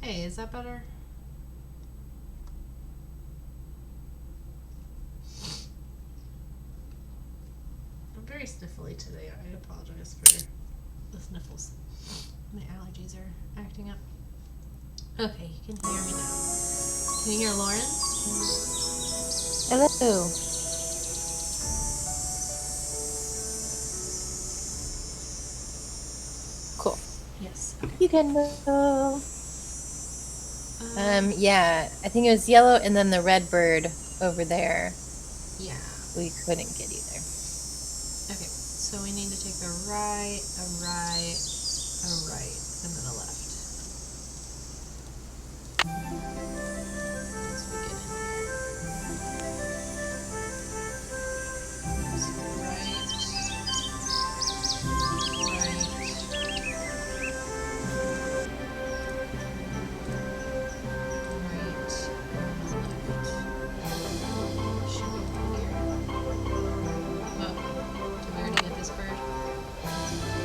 Hey, is that better? I'm very sniffly today. I apologize for the sniffles. My allergies are acting up. Okay, you can hear me now. Can you hear Lauren? Hello. Cool. Yes. Okay. You can go. Yeah, I think it was yellow and then the red bird over there. Yeah. We couldn't get either. Okay, so we need to take a right, a right, a right, and then a left. As we get in here. So right,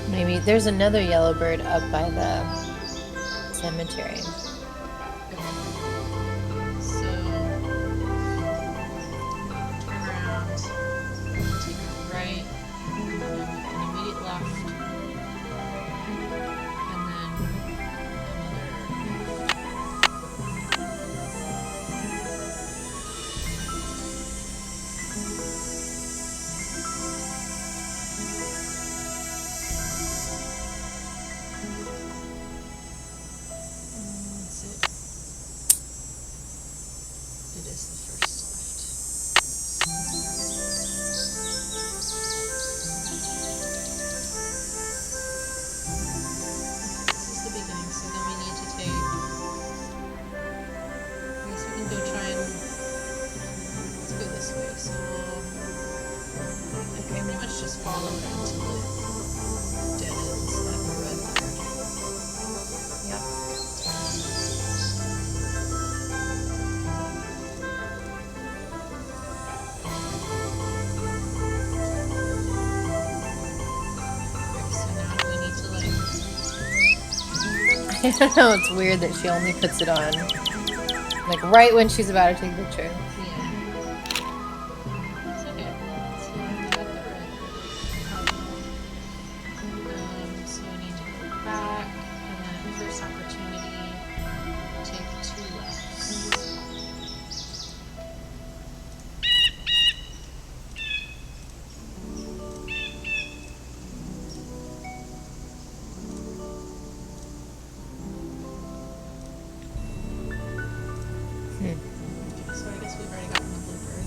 Maybe there's another yellow bird up by the cemetery. So turn around, take a right, and then an immediate left, and then it is the first left. This is the beginning, so then we need to take. I guess we can go try and. Let's go this way. So we'll pretty much just follow it until it dead ends at the red bird. Yep. So now we need to like. I don't know, it's weird that she only puts it on like right when she's about to take a picture. It's okay. So we got the red. So we need to go back, and then at first opportunity, take 2 lefts. So I guess we've already gotten the bluebird.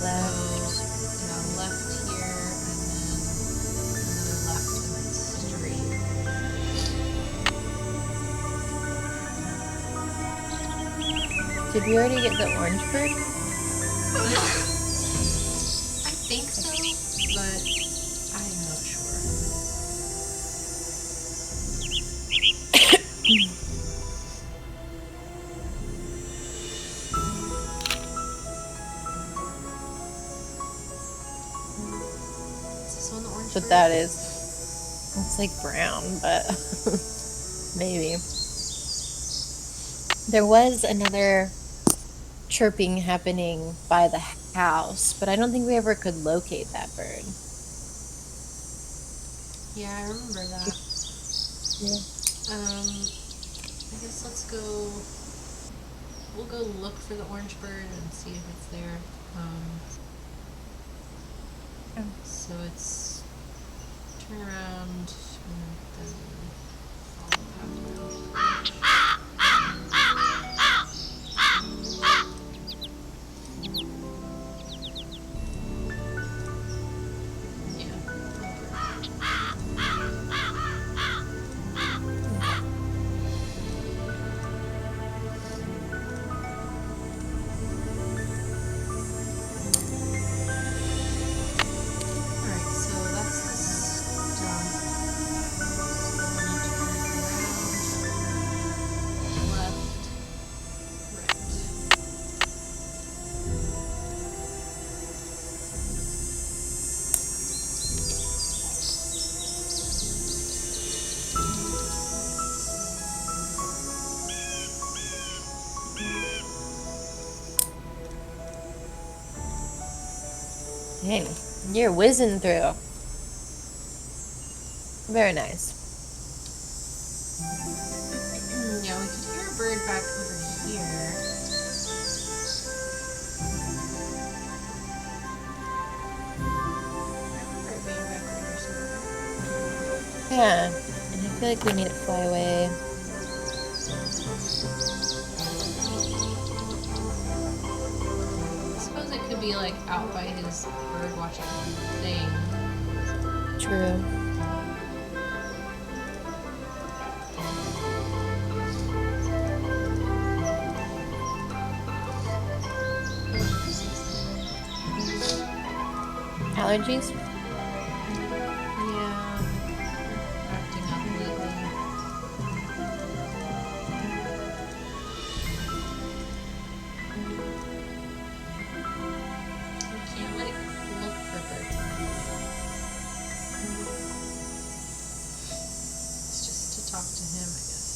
Left. So left here, and then another left, and then straight. Did we already get the orange bird? I think so, but I'm not sure. Is this one the orange But bird? that is. It's like brown, but maybe. There was another chirping happening by the house, but I don't think we ever could locate that bird. Yeah, I remember that. Yeah. I guess let's go. We'll go look for the orange bird and see if it's there. So it's turn around and then follow the path around. Alright, so that's the stop. So we need to turn around. Dang, you're whizzing through. Very nice. Yeah, we could hear a bird back over here. I remember it being back there somewhere. Yeah, and I feel like we need to fly away. I suppose it could be like out by his bird watching thing. True. Allergies? Yeah. Acting up lately. We can't like look for birds. It's just to talk to him, I guess.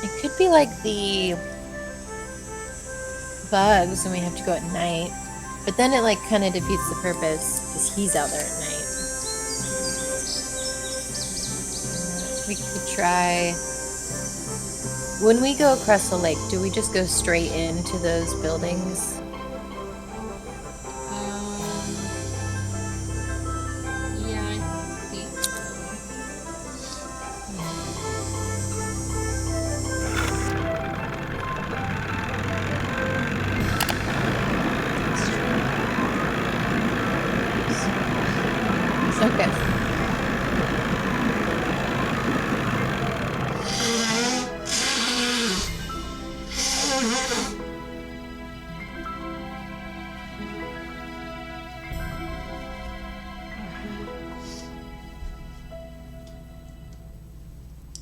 It could be like the bugs and we have to go at night. But then it like kind of defeats the purpose because he's out there at night. We could try... When we go across the lake, do we just go straight into those buildings? Yeah, I think so. Okay.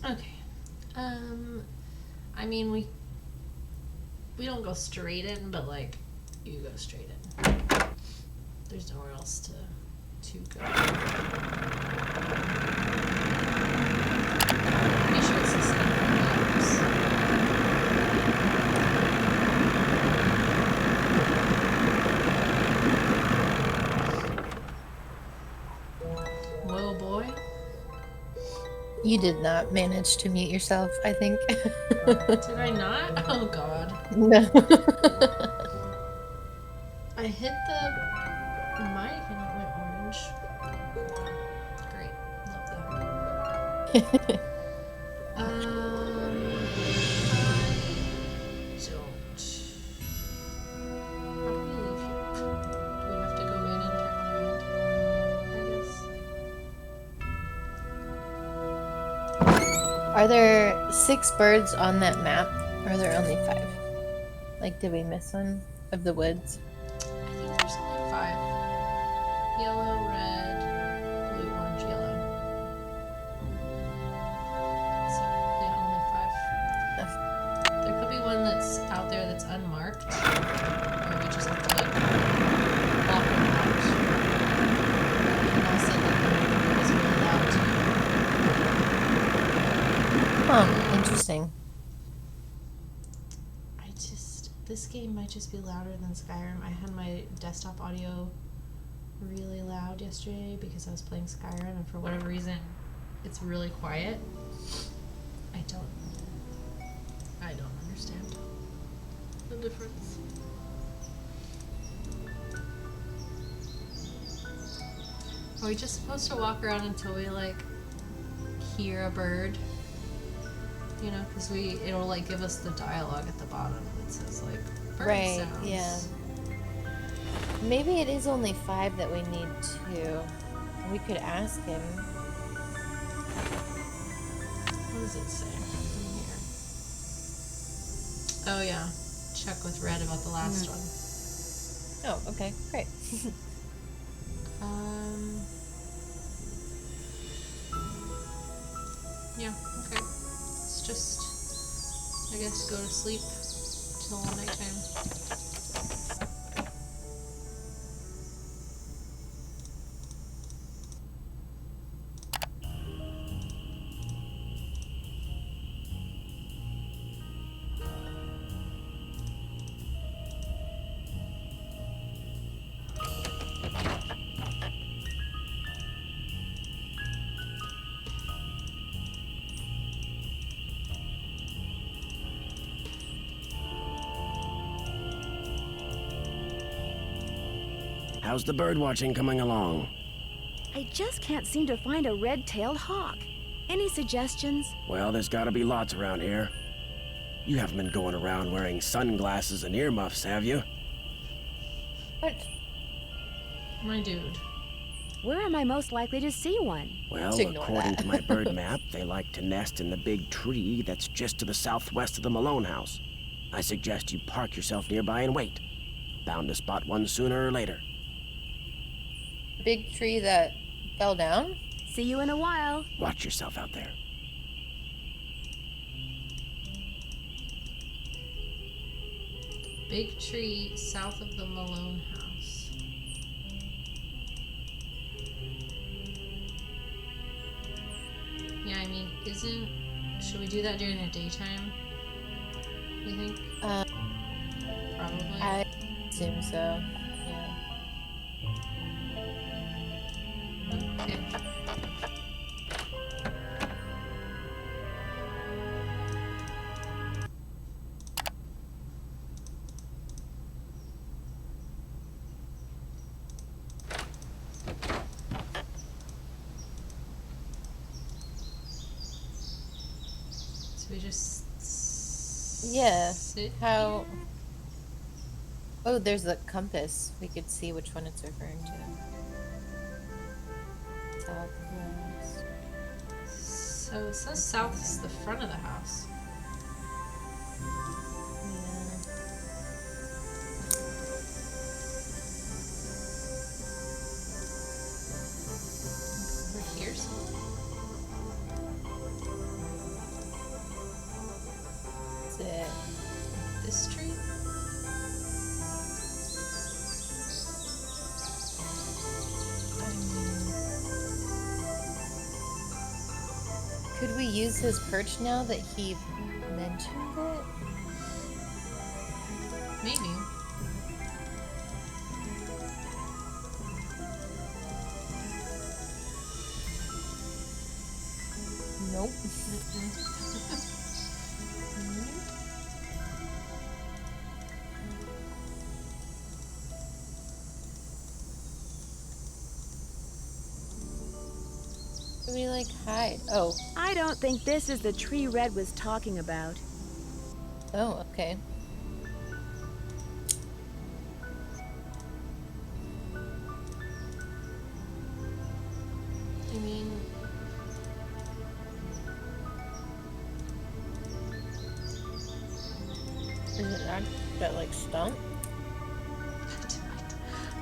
Okay. I mean, we don't go straight in, but like, you go straight in. There's nowhere else to go. Pretty sure it's the same house. Whoa, boy. You did not manage to mute yourself, I think. Did I not? Oh god. No. I hit the mic and it went orange. Great. Love that. I don't. How do we leave here? Do we have to go in and turn around? I guess. Are there 6 birds on that map? Or are there only 5? Like, did we miss one of the woods? I think there's only 5. Yellow, red, blue, orange, yellow. So, yeah, only 5. There could be one that's out there that's unmarked. Or we just have to, like, walk around. And also, like, because we're allowed to. Huh, interesting. This game might just be louder than Skyrim. I had my desktop audio really loud yesterday because I was playing Skyrim, and for whatever reason, it's really quiet. I don't understand the difference. Are we just supposed to walk around until we like hear a bird? You know, because it'll like give us the dialogue at the bottom. It says like bird Right, sounds. yeah. Maybe it is only 5 that we need to. We could ask him. What does it say in here? Oh yeah, check with Red about the last one. Oh, okay, great. Yeah, okay. Let's just, I guess, go to sleep till nighttime. How's the bird watching coming along? I just can't seem to find a red-tailed hawk. Any suggestions? Well, there's gotta be lots around here. You haven't been going around wearing sunglasses and earmuffs, have you? What? My dude. Where am I most likely to see one? Well, Just ignore according that. to my bird map, they like to nest in the big tree that's just to the southwest of the Malone house. I suggest you park yourself nearby and wait. Bound to spot one sooner or later. Big tree that fell down? See you in a while. Watch yourself out there. Big tree south of the Malone house. Yeah, I mean, should we do that during the daytime? You think? Probably. I assume so. Yeah. Okay. So we just Yeah. sit How? here? Oh, there's the compass. We could see which one it's referring to. Southwest. So it says south is the front of the house. Yeah. Over here somewhere? That's it. This tree? I mean, Could we use his perch now that he mentioned it? maybe. Nope. Could we like hide? Oh. I don't think this is the tree Red was talking about. Oh, okay. I mean, Is it not that like stump?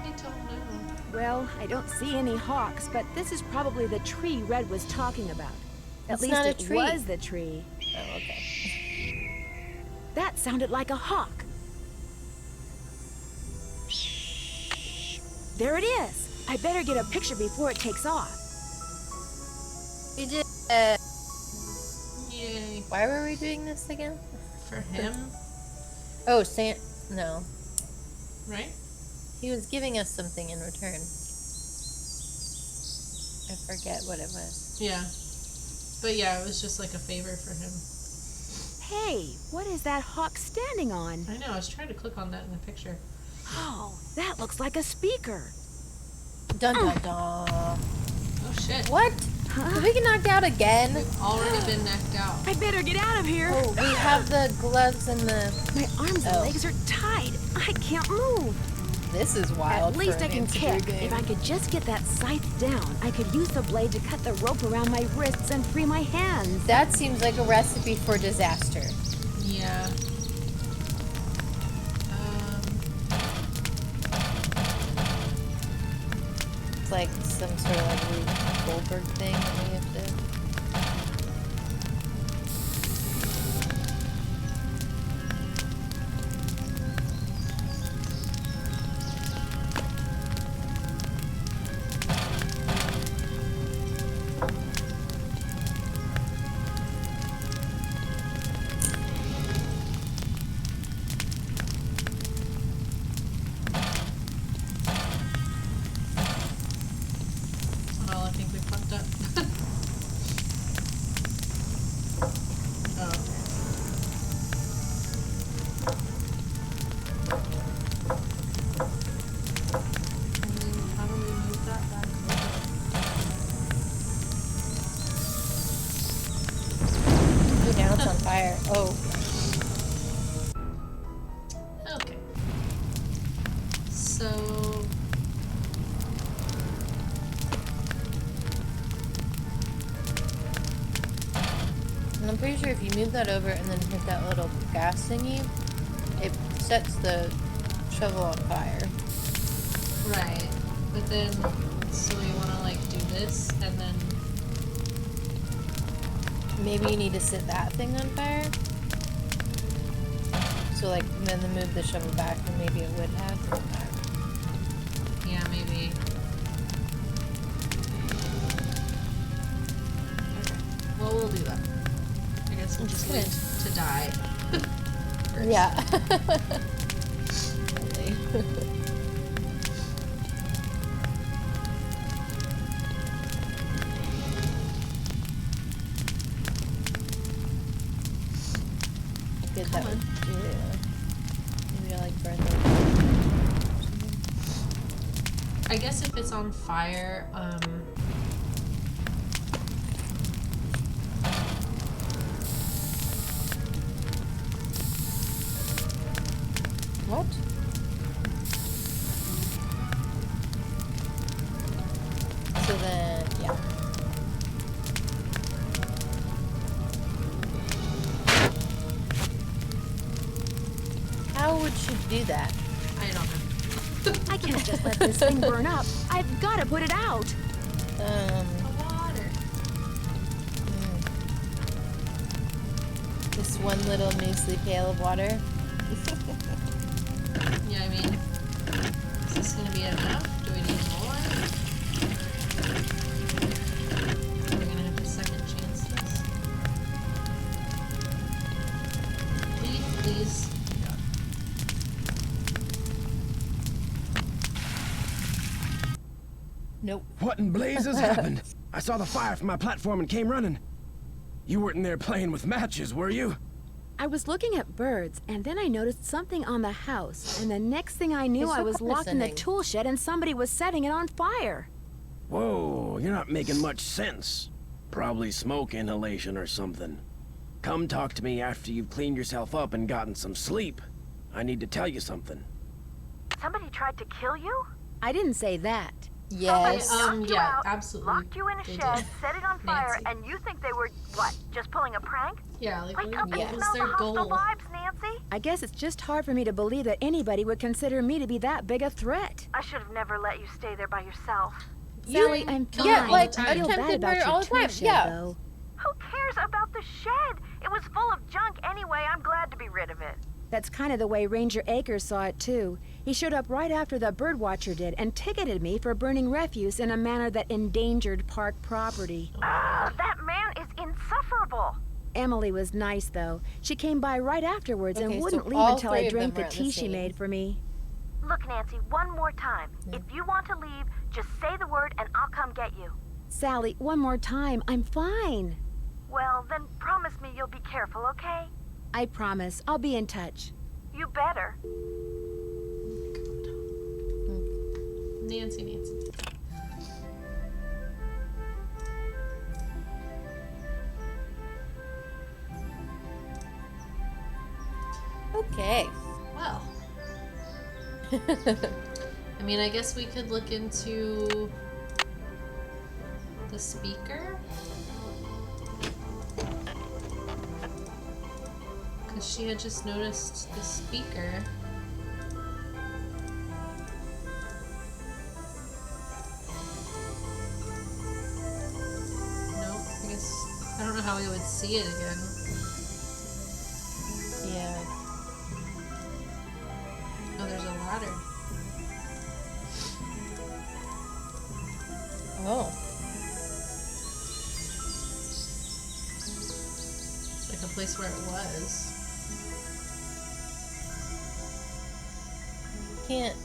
I don't know. Well, I don't see any hawks, but this is probably the tree Red was talking about. At It's least not a it tree. was the tree. Oh, okay. That sounded like a hawk. There it is. I better get a picture before it takes off. We did. Yay. Why were we doing this again? For him, Oh, no. right? He was giving us something in return. I forget what it was. Yeah. But yeah, it was just like a favor for him. Hey, what is that hawk standing on? I know, I was trying to click on that in the picture. Oh, that looks like a speaker. Dun dun dun. Oh shit. What? Did we get knocked out again? We've already been knocked out. I better get out of here. Oh, we have the gloves and the. My arms and Oh. legs are tied. I can't move. This is wild. At least for I an can Insecure kick. game. If I could just get that scythe down, I could use the blade to cut the rope around my wrists and free my hands. That seems like a recipe for disaster. Yeah. It's like some sort of like Rube Goldberg thing that we have to. Well, I think we fucked up. fire. Oh. Okay. So. And I'm pretty sure if you move that over and then hit that little gas thingy, it sets the shovel on fire. Right. But then, so we want to like do this and then. Maybe you need to set that thing on fire. So like, then move the shovel back and maybe it would have. Yeah, maybe. Okay. Well, we'll do that. I guess we'll just wait to die. First. Yeah. Good, that would do it. Maybe I like burn the. I guess if it's on fire, What? So then, yeah. How would she do that? I don't know. I can't just let this thing burn up. I've got to put it out. The water. Just one little measly pail of water. Yeah, I mean, is this gonna be enough? Do we need more? Are we gonna have to second chance this? Please. Nope. What in blazes happened? I saw the fire from my platform and came running. You weren't in there playing with matches, were you? I was looking at birds, and then I noticed something on the house, and the next thing I knew, It's I was so locked in the condescending. tool shed and somebody was setting it on fire. Whoa, you're not making much sense. Probably smoke inhalation or something. Come talk to me after you've cleaned yourself up and gotten some sleep. I need to tell you something. Somebody tried to kill you? I didn't say that. Yes. Knocked you Yeah, out, absolutely. locked you in a they shed, did. set it on fire, Nancy. and you think they were, what, just pulling a prank? Yeah, like Wake up what and was smell their the hostile goal? vibes, Nancy. I guess it's just hard for me to believe that anybody would consider me to be that big a threat. I should have never let you stay there by yourself. Sally, I'm kill fine. them all the time. I feel bad attempted about murder your all the tool time, shed, yeah. though. Who cares about the shed? It was full of junk anyway. I'm glad to be rid of it. That's kind of the way Ranger Akers saw it, too. He showed up right after the birdwatcher did and ticketed me for burning refuse in a manner that endangered park property. That man is insufferable. Emily was nice, though. She came by right afterwards Okay, and so wouldn't leave all until three I of them drank the are at the tea she scene. made for me. Look, Nancy, one more time. If you want to leave, just say the word and I'll come get you. Sally, one more time. I'm fine. Well, then promise me you'll be careful, okay? I promise. I'll be in touch. You better. Nancy. Okay. Well. I mean, I guess we could look into the speaker. Because she had just noticed the speaker. Nope, I guess I don't know how we would see it again. Yeah. Oh, there's a ladder. Oh. It's like a place where it was. Can't.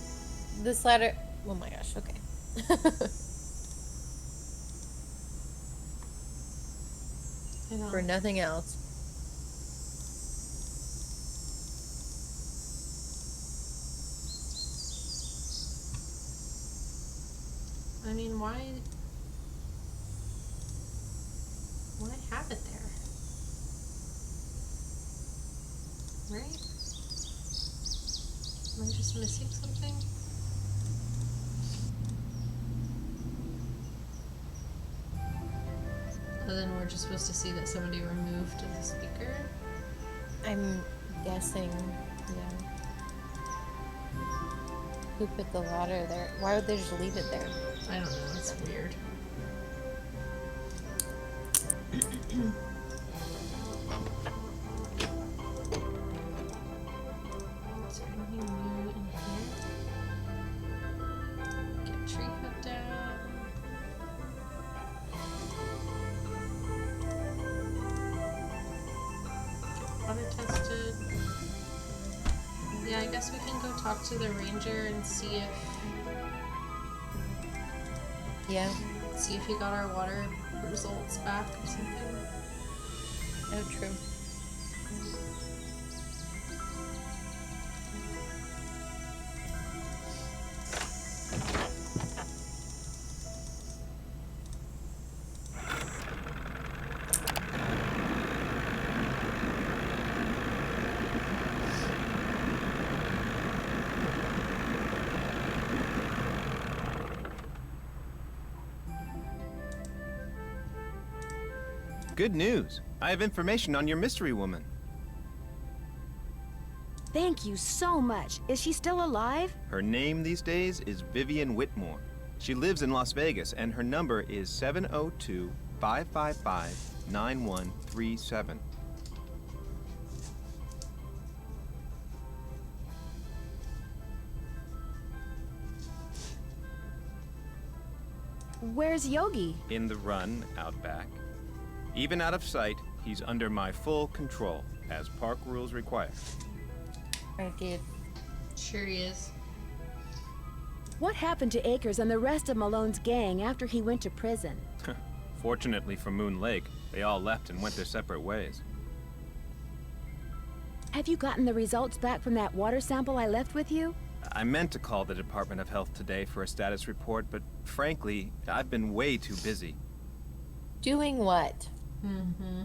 This ladder. Oh my gosh, okay. I don't For nothing else. I mean, why have it there? Right? Am I just missing something? Oh, then we're just supposed to see that somebody removed the speaker? I'm guessing, yeah. Who put the ladder there? Why would they just leave it there? I don't know, it's weird. Is there anything new in here? Get tree cut down. Get water tested. Yeah, I guess we can go talk to the ranger and see Yeah. if he got our water results back or something. Oh, true. Good news. I have information on your mystery woman. Thank you so much. Is she still alive? Her name these days is Vivian Whitmore. She lives in Las Vegas, and her number is 702-555-9137. Where's Yogi? In the run out back. Even out of sight, he's under my full control, as park rules require. Thank you. Sure he is. What happened to Akers and the rest of Malone's gang after he went to prison? Fortunately for Moon Lake, they all left and went their separate ways. Have you gotten the results back from that water sample I left with you? I meant to call the Department of Health today for a status report, but frankly, I've been way too busy. Doing what? Mm-hmm.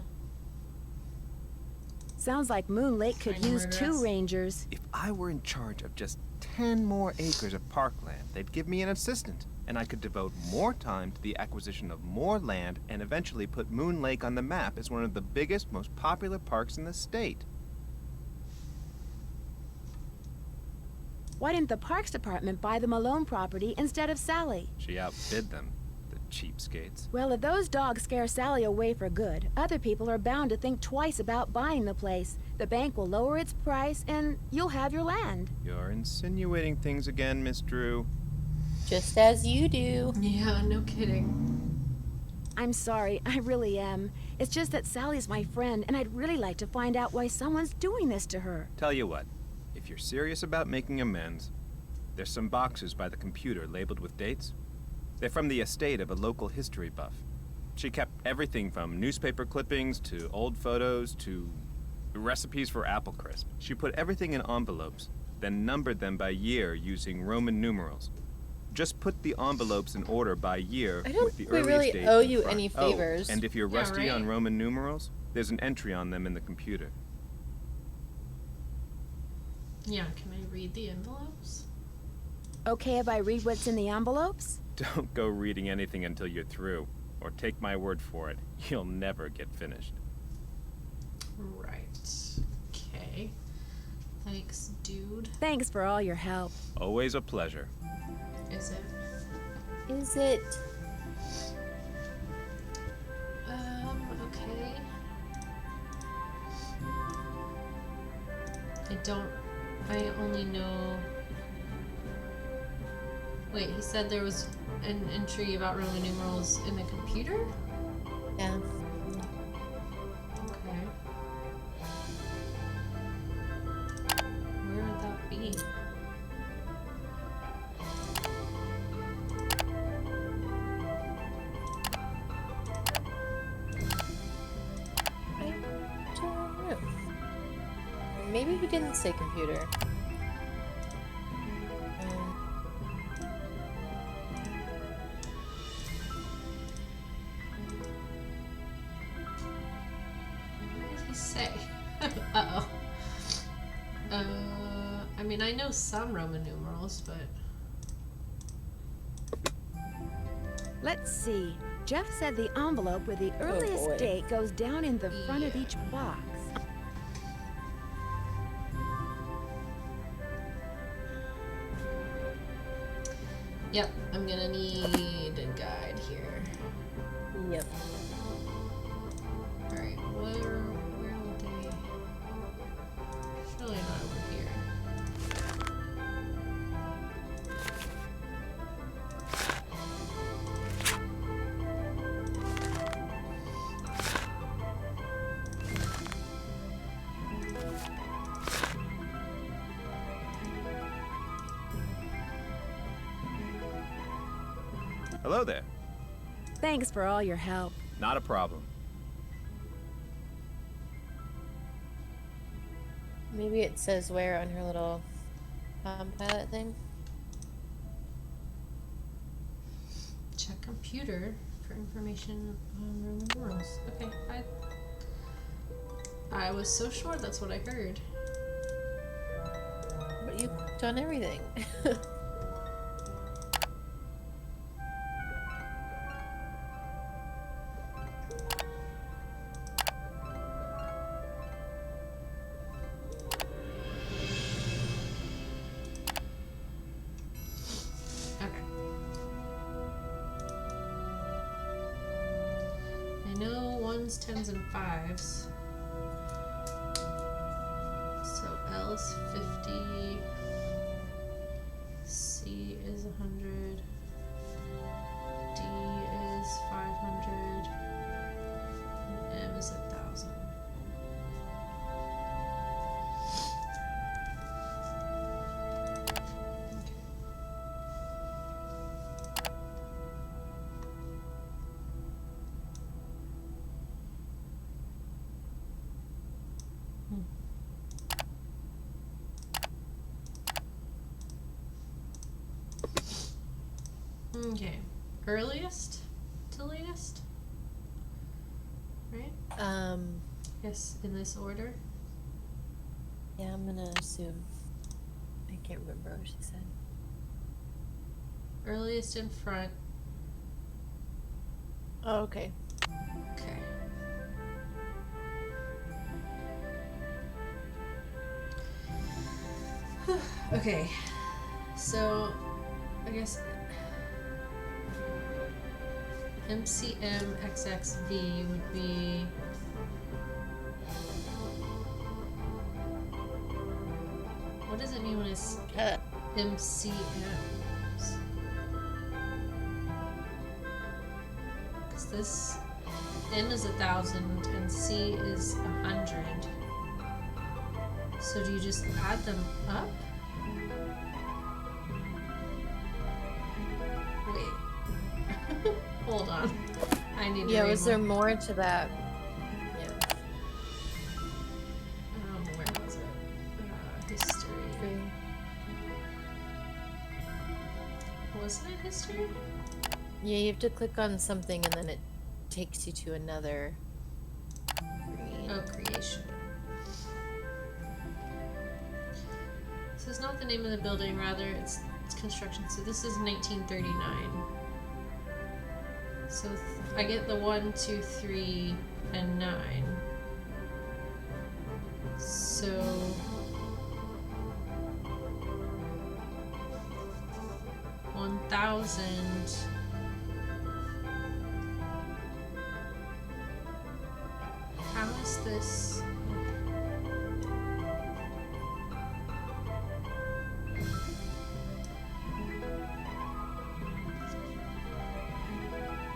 Sounds like Moon Lake could Trying to use murder 2 us? rangers. If I were in charge of just 10 more acres of parkland, they'd give me an assistant, and I could devote more time to the acquisition of more land and eventually put Moon Lake on the map as one of the biggest, most popular parks in the state. Why didn't the Parks Department buy the Malone property instead of Sally? She outbid them, the cheapskates. Well, if those dogs scare Sally away for good, other people are bound to think twice about buying the place. The bank will lower its price, and you'll have your land. You're insinuating things again, Miss Drew. Just as you do. Yeah, no kidding. I'm sorry, I really am. It's just that Sally's my friend, and I'd really like to find out why someone's doing this to her. Tell you what, if you're serious about making amends, there's some boxes by the computer labeled with dates. They're from the estate of a local history buff. She kept everything from newspaper clippings to old photos to recipes for apple crisp. She put everything in envelopes, then numbered them by year using Roman numerals. Just put the envelopes in order by year I don't with the think we earliest really date owe in you front. any Oh, favors. and if you're Yeah, rusty on right? Roman numerals, there's an entry on them in the computer. Yeah, can I read the envelopes? Okay if I read what's in the envelopes? Don't go reading anything until you're through, or take my word for it, you'll never get finished. Right. Okay. Thanks, dude. Thanks for all your help. Always a pleasure. Is it? Is it? Okay. I only know... Wait, he said there was an entry about Roman numerals in the computer? Yeah. Okay. Where would that be? I don't know. Maybe he didn't say computer. What did he say? Uh-oh. mean, I know some Roman numerals, but Let's see. Jeff said the envelope with the earliest boy. date goes down in the front of Yeah. each box. yep, I'm gonna need a guide here. Yep. Alright, where would they? Surely not over here. Hello there. Thanks for all your help. Not a problem. Maybe it says where on her little pilot thing. Check computer for information on Roman numerals. Okay, I was so sure that's what I heard. But you've done everything. Okay. I know ones, tens, and fives. So L is 50. C is 100. D is 500. And M is 1,000. Okay. Earliest to latest? Right? Yes, in this order. Yeah, I'm gonna assume. I can't remember what she said. Earliest in front. Oh, okay. Okay. Okay. So, I guess MCMXXV would be what does it mean when it's MCMs? Because this M is 1,000 and C is 100. So do you just add them up? Wait. Hold on. I need to Yeah, read was there more. more to that? Yeah. Where was it? History. Wasn't it history? Yeah, you have to click on something and then it takes you to another screen. Oh, creation. So it's not the name of the building, rather it's construction. So this is 1939. So I get the 1, 2, 3, and 9. So 1,000. How is this?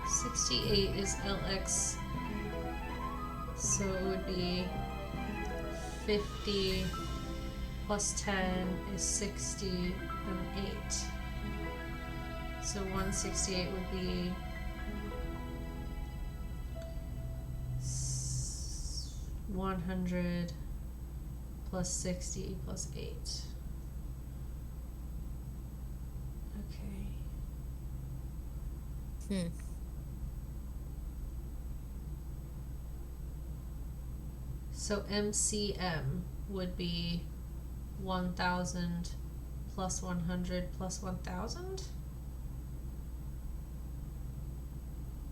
$68 is LX, so it would be 50 plus 10 is 60 and 8. So 168 would be 100 plus 60 plus 8. Okay. So MCM would be 1,000 plus 100 plus 1,000?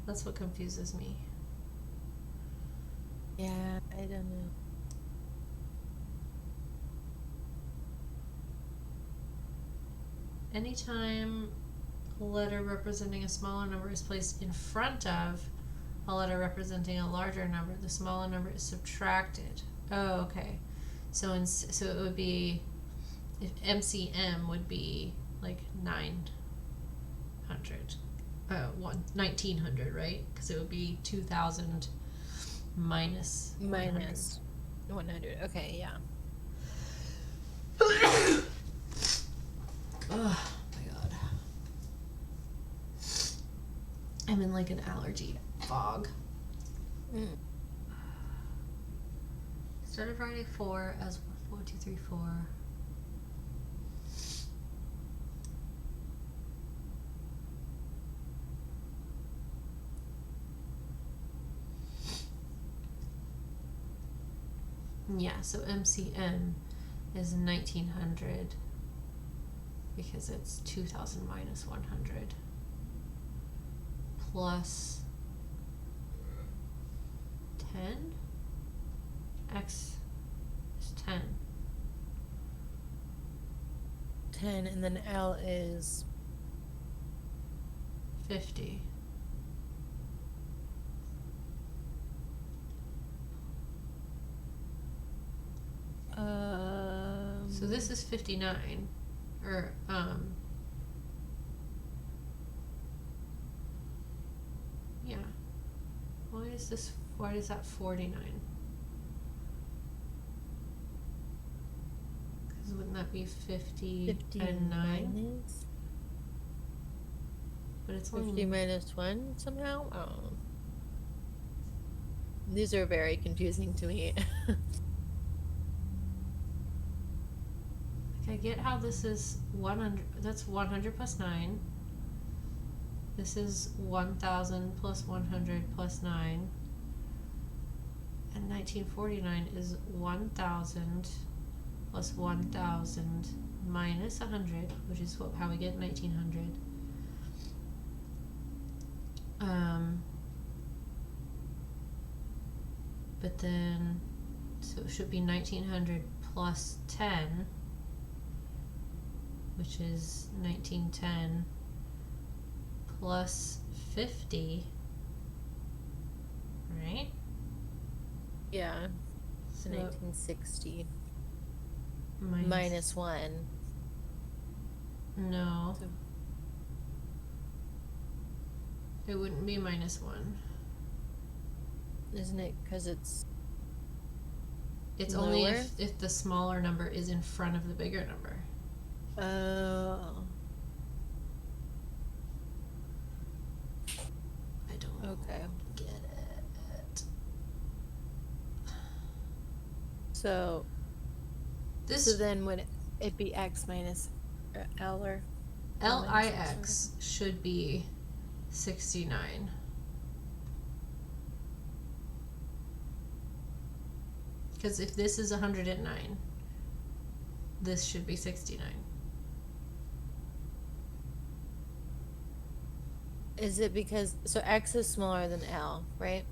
That's what confuses me. Yeah, I don't know. Anytime a letter representing a smaller number is placed in front of a letter representing a larger number, the smaller number is subtracted. Oh, okay. So it would be, if MCM would be like 900. 1900, right? Because it would be 2,000 minus 100. Okay, yeah. Oh my god. I'm in like an allergy fog. Started writing 4 as 1, 2, 3, 4. Yeah, so MCM is 1900 because it's 2000 minus 100 plus 10. X is 10. 10, and then L is 50. So this is 59, or yeah. Why is that 49? Because wouldn't that be 50 and 9? minus But it's 50 only minus 1 somehow? Oh. These are very confusing to me. I get how this is 100, that's 100 plus 9. This is 1,000 plus 100 plus 9. And 1949 is 1,000 plus 1,000 minus 100, which is how we get 1,900. But then, so it should be 1,900 plus 10, which is 1910 plus 50, right? Yeah. So 1960 minus 1. No. So- It wouldn't be minus 1. Isn't it? Because it's It's only lower? if the smaller number is in front of the bigger number. Oh. I don't Okay. get it. So This then would it be X minus L or LIX should be 69. Because if this is 109, this should be 69. Is it because so X is smaller than L, right?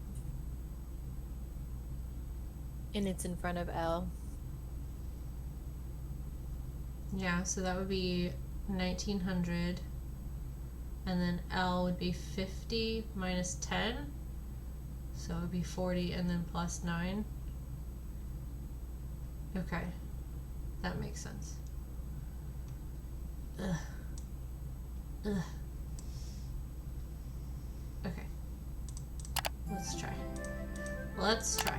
And it's in front of L. Yeah, so that would be 1900, and then L would be 50 minus 10, so it would be 40, and then plus 9. Okay, that makes sense. Ugh. Ugh. Okay, let's try. Let's try.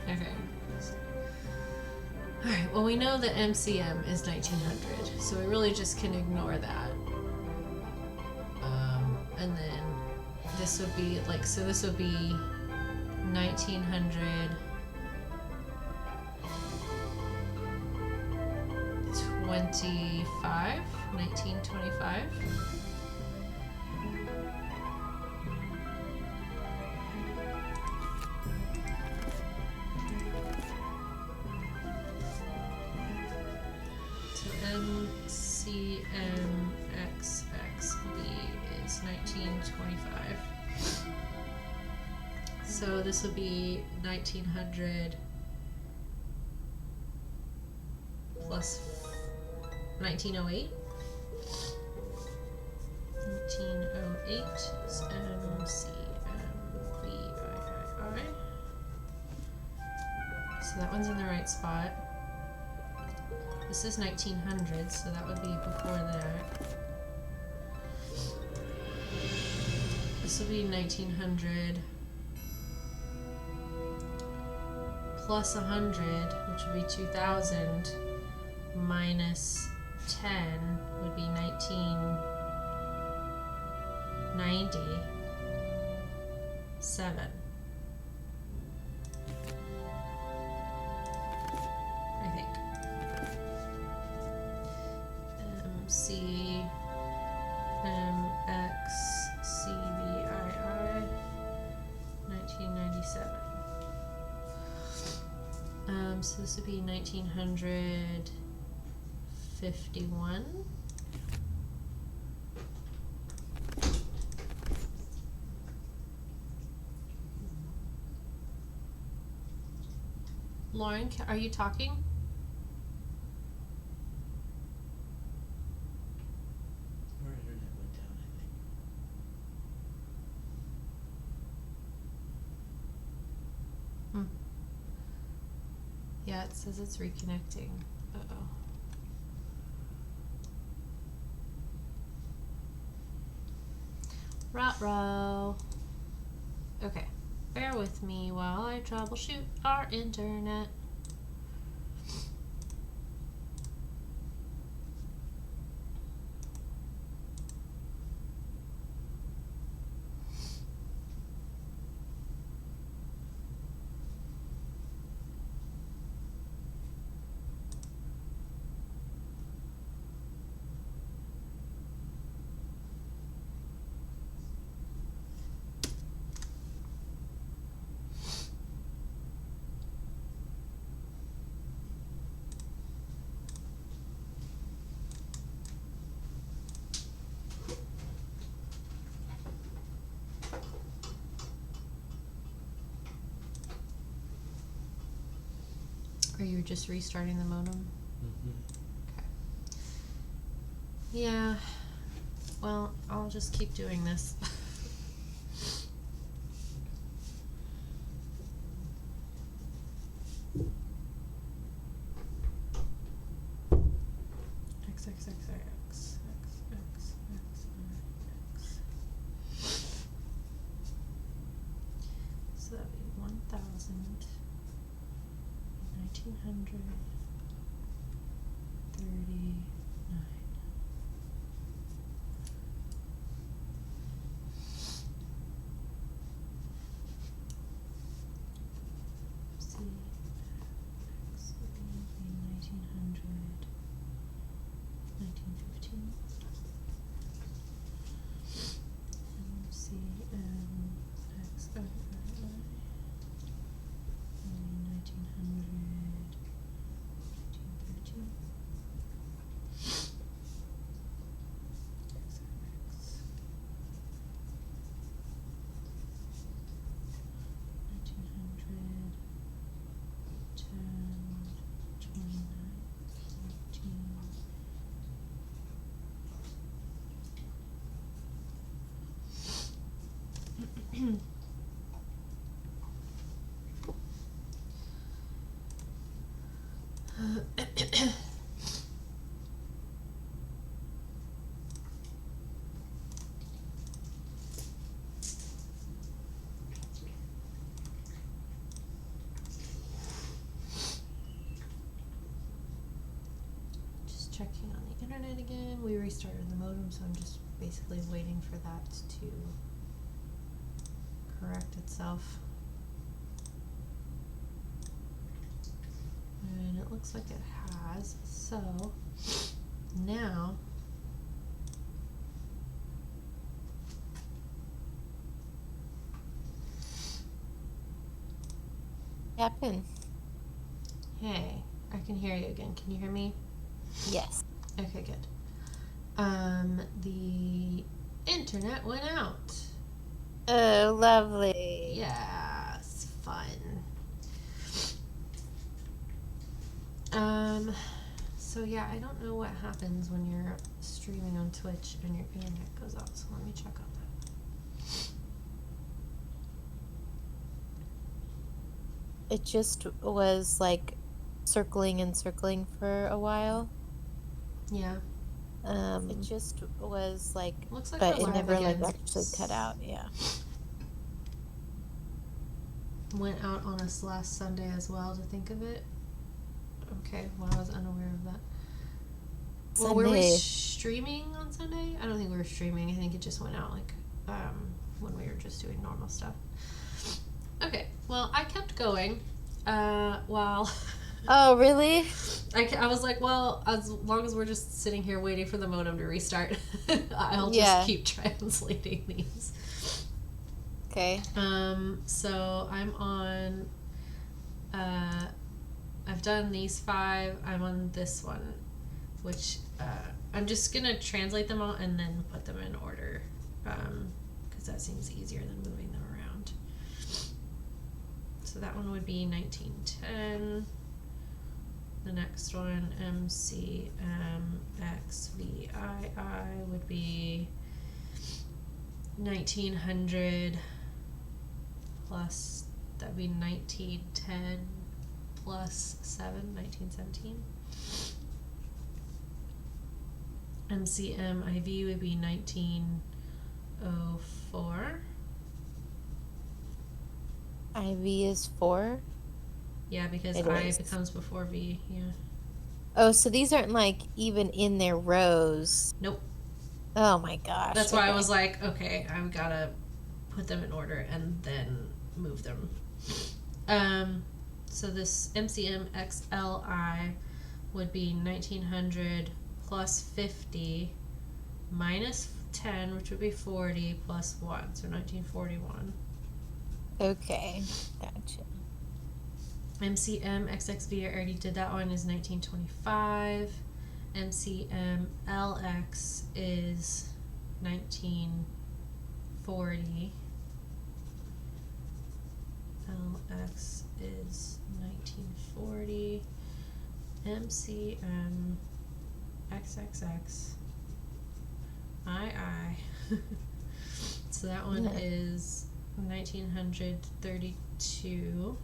Okay. Alright, well we know that MCM is 1900, so we really just can ignore that. And then this would be like, so this would be 1900 1925. So this would be 1900 plus 1908. 1908 is MCMVIII. So that one's in the right spot. This is 1900, so that would be before that. This would be 1900 plus 100, which would be 2000, minus 10 would be 1997. I think. MCMXCVII 1997. So this would be 1951. Lauren, are you talking? Our internet went down, I think. Yeah, it says it's reconnecting. Uh-oh. Ruh-roh. Okay. Bear with me while I troubleshoot our internet. Are you just restarting the modem? Okay. Yeah. Well, I'll just keep doing this. XXXX. So that'd be 1000. 1939. CX would be 1900. 1915. MCMXIII. 1900. 1913. XX. 1900. 10, 29, 14. Just checking on the internet again. We restarted the modem, so I'm just basically waiting for that to correct itself. And it looks like it has. So now Captain. hey, I can hear you again. Can you hear me? Yes. Okay, good. The internet went out. Oh, lovely. Yeah. So yeah, I don't know what happens when you're streaming on Twitch and your internet goes out, so let me check on that. It just was like circling and circling for a while. Yeah. It just was like, Looks like but we're it live never like again. actually cut out. Yeah. Went out on us last Sunday as well, to think of it. Okay, well, I was unaware of that. Well, were we Sunday. streaming on Sunday? I don't think we were streaming. I think it just went out like when we were just doing normal stuff. Okay, well, I kept going while Oh, really? I was like, well, as long as we're just sitting here waiting for the modem to restart, I'll Yeah. just keep translating these. Okay. So I'm on, I've done these 5. I'm on this one, which, I'm just gonna translate them all and then put them in order, because that seems easier than moving them around. So that one would be 1910. The next one, MCMXVII, would be 1900 plus, that'd be 1910 plus 7, 1917. MCMIV would be 1904. IV is 4. Yeah, because It I is. becomes before V, yeah. Oh, so these aren't like even in their rows. Nope. Oh my gosh. That's why I okay. was like, okay, I've gotta put them in order and then move them. So this MCMXLI would be 1900 plus 50 minus 10, which would be 40, plus 1, so 1941. Okay. Gotcha. MCMXXV, I already did that one, is 1925. MCMLX is 1940. LX is 1940. MCMXXX. II. So that one Yeah. is 1932.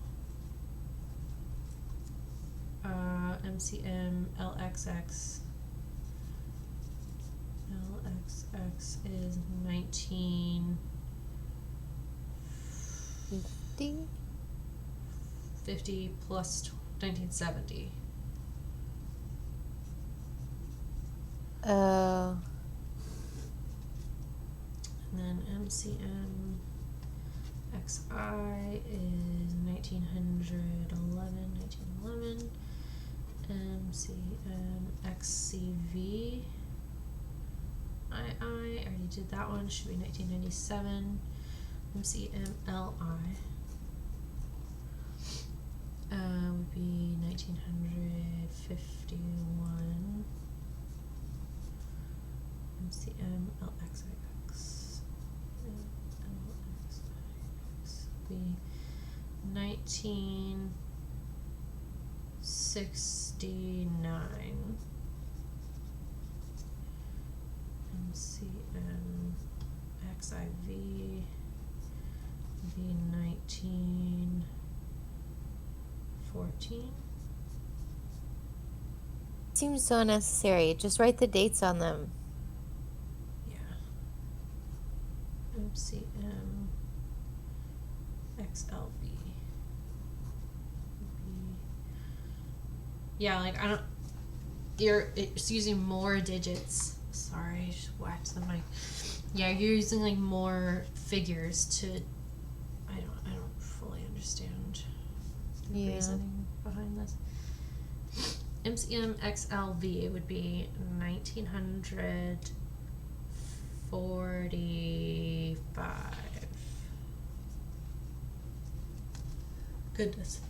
MCM LXX. LXX is 1950 50? plus 1970. Oh. And then MCM XI is 1911. MCM XCV I already did that one, should be 1997. MCM LI would be 1951. MCM LXIX would be 1969. MCM XIV would be 1914. Seems so unnecessary. Just write the dates on them. Yeah. MCM XLV. Yeah, like I don't. It's using more digits. Sorry, I just whacked the mic. Yeah, you're using like more figures to. I don't fully understand the Yeah. reasoning behind this. MCM XLV would be 1945. Goodness.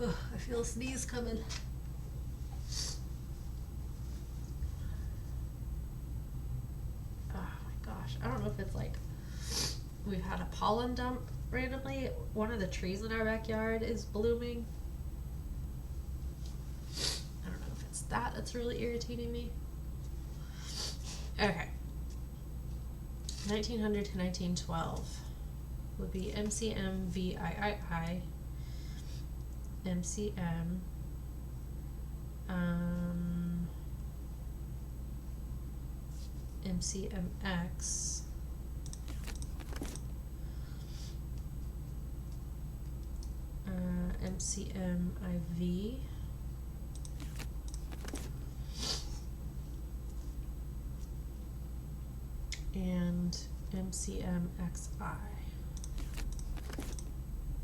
Ugh, I feel a sneeze coming. Oh my gosh. I don't know if it's like we've had a pollen dump randomly. One of the trees in our backyard is blooming. that's really irritating me. Okay. 1900 to 1912 would be MCM VIII, MCM, MCMX, MCMIV, and MCMXI.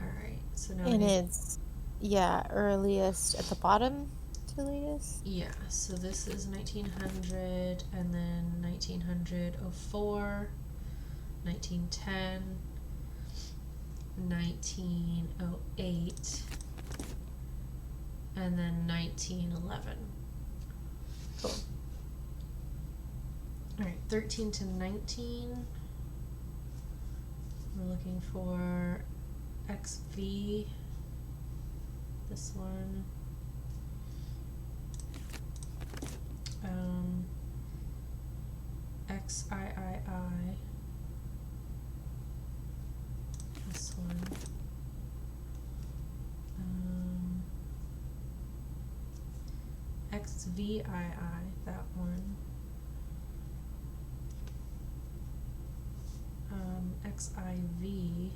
Alright, so now And it's, yeah, earliest at the bottom to latest. yeah, so this is 1900, and then 1904, 1910, 1908, and then 1911. Cool. Alright, 13 to 19. We're looking for XV. This one. XIII. This one. XVII, that one. XIV.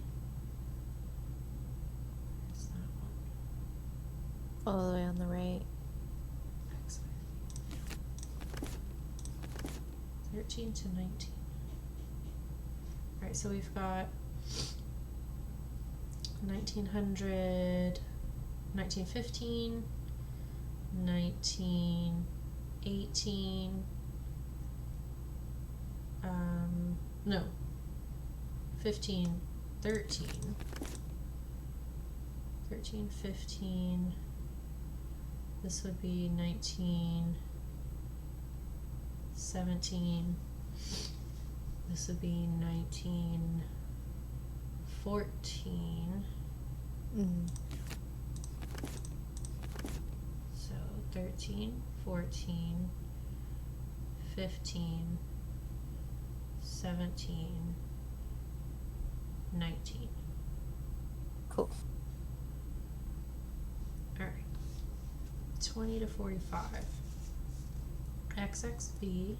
Where's that one? All the way on the right. XIV. 13 to 19. Alright, so we've got 1900, 1915, 1918, no, 15, 13, 13, 15, this would be 19, 17, this would be 19, 14, so 13, 14, 15, 17, 19. Cool. Alright. 20 to 45. XXV.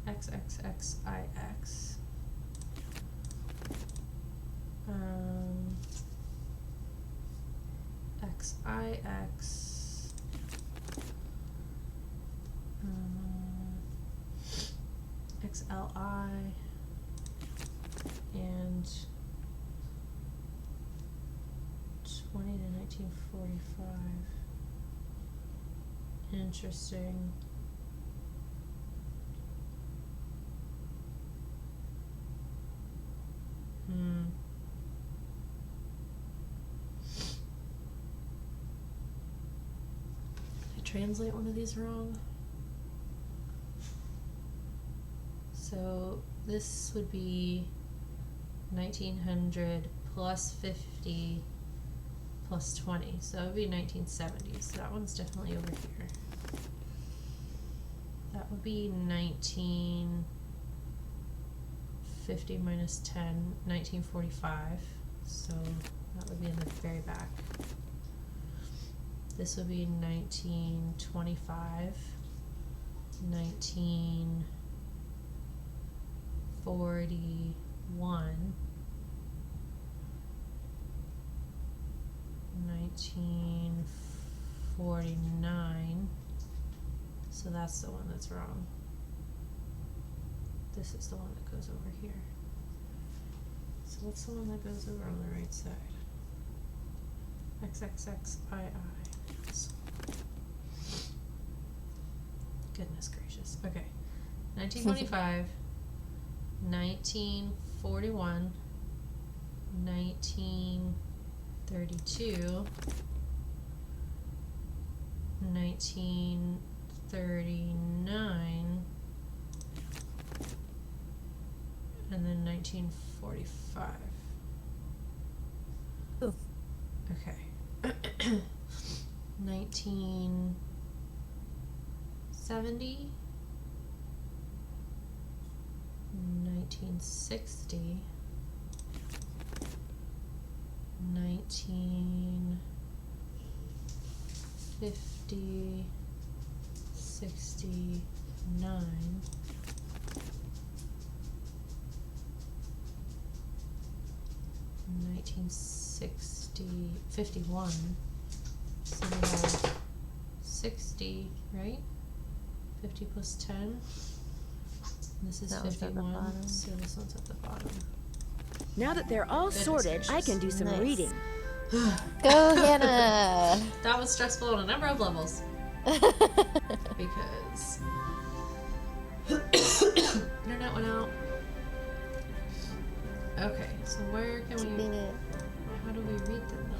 XXXIX. XIX. XLI. And 20 to 1945. Interesting. Did I translate one of these wrong? So this would be 1900 plus 50 plus 20. So that would be 1970. So that one's definitely over here. That would be 1950 minus 10, 1945. So that would be in the very back. This would be 1925, 1941, 1949. So that's the one that's wrong. This is the one that goes over here. So what's the one that goes over on the right side? XXXII. Goodness gracious. Okay. 1925, 1941, 1932, 1939, and then 1945. Ooh. Okay. 1970, 1960, 1950, 69, 1960, 51. So we have 60, right? 50 plus 10. This is That one's at the 51, bottom. so this one's at the bottom. Now that they're all Goodness sorted, I can do some Nice. reading. Go, Hannah! That was stressful on a number of levels. Because internet went out. Okay, so where can we... How do we read them now?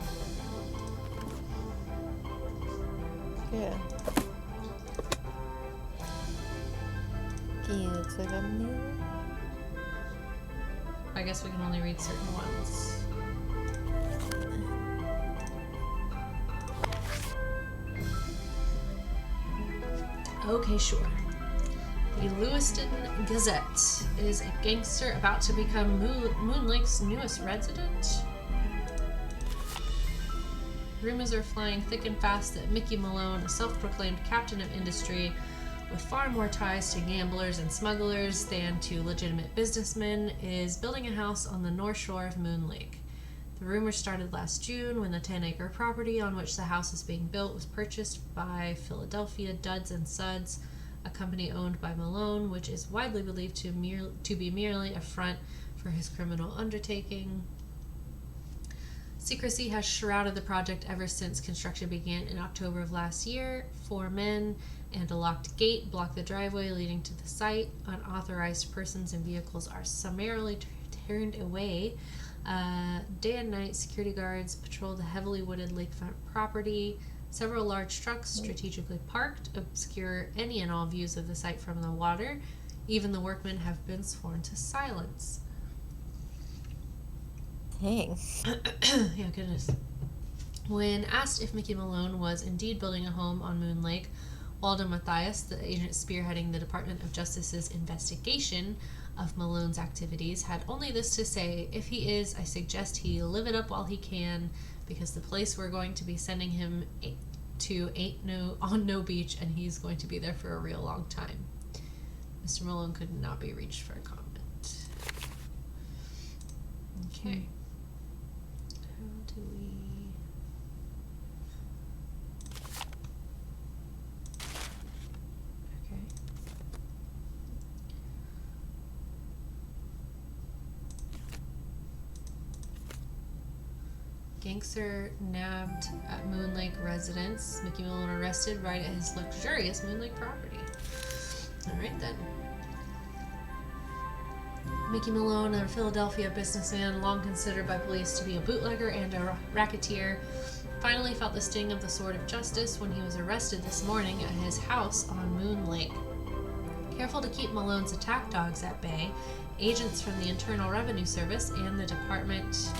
Yeah. Okay, looks like I'm new. I guess we can only read certain ones. Okay, sure. The Lewiston Gazette is a gangster about to become Moon Lake's newest resident. Rumors are flying thick and fast that Mickey Malone, a self-proclaimed captain of industry with far more ties to gamblers and smugglers than to legitimate businessmen, is building a house on the north shore of Moon Lake. The rumor started last June when the 10-acre property on which the house is being built was purchased by Philadelphia Duds and Suds, a company owned by Malone, which is widely believed to be merely a front for his criminal undertaking. Secrecy has shrouded the project ever since construction began in October of last year. 4 men and a locked gate block the driveway leading to the site. Unauthorized persons and vehicles are summarily turned away. Day and night, security guards patrol the heavily wooded lakefront property. Several large trucks, strategically parked, obscure any and all views of the site from the water. Even the workmen have been sworn to silence. Dang. Yeah, goodness. When asked if Mickey Malone was indeed building a home on Moon Lake, Waldo Matthias, the agent spearheading the Department of Justice's investigation of Malone's activities, had only this to say: if he is, I suggest he live it up while he can, because the place we're going to be sending him to ain't on no beach, and he's going to be there for a real long time. Mr. Malone could not be reached for a comment. Okay. How do we... Okay. Gangster nabbed at Moon Lake residence. Mickey Malone arrested right at his luxurious Moon Lake property. Alright then. Mickey Malone, a Philadelphia businessman long considered by police to be a bootlegger and a racketeer, finally felt the sting of the sword of justice when he was arrested this morning at his house on Moon Lake. Careful to keep Malone's attack dogs at bay, agents from the Internal Revenue Service and the Department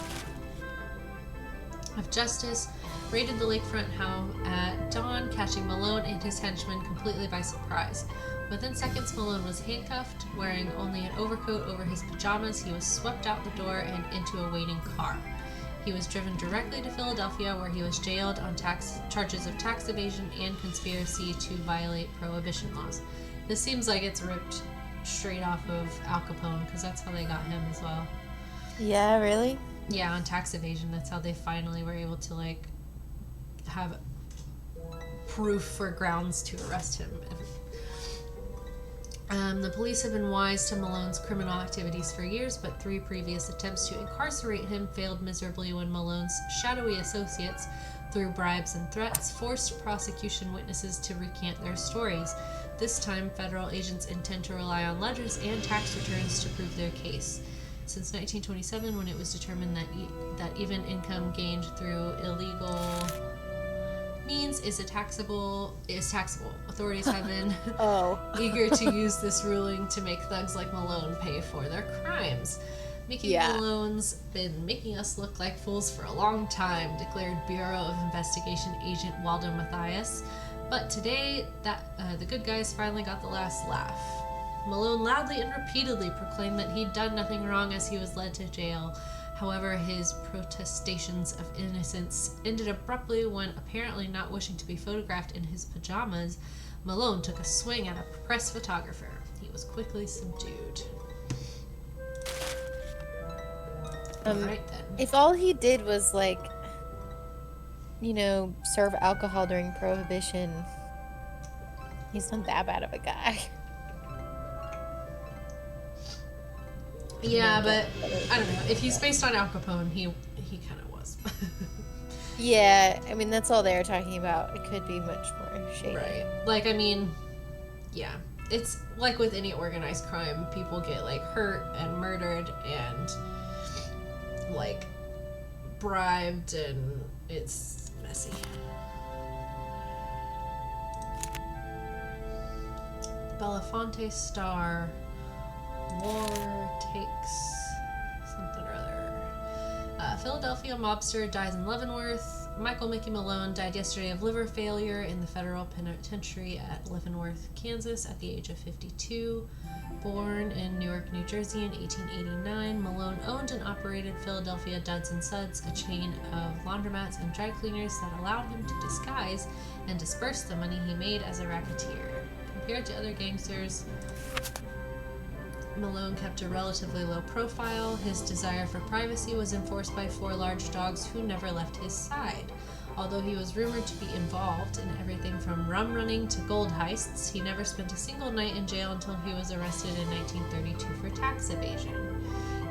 of Justice raided the lakefront house at dawn, catching Malone and his henchmen completely by surprise. Within seconds, Malone was handcuffed. Wearing only an overcoat over his pajamas, he was swept out the door and into a waiting car. He was driven directly to Philadelphia, where he was jailed on charges of tax evasion and conspiracy to violate prohibition laws. This seems like it's ripped straight off of Al Capone, because that's how they got him as well. Yeah, really? Yeah, on tax evasion, that's how they finally were able to, like, have proof for grounds to arrest him. The police have been wise to Malone's criminal activities for years, but 3 previous attempts to incarcerate him failed miserably when Malone's shadowy associates, through bribes and threats, forced prosecution witnesses to recant their stories. This time, federal agents intend to rely on ledgers and tax returns to prove their case. Since 1927, when it was determined that even income gained through illegal means is taxable. Authorities have been eager to use this ruling to make thugs like Malone pay for their crimes. Mickey Yeah. Malone's been making us look like fools for a long time, declared Bureau of Investigation agent Waldo Matthias. But today, the good guys finally got the last laugh. Malone loudly and repeatedly proclaimed that he'd done nothing wrong as he was led to jail. However, his protestations of innocence ended abruptly when, apparently not wishing to be photographed in his pajamas, Malone took a swing at a press photographer. He was quickly subdued. Alright then. If all he did was, like, you know, serve alcohol during Prohibition, he's not that bad of a guy. Yeah, but I don't know. If he's based on Al Capone, he kind of was. Yeah, I mean, that's all they're talking about. It could be much more shady. Right. Like, I mean, yeah. It's like with any organized crime, people get, like, hurt and murdered and, like, bribed, and it's messy. Belafonte star. War takes something or other. Philadelphia mobster dies in Leavenworth. Michael Mickey Malone died yesterday of liver failure in the federal penitentiary at Leavenworth, Kansas, at the age of 52. Born in Newark, New Jersey in 1889, Malone owned and operated Philadelphia Duds and Suds, a chain of laundromats and dry cleaners that allowed him to disguise and disperse the money he made as a racketeer. Compared to other gangsters, Malone kept a relatively low profile. His desire for privacy was enforced by 4 large dogs who never left his side. Although he was rumored to be involved in everything from rum running to gold heists, he never spent a single night in jail until he was arrested in 1932 for tax evasion.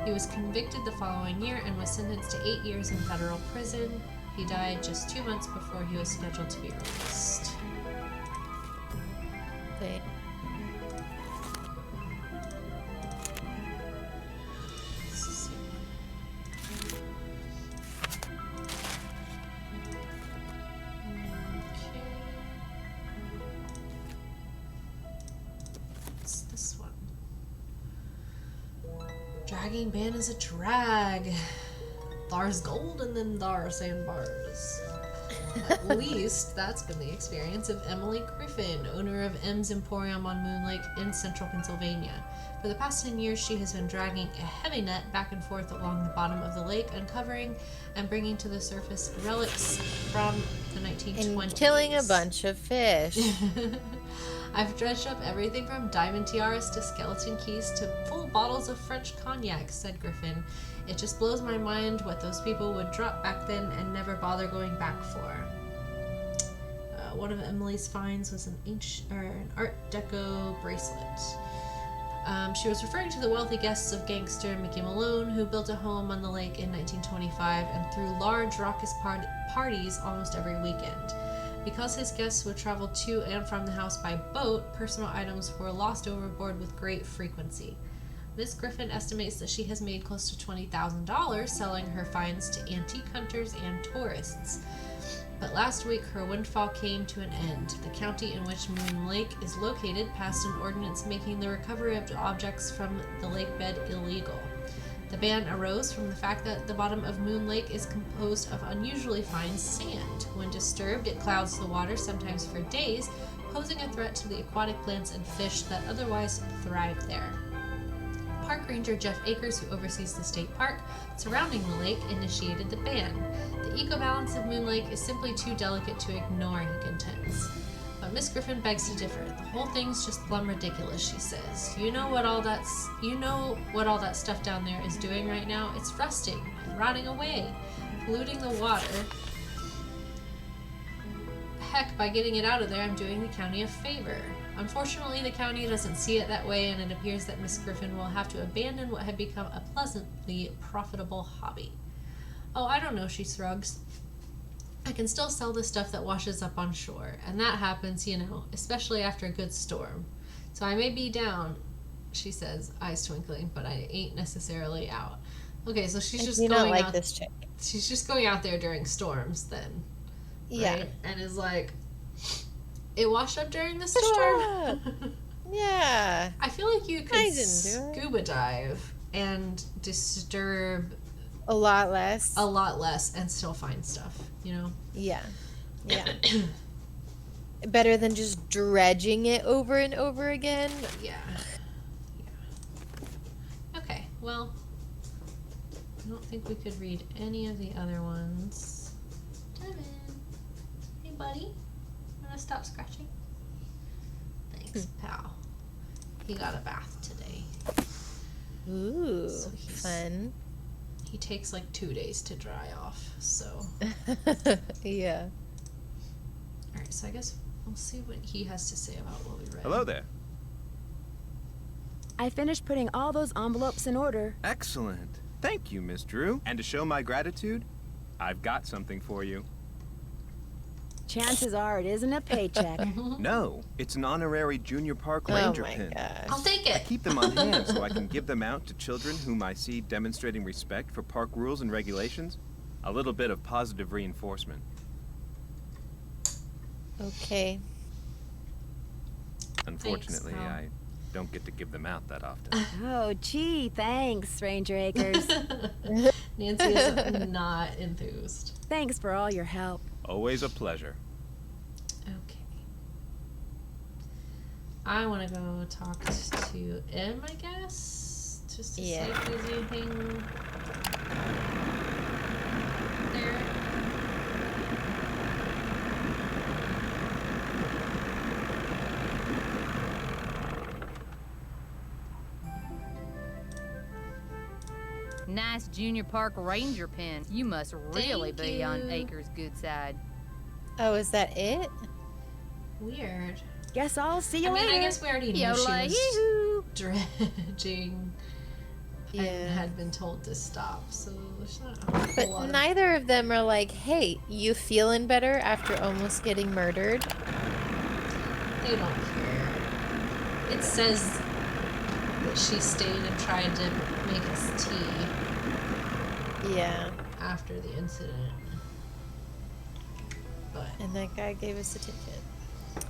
He was convicted the following year and was sentenced to 8 years in federal prison. He died just 2 months before he was scheduled to be released. Wait. What's this one? Dragging ban is a drag. There's gold and then there's sandbars. At least that's been the experience of Emily Griffin, owner of M's Emporium on Moon Lake in central Pennsylvania. For the past 10 years, she has been dragging a heavy net back and forth along the bottom of the lake, uncovering and bringing to the surface relics from the 1920s. And killing a bunch of fish. I've dredged up everything from diamond tiaras to skeleton keys to full bottles of French cognac, said Griffin. It just blows my mind what those people would drop back then and never bother going back for. One of Emily's finds was an Art Deco bracelet. She was referring to the wealthy guests of gangster Mickey Malone, who built a home on the lake in 1925 and threw large raucous parties almost every weekend. Because his guests would travel to and from the house by boat, personal items were lost overboard with great frequency. Miss Griffin estimates that she has made close to $20,000 selling her finds to antique hunters and tourists. But last week, her windfall came to an end. The county in which Moon Lake is located passed an ordinance making the recovery of objects from the lake bed illegal. The ban arose from the fact that the bottom of Moon Lake is composed of unusually fine sand. When disturbed, it clouds the water, sometimes for days, posing a threat to the aquatic plants and fish that otherwise thrive there. Park Ranger Jeff Akers, who oversees the state park surrounding the lake, initiated the ban. The eco-balance of Moon Lake is simply too delicate to ignore, he contends. But Miss Griffin begs to differ. The whole thing's just plumb ridiculous, she says. You know what all that stuff down there is doing right now? It's rusting and rotting away, polluting the water. Heck, by getting it out of there, I'm doing the county a favor. Unfortunately, the county doesn't see it that way, and it appears that Miss Griffin will have to abandon what had become a pleasantly profitable hobby. Oh, I don't know, she shrugs. I can still sell the stuff that washes up on shore, and that happens, especially after a good storm. So I may be down, she says, eyes twinkling, but I ain't necessarily out. Okay, so she's just going out. This chick. She's just going out there during storms, then. Yeah. Right? And is like, it washed up during the storm. Yeah. I feel like you could I didn't do it. scuba dive and disturb A lot less. a lot less and still find stuff, you know? Yeah. Yeah. Better than just dredging it over and over again. Yeah. Okay, well, I don't think we could read any of the other ones. Devin. Hey, buddy. Wanna stop scratching? Thanks, pal. He got a bath today. Ooh, So he's- fun. He takes like 2 days to dry off, so. Yeah. Alright, so I guess we'll see what he has to say about what we read. Hello there. I finished putting all those envelopes in order. Excellent. Thank you, Miss Drew. And to show my gratitude, I've got something for you. Chances are it isn't a paycheck. No, it's an honorary Junior Park Oh Ranger my pin. I'll gosh. take I it! keep them on hand so I can give them out to children whom I see demonstrating respect for park rules and regulations. A little bit of positive reinforcement. Okay. Unfortunately, pal. I don't get to give them out that often. Oh, gee, thanks, Ranger Akers. Nancy is not enthused. Thanks for all your help. Always a pleasure. Okay. I want to go talk to M, I guess, just to see Yeah. if there's anything there. Nice Junior Park Ranger pin. You must really Thank be on you. Acres' good side. Oh, is that it? Weird. Guess I'll see you I mean, later. I guess we already knew Yola, she was yee-hoo. dredging and Yeah. had been told to stop, so there's not a whole But lot of- neither of them are like, hey, you feeling better after almost getting murdered? They don't care. It says that she stayed and tried to make us tea Yeah. after the incident. But And that guy gave us a ticket.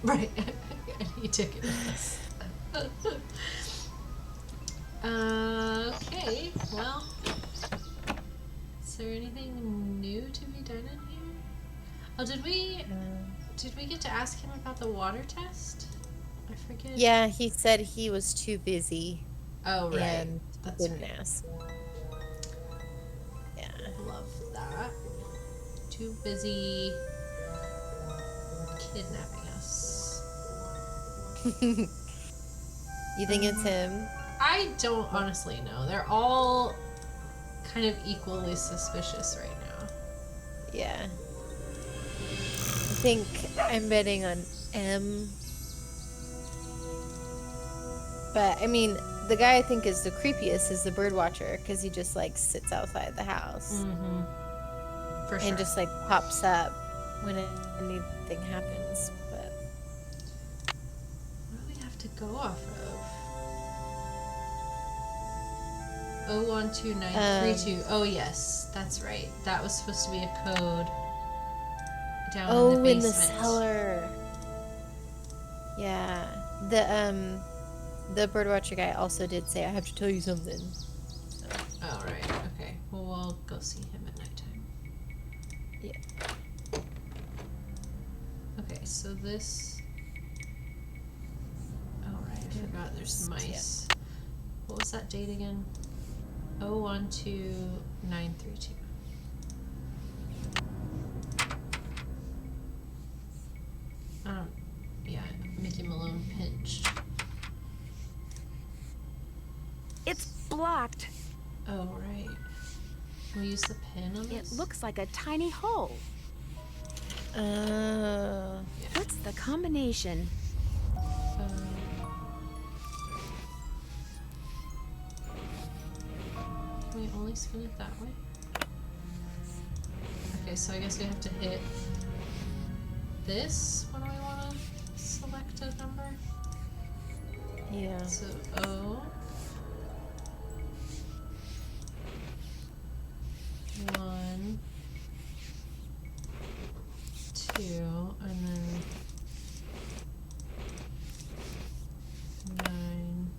right, and he took it with us. Okay, well, is there anything new to be done in here? Oh, did we get to ask him about the water test? I forget. Yeah, he said he was too busy Oh, right. and That's didn't right. ask. Yeah. Love that. Too busy kidnapping us. You think it's him? I don't honestly know. They're all kind of equally suspicious right now. Yeah. I think I'm betting on M. But I mean, the guy I think is the creepiest is the bird watcher because he just like sits outside the house Mm-hmm. For sure. and just like pops up when anything happens. But What do we have to go off of? 012932. Oh yes, that's right. That was supposed to be a code down oh, in the in the basement. cellar. Yeah. The birdwatcher guy also did say, I have to tell you something. Oh right. Okay. Well, we'll go see him at nighttime. Yeah. Okay, so this. Oh right, I forgot. There's mice. What was that date again? 012932. Yeah, Mickey Malone pinched. It's blocked. Oh right. Can we use the pin on It this? looks like a tiny hole. Oh. What's the combination? Can we only spin it that way? Okay, so I guess we have to hit this when we want to select a number. Yeah. So O. 1, 2, and then 9,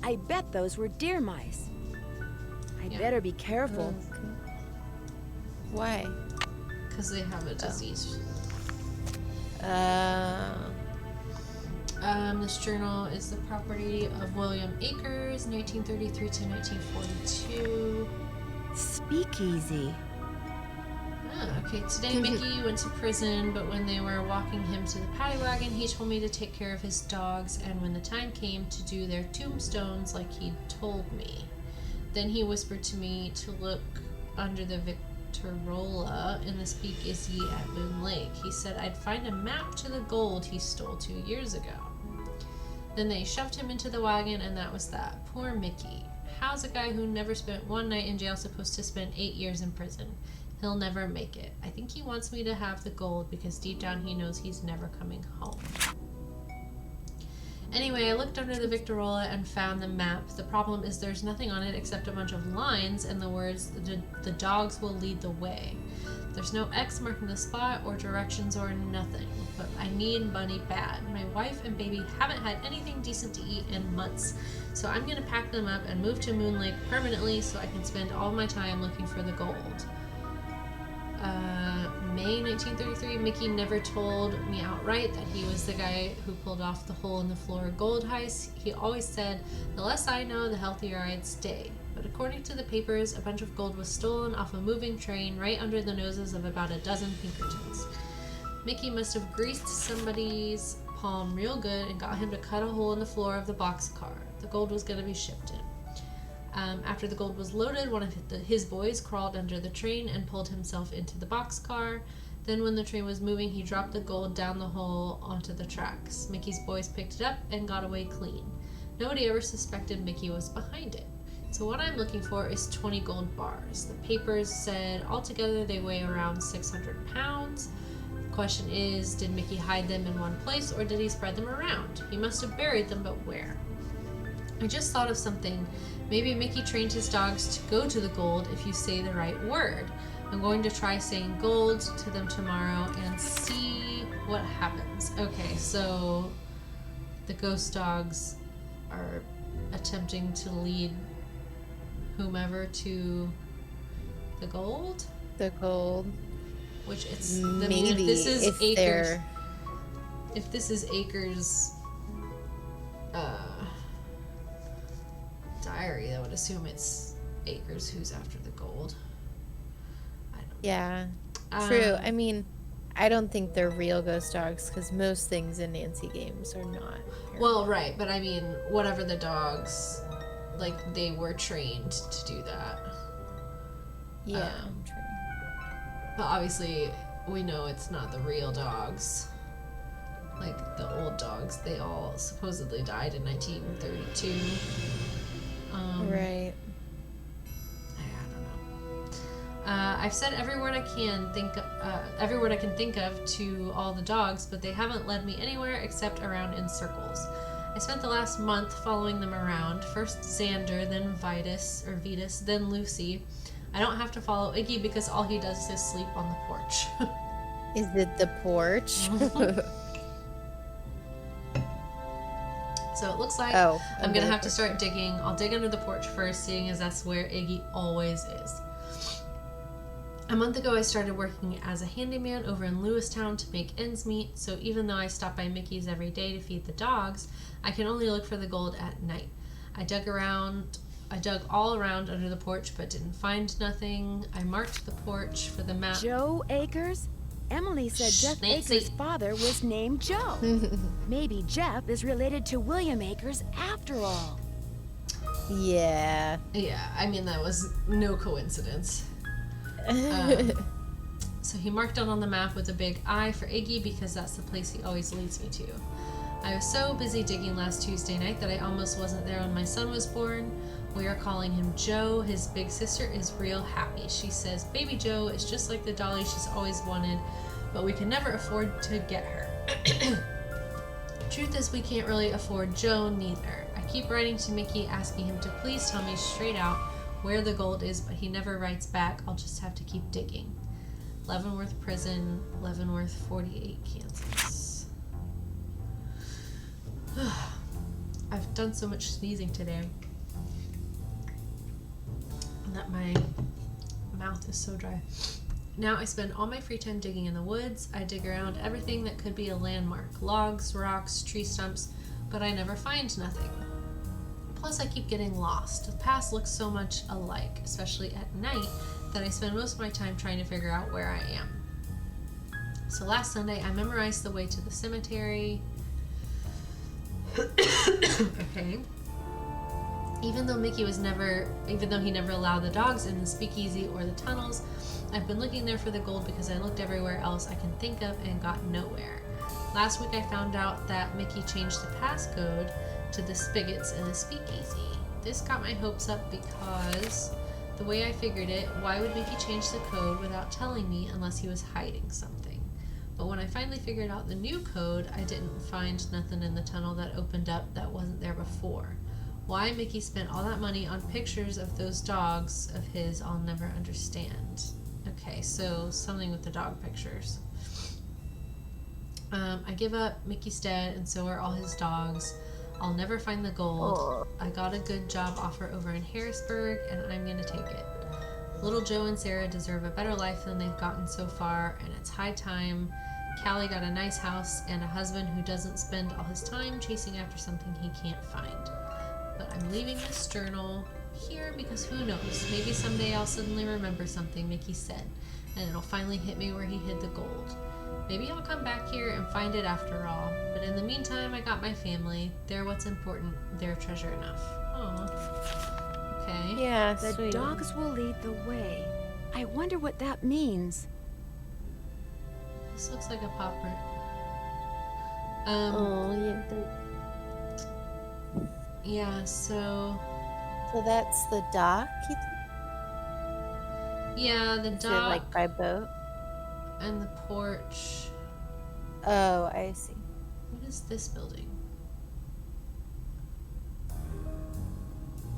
I bet those were deer mice. I'd Yeah. better be careful. Okay. Why? Because they have a disease. This journal is the property of William Akers, 1933 to 1942. Speakeasy. Okay. Today, Mickey went to prison, but when they were walking him to the paddy wagon, he told me to take care of his dogs, and when the time came to do their tombstones like he'd told me. Then he whispered to me to look under the Victrola in the speakeasy at Moon Lake. He said I'd find a map to the gold he stole 2 years ago. Then they shoved him into the wagon, and that was that. Poor Mickey. How's a guy who never spent one night in jail supposed to spend 8 years in prison? He'll never make it. I think he wants me to have the gold because deep down he knows he's never coming home. Anyway, I looked under the Victrola and found the map. The problem is there's nothing on it except a bunch of lines and the words, the dogs will lead the way. There's no X marking the spot or directions or nothing, but I need money bad. My wife and baby haven't had anything decent to eat in months, so I'm gonna pack them up and move to Moon Lake permanently so I can spend all my time looking for the gold. May 1933, Mickey never told me outright that he was the guy who pulled off the hole in the floor gold heist. He always said, the less I know, the healthier I'd stay. But according to the papers, a bunch of gold was stolen off a moving train right under the noses of about a dozen Pinkertons. Mickey must have greased somebody's palm real good and got him to cut a hole in the floor of the boxcar. The gold was going to be shipped in. After the gold was loaded, one of his boys crawled under the train and pulled himself into the boxcar. Then when the train was moving, he dropped the gold down the hole onto the tracks. Mickey's boys picked it up and got away clean. Nobody ever suspected Mickey was behind it. So what I'm looking for is 20 gold bars. The papers said altogether they weigh around 600 pounds. The question is, did Mickey hide them in one place or did he spread them around? He must have buried them, but where? I just thought of something. Maybe Mickey trained his dogs to go to the gold if you say the right word. I'm going to try saying gold to them tomorrow and see what happens. Okay, so the ghost dogs are attempting to lead whomever to the gold? The gold. Which it's Maybe if this is if Akers. they're If this is Akers' diary, I would assume it's Akers who's after the gold. I don't yeah, true. Um, I mean, I don't think they're real ghost dogs because most things in Nancy games are not. Well, right, but I mean, whatever the dogs, like, they were trained to do that. Yeah, true. But obviously, we know it's not the real dogs. Like, the old dogs, they all supposedly died in 1932. Right. I don't know. I've said every word I can think of to all the dogs, but they haven't led me anywhere except around in circles. I spent the last month following them around. First Xander, then Vitus, then Lucy. I don't have to follow Iggy because all he does is sleep on the porch. Is it the porch? So it looks like Oh, I'm gonna under have the to start digging. I'll dig under the porch first, seeing as that's where Iggy always is. A month ago, I started working as a handyman over in Lewistown to make ends meet, so even though I stop by Mickey's every day to feed the dogs, I can only look for the gold at night. I dug all around under the porch, but didn't find nothing. I marked the porch for the map. Joe Akers? Emily said Jeff Nancy. Akers' father was named Joe. Maybe Jeff is related to William Akers after all. Yeah. Yeah, I mean, that was no coincidence. So he marked out on the map with a big I for Iggy because that's the place he always leads me to. I was so busy digging last Tuesday night that I almost wasn't there when my son was born. We are calling him Joe. His big sister is real happy. She says baby Joe is just like the dolly she's always wanted, but we can never afford to get her. Truth is, we can't really afford Joe neither. I keep writing to Mickey asking him to please tell me straight out where the gold is, but he never writes back. I'll just have to keep digging. Leavenworth Prison, Leavenworth, 48, Kansas. I've done so much sneezing today that my mouth is so dry. Now I spend all my free time digging in the woods. I dig around everything that could be a landmark. Logs, rocks, tree stumps, but I never find nothing. Plus I keep getting lost. The paths look so much alike, especially at night, that I spend most of my time trying to figure out where I am. So last Sunday I memorized the way to the cemetery. Okay. Even though he never allowed the dogs in the speakeasy or the tunnels, I've been looking there for the gold because I looked everywhere else I can think of and got nowhere. Last week I found out that Mickey changed the passcode to the spigots in the speakeasy. This got my hopes up because the way I figured it, why would Mickey change the code without telling me unless he was hiding something? But when I finally figured out the new code, I didn't find nothing in the tunnel that opened up that wasn't there before. Why Mickey spent all that money on pictures of those dogs of his, I'll never understand. Okay, so something with the dog pictures. I give up, Mickey's dead, and so are all his dogs. I'll never find the gold. I got a good job offer over in Harrisburg, and I'm gonna take it. Little Joe and Sarah deserve a better life than they've gotten so far, and it's high time. Callie got a nice house and a husband who doesn't spend all his time chasing after something he can't find. But I'm leaving this journal here because who knows, maybe someday I'll suddenly remember something Mickey said, and it'll finally hit me where he hid the gold. Maybe I'll come back here and find it after all, but in the meantime I got my family. They're what's important. They're treasure enough. Aw. Okay. Yeah, The sweet. dogs will lead the way. I wonder what that means. This looks like a popper. Oh, yeah. Yeah, so So that's the dock? yeah, the Is it dock like by boat? and the porch. Oh, I see. What is this building?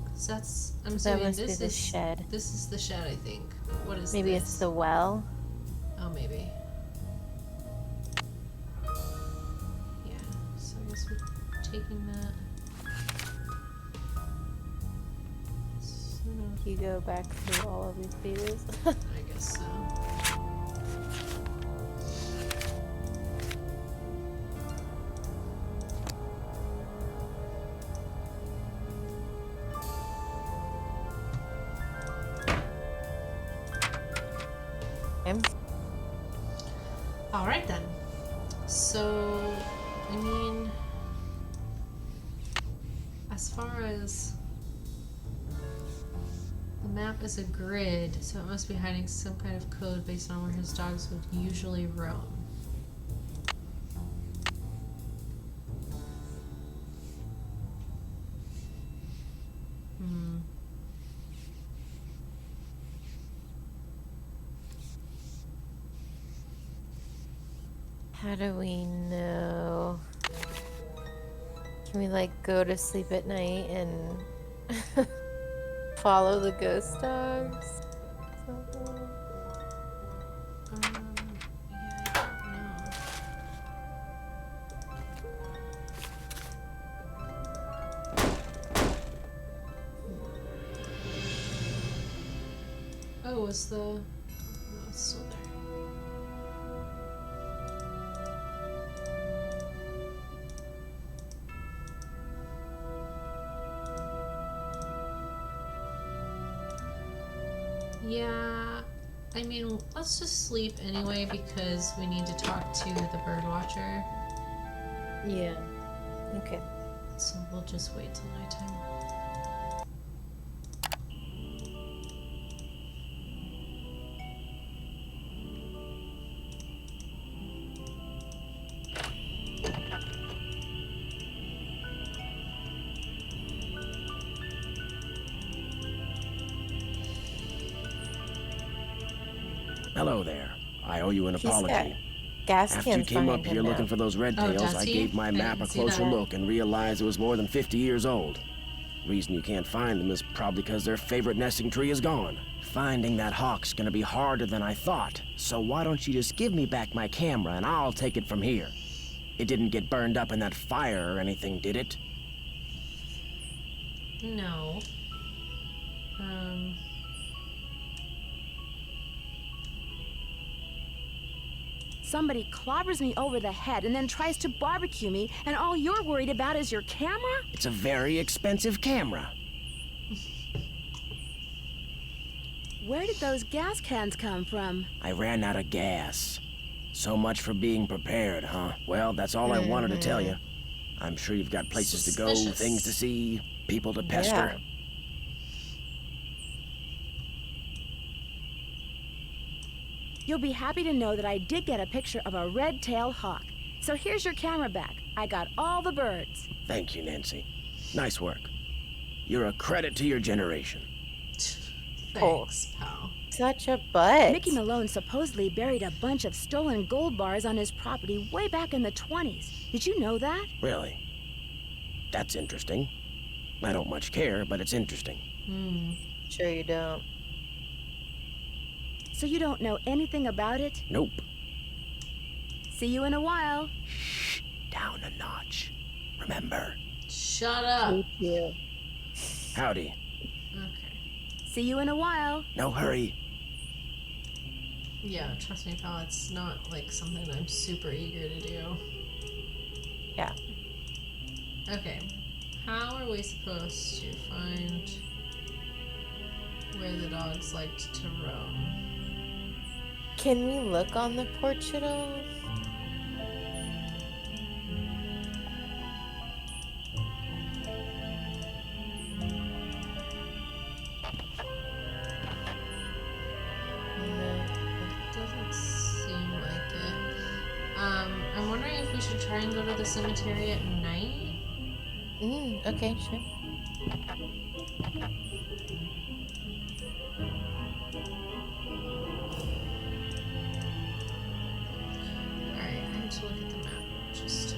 'Cause that's I'm That assuming must be this the is shed. This is the shed, I think. What is Maybe this? it's the well. Oh, maybe. Yeah. So I guess we're taking that. Sort of, You go back through all of these pages. I guess so. All right then. So, I mean, as far as the map is a grid, so it must be hiding some kind of code based on where his dogs would usually roam. How do we know? Can we like go to sleep at night and follow the ghost dogs? Something? Yeah, I don't know. Oh, is the... No, it's still there. Yeah, I mean, let's just sleep anyway because we need to talk to the bird watcher. Yeah. Okay. So we'll just wait till nighttime. Hello there. I owe you an He's got apology. gas After you cans came behind up here him looking now. for those red Oh, tails, does I he? gave my I map a didn't see closer that. look and realized it was more than 50 years old. Reason you can't find them is probably because their favorite nesting tree is gone. Finding that hawk's gonna be harder than I thought, so why don't you just give me back my camera and I'll take it from here. It didn't get burned up in that fire or anything, did it? No. Somebody clobbers me over the head and then tries to barbecue me, and all you're worried about is your camera? It's a very expensive camera. Where did those gas cans come from? I ran out of gas. So much for being prepared, huh? Well, that's all I wanted to tell you. I'm sure you've got places to go, Suspicious. things to see, people to pester. Yeah. You'll be happy to know that I did get a picture of a red-tailed hawk. So here's your camera back. I got all the birds. Thank you, Nancy. Nice work. You're a credit to your generation. Thanks, pal. Such a butt. Mickey Malone supposedly buried a bunch of stolen gold bars on his property way back in the 20s. Did you know that? Really? That's interesting. I don't much care, but it's interesting. Sure you don't. So you don't know anything about it? Nope. See you in a while. Shh. Down a notch. Remember. Shut up. Thank you. Howdy. Okay. See you in a while. No hurry. Yeah, trust me, pal. It's not like something I'm super eager to do. Yeah. Okay. How are we supposed to find where the dogs liked to roam? Can we look on the porch at all? No. Doesn't seem like it. I'm wondering if we should try and go to the cemetery at night? Okay, sure. Alright, I have to look at the map just to...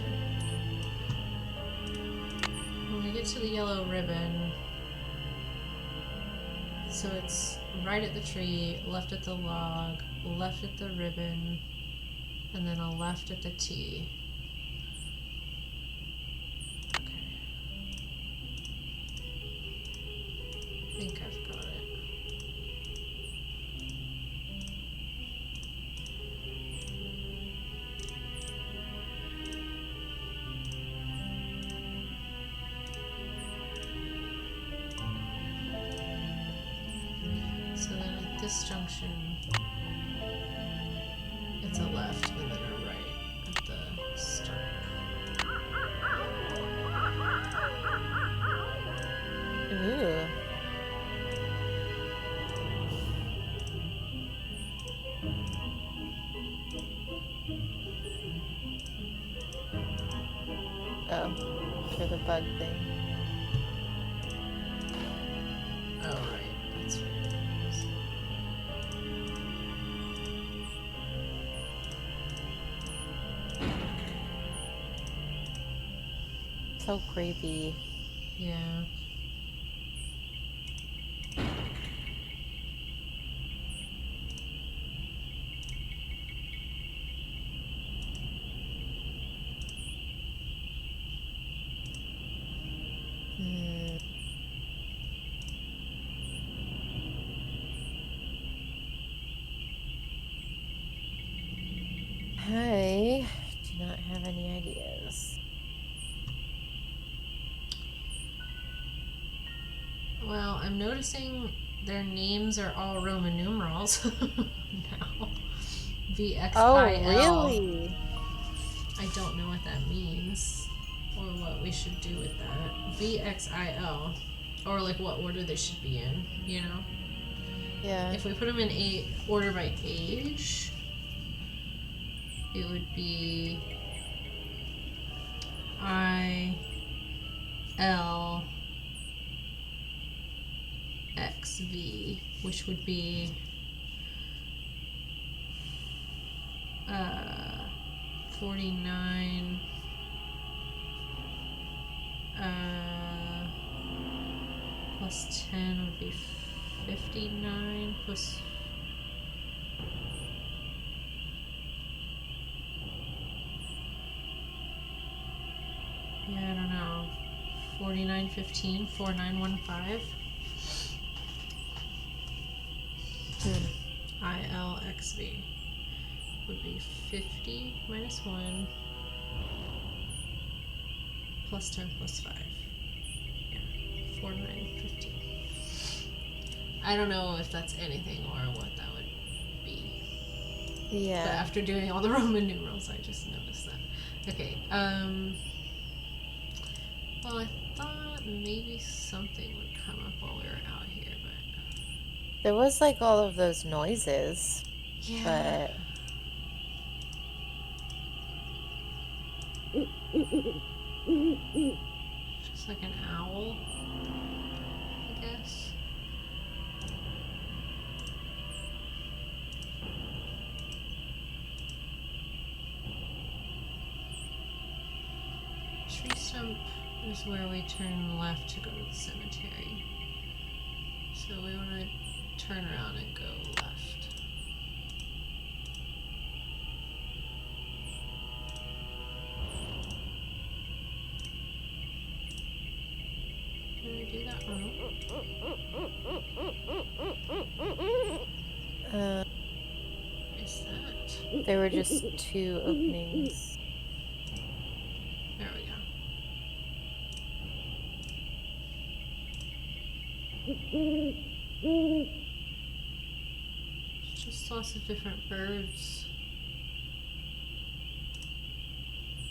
When we get to the yellow ribbon, so it's right at the tree, left at the log, left at the ribbon, and then a left at the T. Okay. I think I've got it. So then at this junction, it's a left and then a right at the start. Ooh. Oh, for the bug thing. Oh, right. That's right. So creepy. Yeah. I do not have any ideas. Well, I'm noticing their names are all Roman numerals now. VXIL. Oh, really? I don't know what that means or what we should do with that. VXIL. Or like what order they should be in, you know? Yeah. If we put them in order by age, it would be ILXV, which would be 49 plus 10 would be 59 plus yeah, I don't know. 4915 4915. ILXV would be 50 minus 1 plus 10 plus 5. Yeah, 4915. I don't know if that's anything or what that would be. But Yeah. after doing all the Roman numerals, I just noticed that. Okay, well, I thought maybe something would come up while we were out here, but There was like all of those noises, yeah. but Just like an owl, I guess. Tree stump is where we turn left to go to the cemetery. So we want to turn around and go left. Did I do that wrong? What is that? there were just 2 openings. There we go. It's just lots of different birds.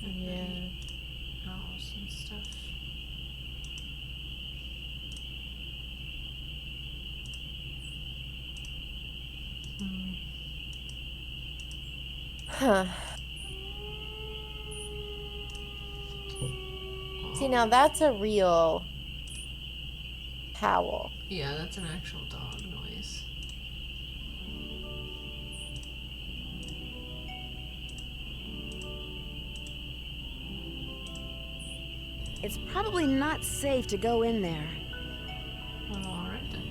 And Yeah. owls and stuff. Hmm. Huh. See, now that's a real howl. Yeah, that's an actual dog noise. It's probably not safe to go in there. Well, alright then.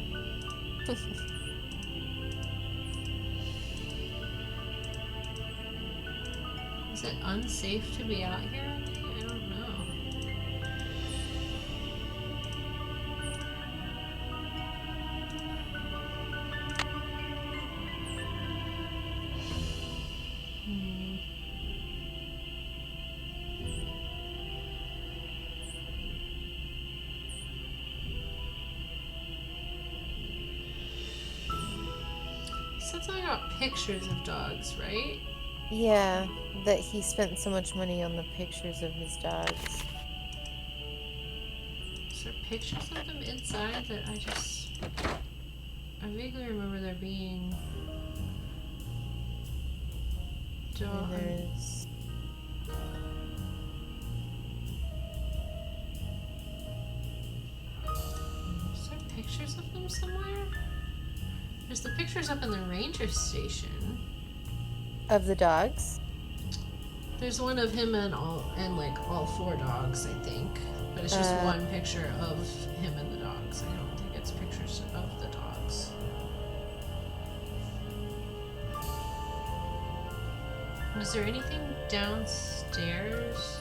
Is it unsafe to be out here at night? I don't know. Hmm. You said something about pictures of dogs, right? Yeah, that he spent so much money on the pictures of his dogs. Is there pictures of them inside that I vaguely remember there being And there's Is there pictures of them somewhere? There's the pictures up in the ranger station. of the dogs. There's one of him and like all 4 dogs, I think. But it's just one picture of him and the dogs. I don't think it's pictures of the dogs. Was there anything downstairs?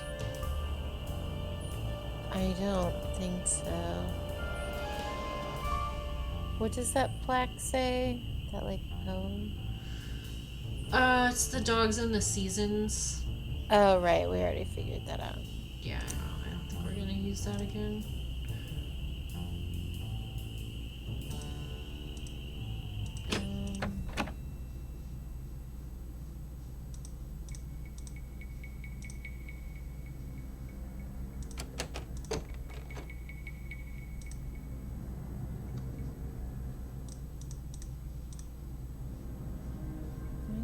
I don't think so. What does that plaque say? That like poem? It's the dogs and the seasons. Oh right, we already figured that out. Yeah, I don't think we're gonna use that again.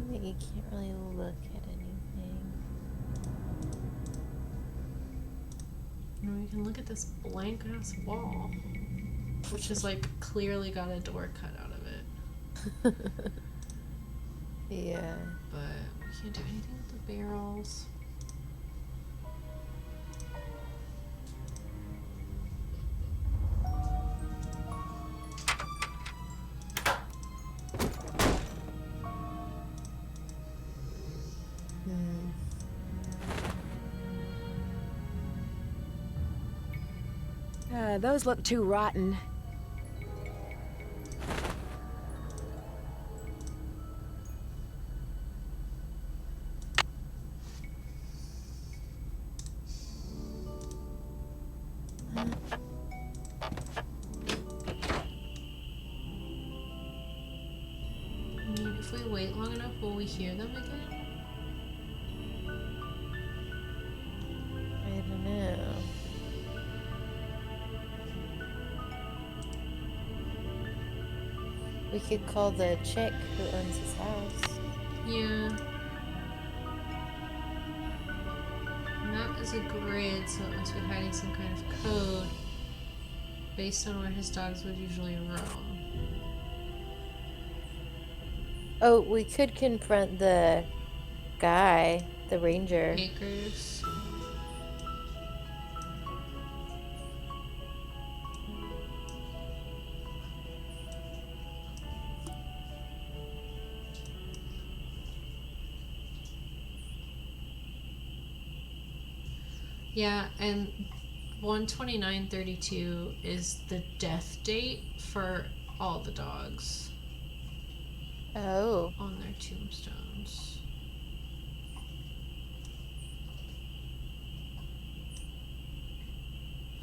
I think you can't really look at anything. And we can look at this blank ass wall, which is like clearly got a door cut out of it. Yeah. But we can't do anything with the barrels. those look too rotten. I mean, if we wait long enough, will we hear them again? I don't know. We could call the chick who owns his house. Yeah. Map is a grid, so it must be hiding some kind of code based on where his dogs would usually roam. Oh, we could confront the guy, the ranger. Acres. Yeah, and 12932 is the death date for all the dogs Oh. on their tombstones.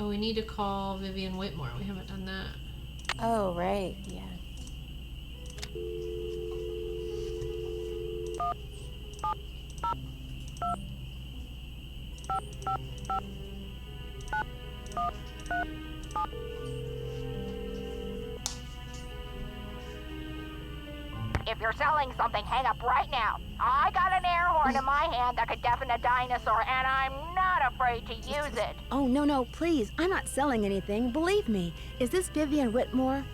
Oh, we need to call Vivian Whitmore. We haven't done that. Oh, right. Yeah. If you're selling something, hang up right now. I got an air horn in my hand that could deafen a dinosaur, and I'm not afraid to use it. Oh, no, please. I'm not selling anything. Believe me. Is this Vivian Whitmore?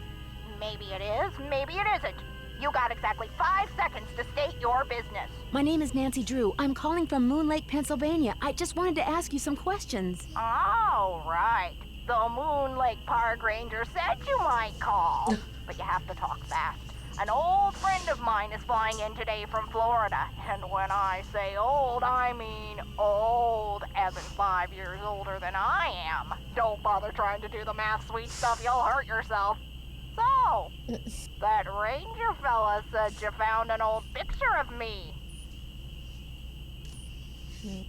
Maybe it is, maybe it isn't. You got exactly 5 seconds to state your business. My name is Nancy Drew. I'm calling from Moon Lake, Pennsylvania. I just wanted to ask you some questions. Oh, right. The Moon Lake Park Ranger said you might call. But you have to talk fast. An old friend of mine is flying in today from Florida. And when I say old, I mean old, as in 5 years older than I am. Don't bother trying to do the math, sweet stuff. You'll hurt yourself. So, that ranger fella said you found an old picture of me.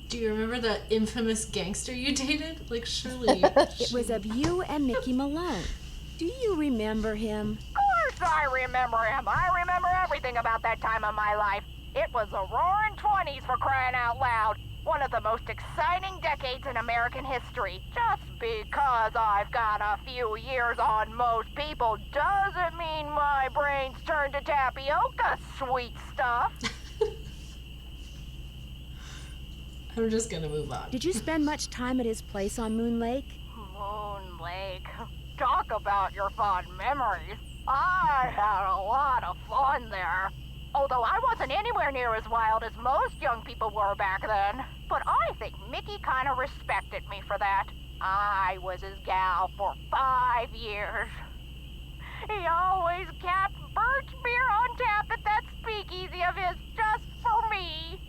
Do you remember that infamous gangster you dated? Like, surely. It was of you and Mickey Malone. Do you remember him? Of course I remember him. I remember everything about that time of my life. It was the roaring 20s, for crying out loud. One of the most exciting decades in American history. Just because I've got a few years on most people doesn't mean my brain's turned to tapioca, sweet stuff. I'm just gonna move on. Did you spend much time at his place on Moon Lake? Moon Lake. Talk about your fond memories. I had a lot of fun there. Although I wasn't anywhere near as wild as most young people were back then. But I think Mickey kind of respected me for that. I was his gal for 5 years. He always kept birch beer on tap at that speakeasy of his just for me.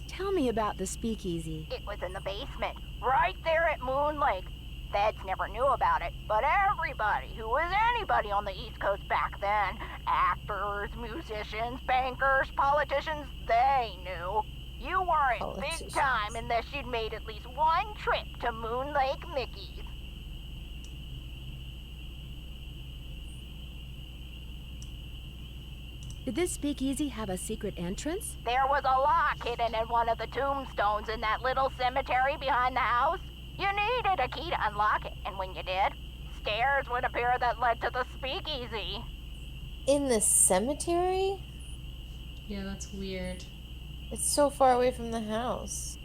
Tell me about the speakeasy. It was in the basement, right there at Moon Lake. Feds never knew about it, but everybody who was anybody on the East Coast back then, actors, musicians, bankers, politicians, they knew. You weren't big time unless you'd made at least one trip to Moon Lake Mickey's. Did this speakeasy have a secret entrance? There was a lock hidden in one of the tombstones in that little cemetery behind the house. You needed a key to unlock it, and when you did, stairs would appear that led to the speakeasy. In the cemetery? Yeah, that's weird. It's so far away from the house.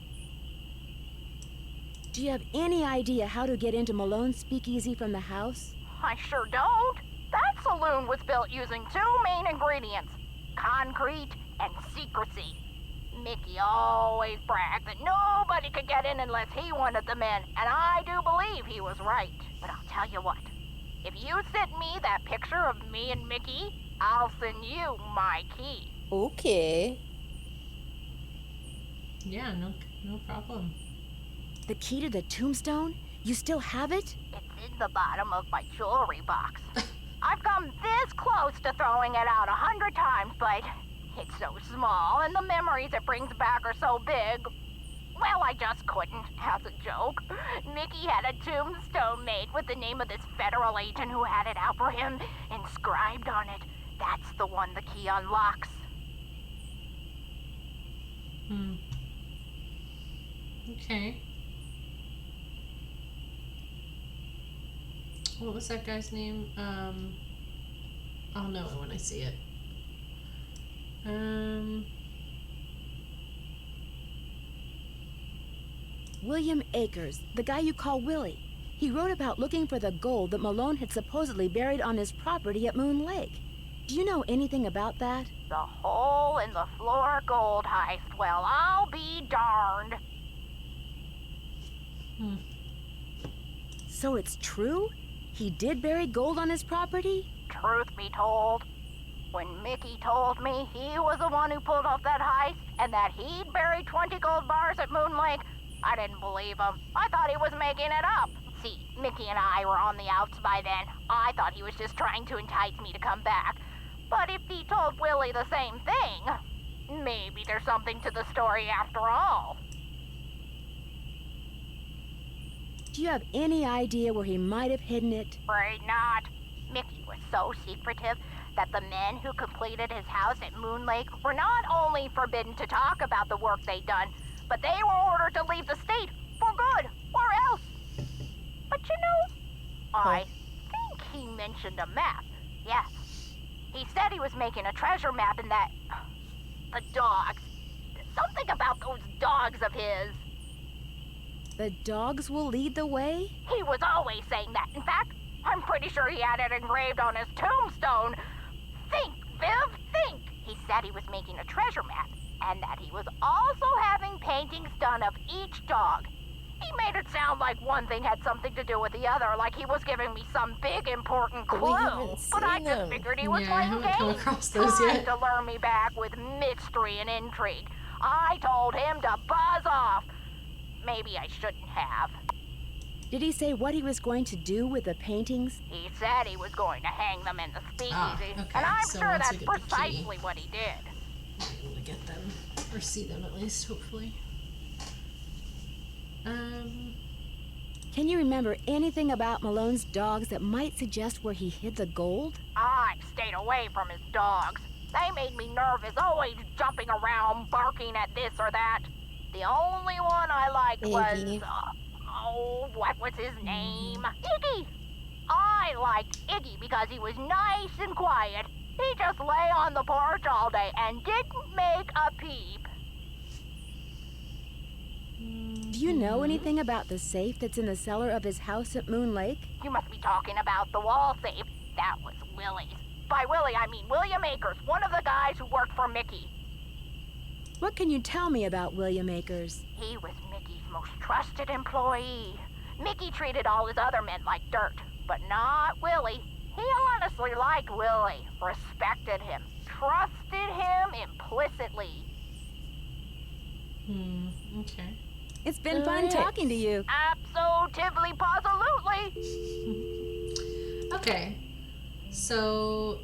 Do you have any idea how to get into Malone's speakeasy from the house? I sure don't. That saloon was built using 2 main ingredients, concrete and secrecy. Mickey always bragged that nobody could get in unless he wanted them in, and I do believe he was right. But I'll tell you what, if you send me that picture of me and Mickey, I'll send you my key. Okay. Yeah, no problem. The key to the tombstone? You still have it? It's in the bottom of my jewelry box. I've come this close to throwing it out 100 times, but it's so small and the memories it brings back are so big. Well, I just couldn't, as a joke. Mickey had a tombstone made with the name of this federal agent who had it out for him, inscribed on it. That's the one the key unlocks. Okay. What was that guy's name? I'll know it when I see it. William Akers, the guy you call Willie. He wrote about looking for the gold that Malone had supposedly buried on his property at Moon Lake. Do you know anything about that? The hole in the floor gold heist. Well, I'll be darned. So it's true? He did bury gold on his property? Truth be told, when Mickey told me he was the one who pulled off that heist and that he'd buried 20 gold bars at Moon Lake, I didn't believe him. I thought he was making it up. See, Mickey and I were on the outs by then. I thought he was just trying to entice me to come back. But if he told Willie the same thing, maybe there's something to the story after all. Do you have any idea where he might have hidden it? Afraid not. Mickey was so secretive that the men who completed his house at Moon Lake were not only forbidden to talk about the work they'd done, but they were ordered to leave the state for good, or else. But you know, I think he mentioned a map. Yes. He said he was making a treasure map and that... the dogs. Something about those dogs of his. The dogs will lead the way? He was always saying that. In fact, I'm pretty sure he had it engraved on his tombstone. Think, Viv, think! He said he was making a treasure map, and that he was also having paintings done of each dog. He made it sound like one thing had something to do with the other, like he was giving me some big important But clue. we haven't But I seen just them. figured he was Yeah, I playing haven't come games, across those trying yet. to lure me back with mystery and intrigue. I told him to buzz off. Maybe I shouldn't have. Did he say what he was going to do with the paintings? He said he was going to hang them in the speakeasy, okay, and I'm so sure once that's we get the key. precisely what he did. Be able to get them, or see them at least, hopefully. Can you remember anything about Malone's dogs that might suggest where he hid the gold? I stayed away from his dogs. They made me nervous, always jumping around, barking at this or that. The only one I liked was, Iggy. what was his name? Iggy! I liked Iggy because he was nice and quiet. He just lay on the porch all day and didn't make a peep. Do you know anything about the safe that's in the cellar of his house at Moon Lake? You must be talking about the wall safe. That was Willie's. By Willie, I mean William Akers, one of the guys who worked for Mickey. What can you tell me about William Akers? He was Mickey's most trusted employee. Mickey treated all his other men like dirt, but not Willie. He honestly liked Willie, respected him, trusted him implicitly. Okay. It's been fun talking to you. Absolutely, positively. Okay. So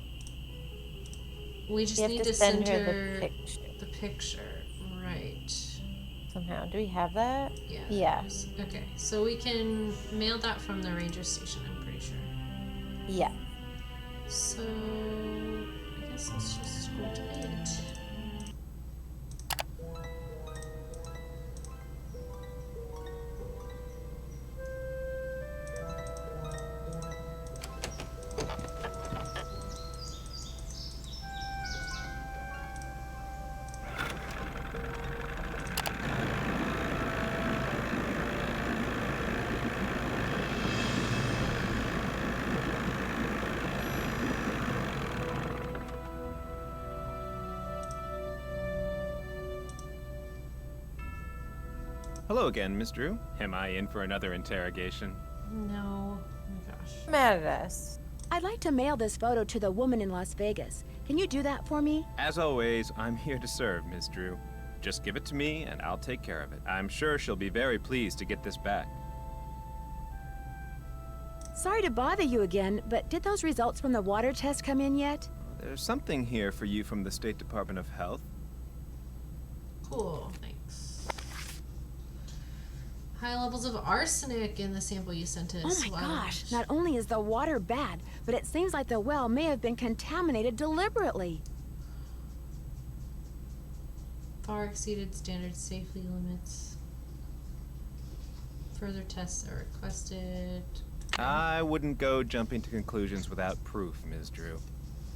we just You have need to to send send her her the picture the picture. Right. somehow. Do we have that? Yeah. Yeah. Okay. So we can mail that from the ranger station, I'm pretty sure. Yeah. So I guess let's just go to it. Hello again, Miss Drew. Am I in for another interrogation? No. Oh my gosh. Mad at us. I'd like to mail this photo to the woman in Las Vegas. Can you do that for me? As always, I'm here to serve, Miss Drew. Just give it to me and I'll take care of it. I'm sure she'll be very pleased to get this back. Sorry to bother you again, but did those results from the water test come in yet? There's something here for you from the State Department of Health. Cool, thanks. High levels of arsenic in the sample you sent us. Oh my Wow. gosh, not only is the water bad, but it seems like the well may have been contaminated deliberately. Far exceeded standard safety limits. Further tests are requested. I wouldn't go jumping to conclusions without proof, Ms. Drew.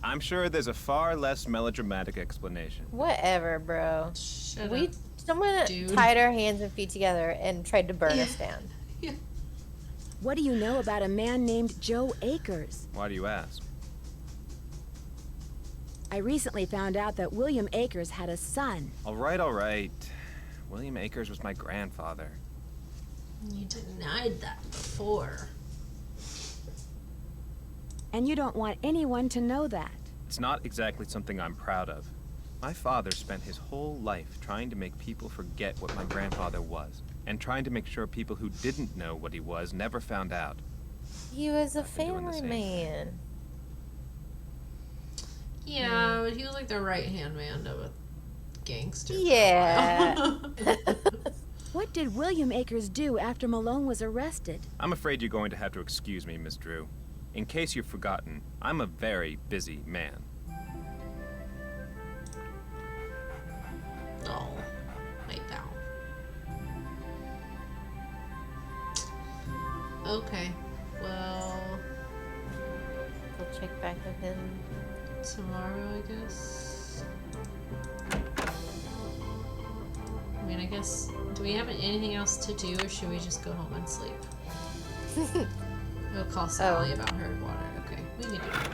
I'm sure there's a far less melodramatic explanation. Whatever, bro. Shut We up. someone dude. tied our hands and feet together and tried to burn us down. Yeah. What do you know about a man named Joe Akers? Why do you ask? I recently found out that William Akers had a son. All right. William Akers was my grandfather. You denied that before. And you don't want anyone to know that. It's not exactly something I'm proud of. My father spent his whole life trying to make people forget what my grandfather was, and trying to make sure people who didn't know what he was never found out. He was a I've been doing the family same thing. man. Yeah, but he was like the right-hand man of a gangster. for a Yeah. while. What did William Akers do after Malone was arrested? I'm afraid you're going to have to excuse me, Miss Drew. In case you've forgotten, I'm a very busy man. Oh, my pal. Okay, well, We'll check back with him. tomorrow, I guess. I mean, I guess, do we have anything else to do, or should we just go home and sleep? We'll call Sally about her water. Okay, we can do that.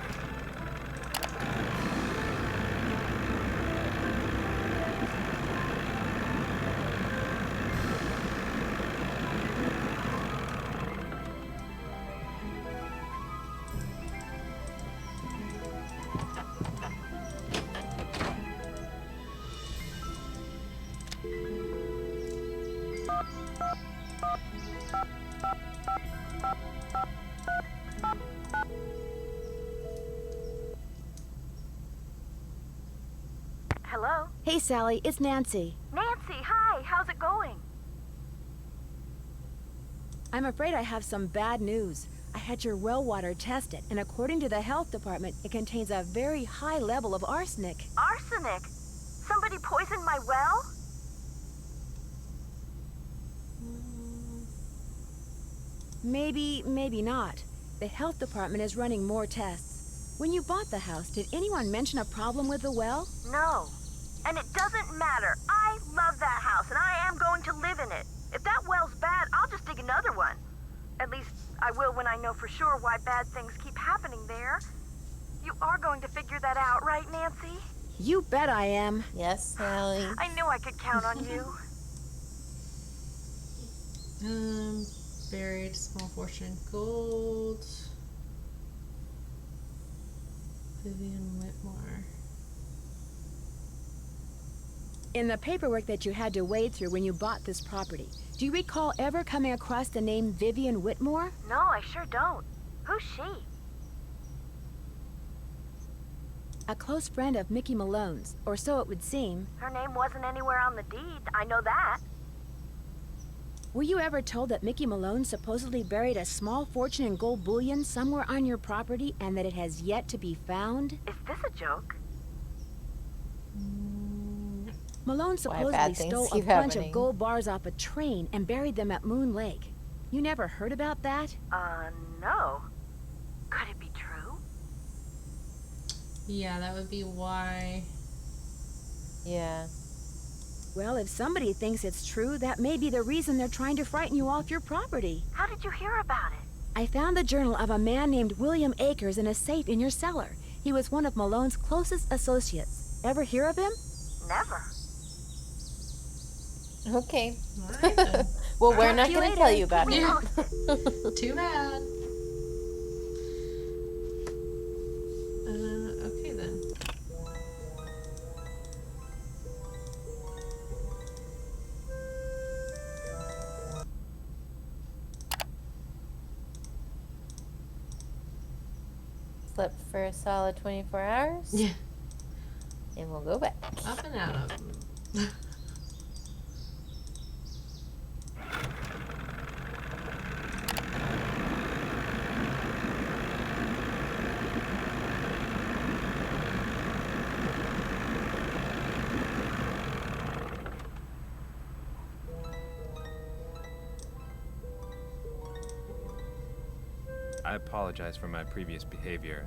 Hello? Hey, Sally, it's Nancy. Nancy, hi. How's it going? I'm afraid I have some bad news. I had your well water tested, and according to the health department, it contains a very high level of arsenic. Arsenic? Somebody poisoned my well? Maybe, maybe not. The health department is running more tests. When you bought the house, did anyone mention a problem with the well? No. And it doesn't matter. I love that house, and I am going to live in it. If that well's bad, I'll just dig another one. At least, I will when I know for sure why bad things keep happening there. You are going to figure that out, right, Nancy? You bet I am. Yes, Sally. I knew I could count on you. Buried small fortune in gold. Vivian Whitmore. In the paperwork that you had to wade through when you bought this property, do you recall ever coming across the name Vivian Whitmore? No, I sure don't. Who's she? A close friend of Mickey Malone's, or so it would seem. Her name wasn't anywhere on the deed. I know that. Were you ever told that Mickey Malone supposedly buried a small fortune in gold bullion somewhere on your property and that it has yet to be found? Is this a joke? Malone bad supposedly things stole a keep bunch happening. of gold bars off a train and buried them at Moon Lake. You never heard about that? No. Could it be true? Yeah, that would be why. Yeah. Well, if somebody thinks it's true, that may be the reason they're trying to frighten you off your property. How did you hear about it? I found the journal of a man named William Akers in a safe in your cellar. He was one of Malone's closest associates. Ever hear of him? Never. Okay. Alright then. Well, we're Talk not to you going to later. tell you about it. Yeah. Too bad. Okay then. slept for a solid 24 hours. Yeah. And we'll go back. Up and out of them. I apologize for my previous behavior.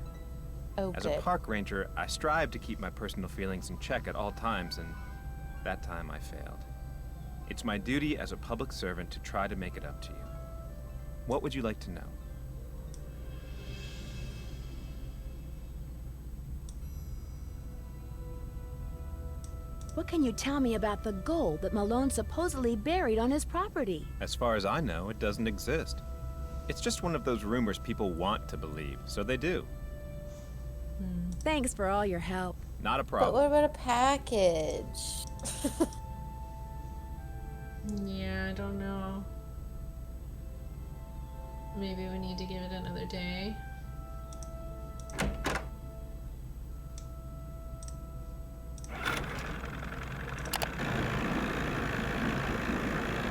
Oh, As a good. park ranger, I strive to keep my personal feelings in check at all times, and that time I failed. It's my duty as a public servant to try to make it up to you. What would you like to know? What can you tell me about the gold that Malone supposedly buried on his property? As far as I know, it doesn't exist. It's just one of those rumors people want to believe, so they do. Thanks for all your help. Not a But problem. what about a package? Yeah, I don't know. Maybe we need to give it another day.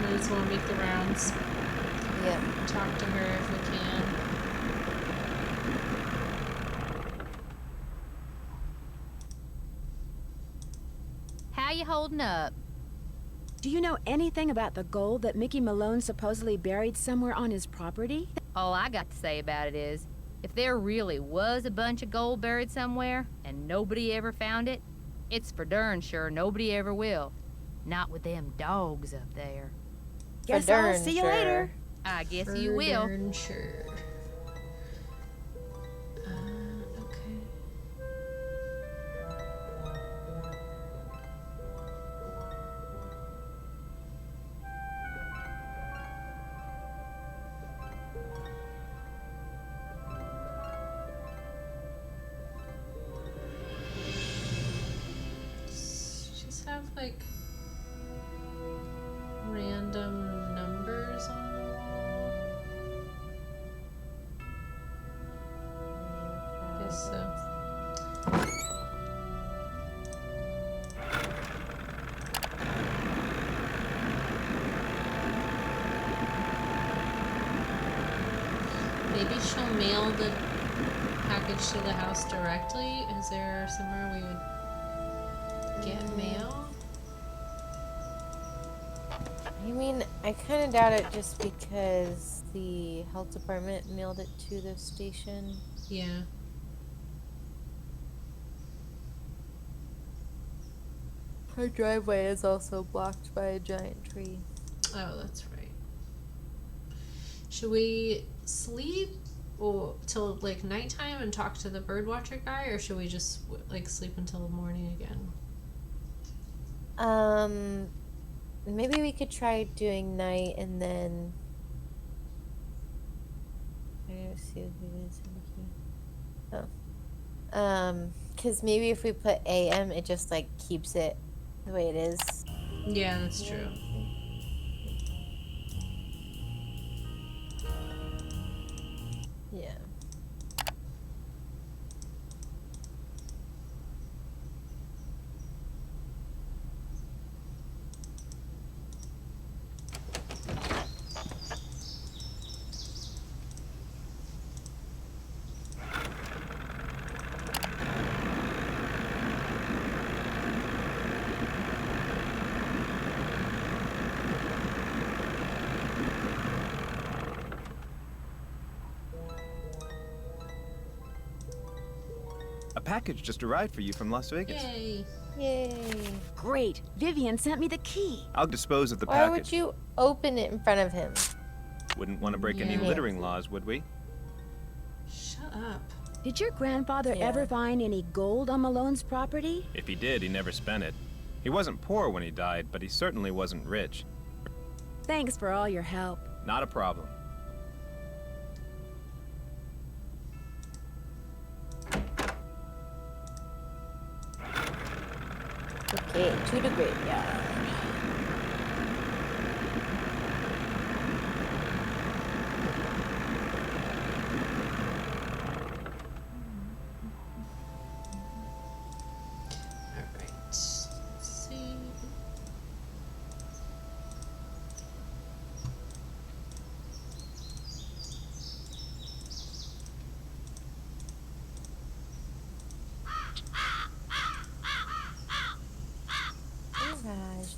Might as well make the rounds. Yeah. Talk to her if we can. How you holding up? Do you know anything about the gold that Mickey Malone supposedly buried somewhere on his property? All I got to say about it is, if there really was a bunch of gold buried somewhere and nobody ever found it, it's for darn sure nobody ever will. Not with them dogs up there. Guess I'll darn see you sure. later. I guess For you will. darn sure. Okay. Just have like random numbers on the wall. Guess so. Maybe she'll mail the package to the house directly. Is there somewhere we would get mail? I mean, I kind of doubt it just because the health department mailed it to the station. Yeah. Our driveway is also blocked by a giant tree. Oh, that's right. Should we sleep or till like nighttime and talk to the birdwatcher guy, or should we just like sleep until the morning again? Maybe we could try doing night and then. I gotta see if it is in the key. Oh. Cause maybe if we put AM, it just like keeps it the way it is. Yeah, that's true. Yeah. A package just arrived for you from Las Vegas. Yay! Yay. Great. Vivian sent me the key. I'll dispose of the Why package. would you open it in front of him? Wouldn't want to break any Yeah. littering laws, would we? Shut up. Did your grandfather Yeah. ever find any gold on Malone's property? If he did, he never spent it. He wasn't poor when he died, but he certainly wasn't rich. Thanks for all your help. Not a problem. Okay, to the graveyard.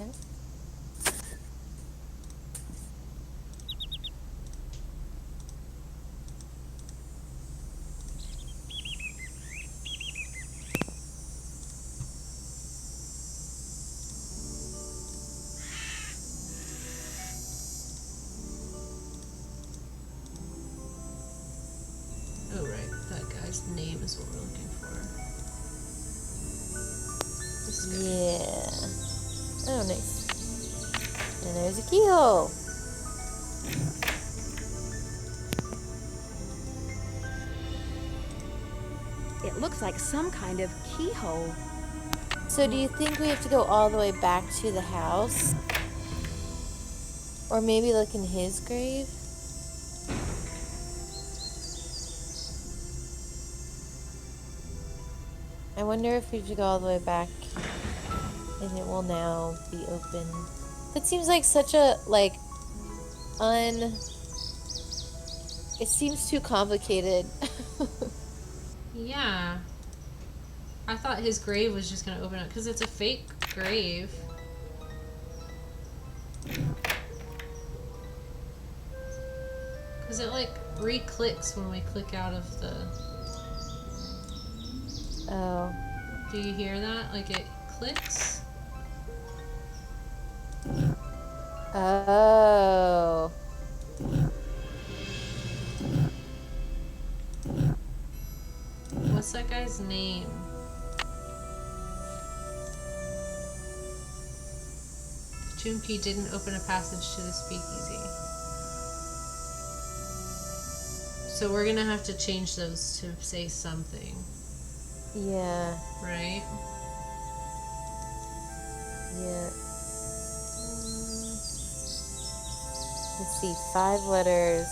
Okay. Oh, right. That guy's name is what we're looking for. This guy. Yeah. Oh, nice. And there's a keyhole. It looks like some kind of keyhole. So do you think we have to go all the way back to the house? Or maybe look in his grave? I wonder if we have to go all the way back and it will now be open. That seems like such a, like, it seems too complicated. Yeah. I thought his grave was just gonna open up because it's a fake grave. Because it like re-clicks when we click out of the. Oh. Do you hear that? Like it clicks. Oh. What's that guy's name? Tomb key didn't open a passage to the speakeasy. So we're gonna have to change those to say something, Yeah. right? Yeah. Let's see, 5 letters.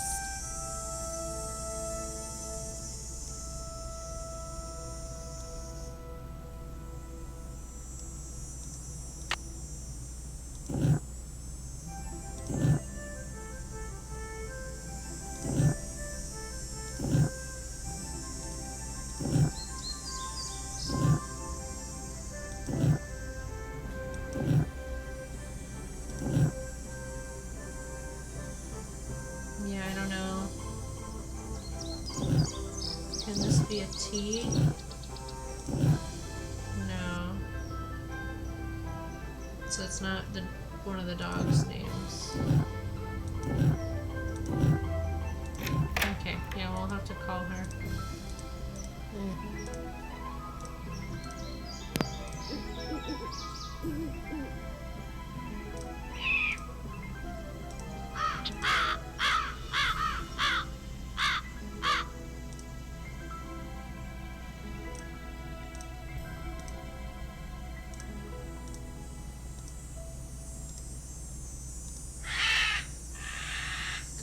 Yeah, I don't know. Can this be a T? No. So it's not the one of the dog's names. Okay, yeah, we'll have to call her.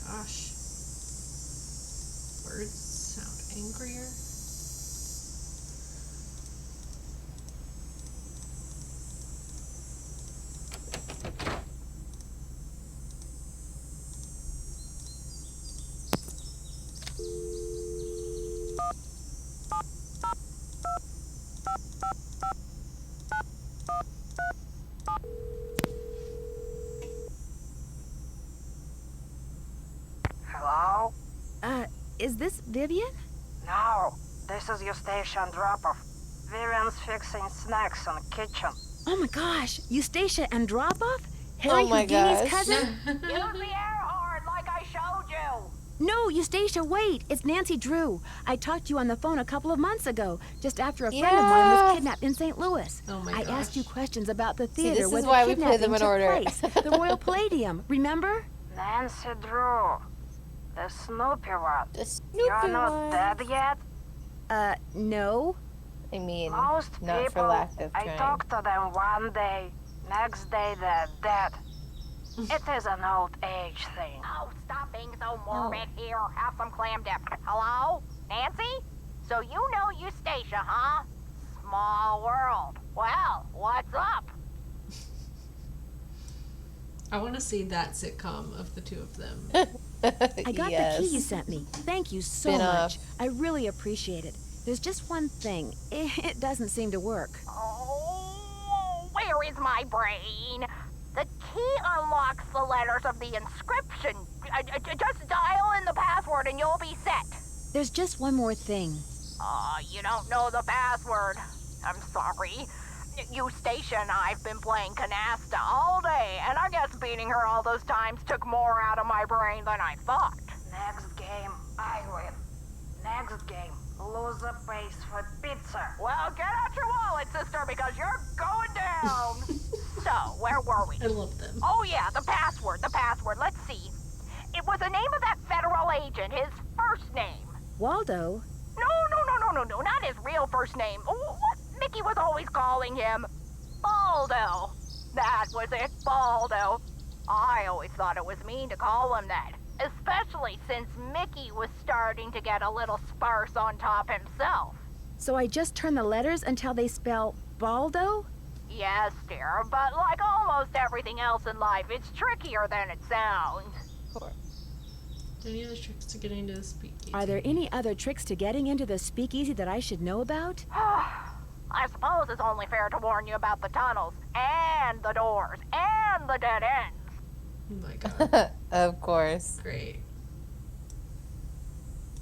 Gosh. Birds sound angrier. Hello? Is this Vivian? No, this is your station drop-off. Vivian's fixing snacks in the kitchen. Oh my gosh, Eustacia Andropov? Harry Oh my Houdini's gosh. cousin? Use the air horn like I showed you. No, Eustacia, wait. It's Nancy Drew. I talked to you on the phone a couple of months ago, just after a friend of mine Yeah. was kidnapped in St. Louis. Oh my I gosh. asked you questions about the See, theater this where is the why we play kidnapping them in took order. place. The Royal Palladium, remember? Nancy Drew. The Snoopy one. The Snoopy You're not one. dead yet? No. I mean, Most not people, for lack of I trying. talk to them one day, next day they're dead. It is an old age thing. Oh, stop being so morbid here. Have some clam dip. Hello? Nancy? So you know Eustacia, huh? Small world. Well, what's up? I want to see that sitcom of the two of them. I got Yes. the key you sent me. Thank you so Spin-off. much. I really appreciate it. There's just one thing. It doesn't seem to work. Oh, where is my brain? he unlocks the letters of the inscription. Just dial in the password and you'll be set. There's just one more thing. You don't know the password. I'm sorry. You station, I've been playing canasta all day, and I guess beating her all those times took more out of my brain than I thought. Next game, I win. Next game, loser pays for pizza. Well, get out your wallet, sister, because you're going down. So, where were we? I love them. Oh yeah, the password. Let's see. It was the name of that federal agent, his first name. Waldo? No, not his real first name. What Mickey was always calling him. Baldo. That was it, Baldo. I always thought it was mean to call him that, especially since Mickey was starting to get a little sparse on top himself. So I just turn the letters until they spell Baldo? Yes, dear, but like almost everything else in life, it's trickier than it sounds. Any other tricks to getting to the speakeasy? Are there any other tricks to getting into the speakeasy that I should know about? I suppose it's only fair to warn you about the tunnels, and the doors, and the dead ends. Oh my god. Of course. Great.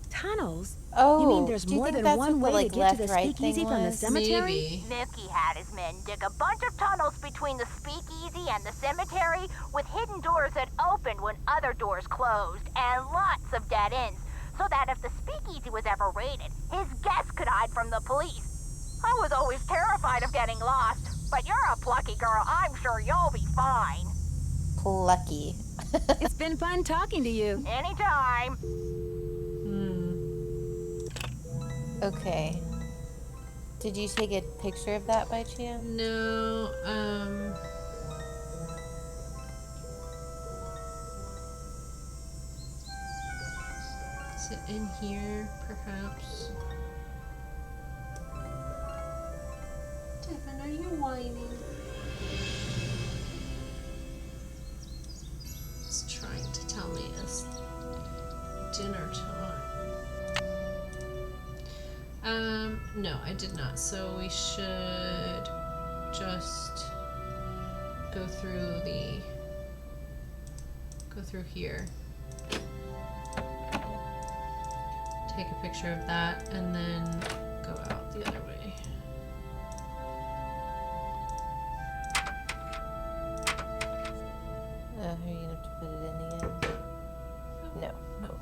Tunnels? Oh, You mean there's do you more think than that's one what the, way like, to get to the left-right speakeasy thing from the was? cemetery? Maybe. Mickey had his men dig a bunch of tunnels between the speakeasy and the cemetery with hidden doors that opened when other doors closed and lots of dead ends so that if the speakeasy was ever raided, his guests could hide from the police. I was always terrified of getting lost, but you're a plucky girl. I'm sure you'll be fine. Plucky. It's been fun talking to you. Anytime. Okay. Did you take a picture of that by chance? No, is it in here, perhaps? Devin, are you whining? It's trying to tell me it's dinner time. No, I did not. So we should just go through here. Take a picture of that and then go out the other way. Oh, are you gonna have to put it in the end? No. Cool.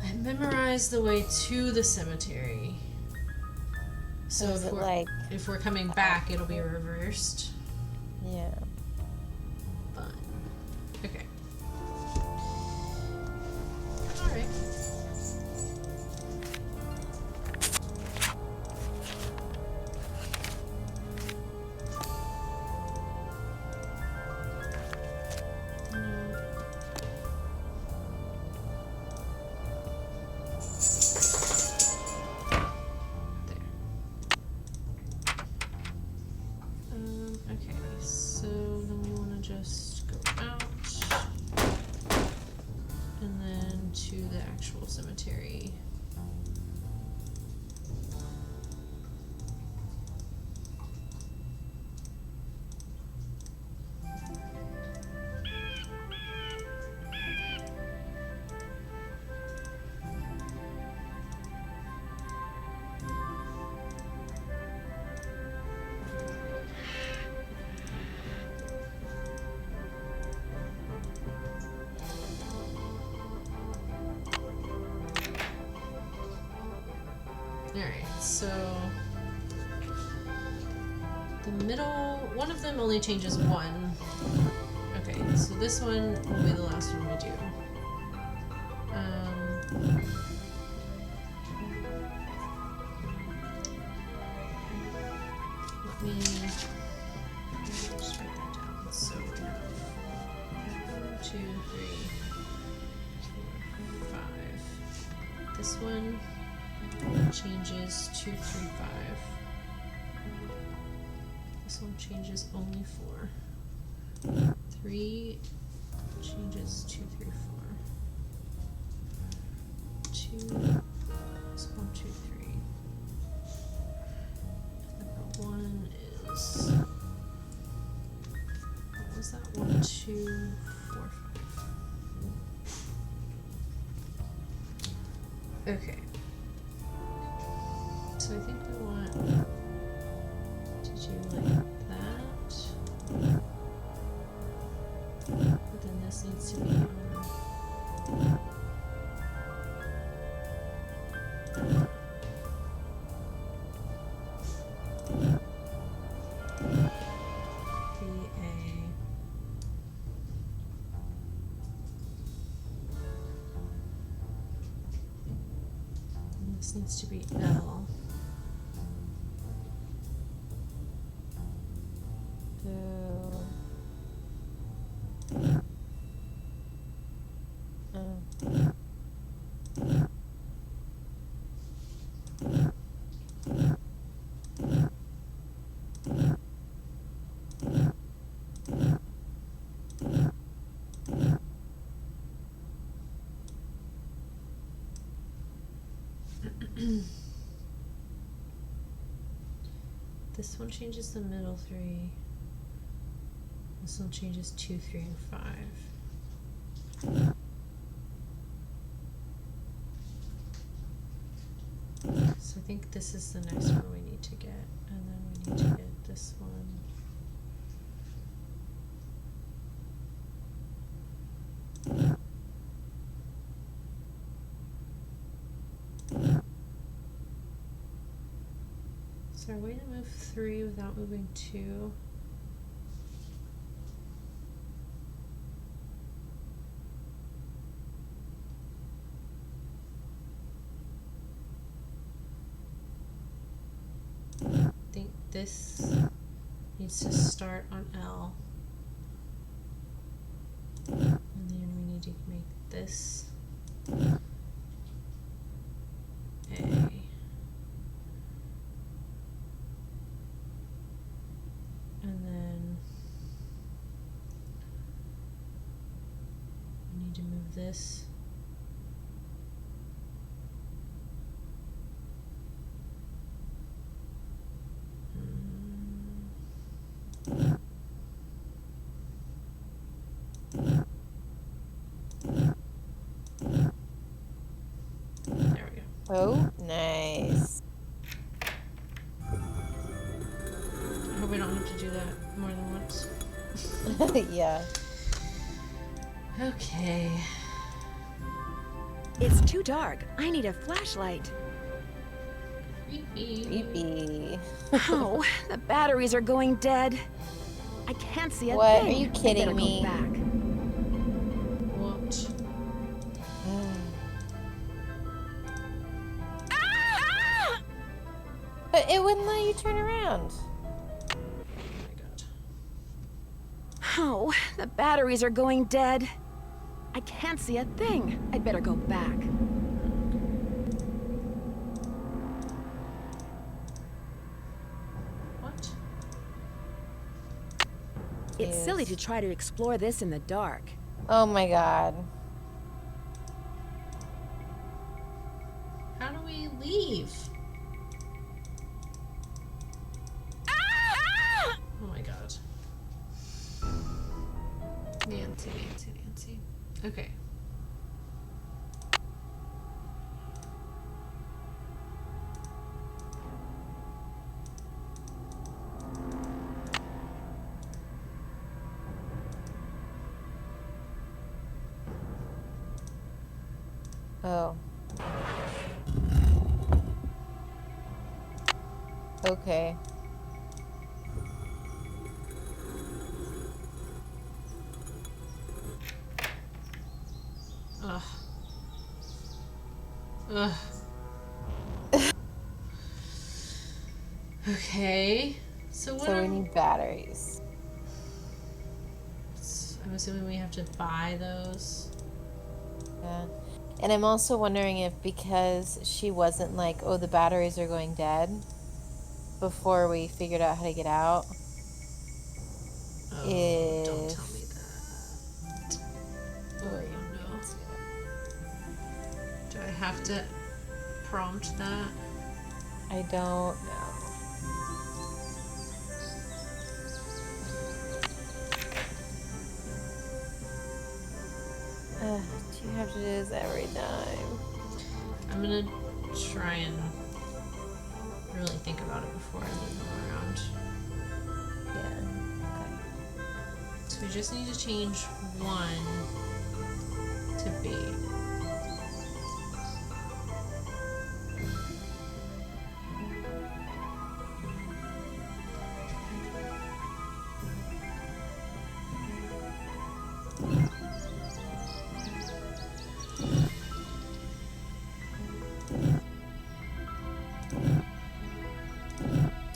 I memorized the way to the cemetery. So Is it like... if we're coming back, it'll be reversed. Yeah. Fun. Okay. Alright. Okay, so then we want to just go out and then to the actual cemetery. Alright, so the middle, one of them only changes one. Okay, so this one will be the last one we do. Let me just write that down. So we have 1, 2, 3, 4, 5. This one changes 2, 3, 5. This one changes only 4. 3, changes 2, 3, 4. 2, so 1, 2, 3. Number 1 is, what was that? 1, 2, 4, 5. Okay. So I think we want to do like that. But then this needs to be this needs to be L. This one changes the middle 3. This one changes 2, 3, and 5. So I think this is the next one we need to get, and then we need to get this one. Is there a way to move 3 without moving 2? I think this needs to start on L. And then we need to make this A. And then we need to move this there we go. Oh, nice. I hope we don't have to do that more than once. Yeah. Okay. It's too dark. I need a flashlight. Creepy. Creepy. Oh, the batteries are going dead. I can't see a What? thing. Are you I kidding better me? Go back. What? But it wouldn't let you turn around. Oh my god. Oh, the batteries are going dead. I can't see a thing. I'd better go back. What? It's silly to try to explore this in the dark. Oh my god. How do we leave? Oh my god. Nancy, Nancy, Nancy. Okay. Oh. Okay. Ugh. Ugh. Okay. So what? So we need batteries. I'm assuming we have to buy those. Yeah. And I'm also wondering if because she wasn't like, oh, the batteries are going dead before we figured out how to get out. Oh, don't tell me that. have to prompt that? I don't know. Do you have to do this every time? I'm gonna try and really think about it before I move them around. Yeah. Okay. So we just need to change one to B.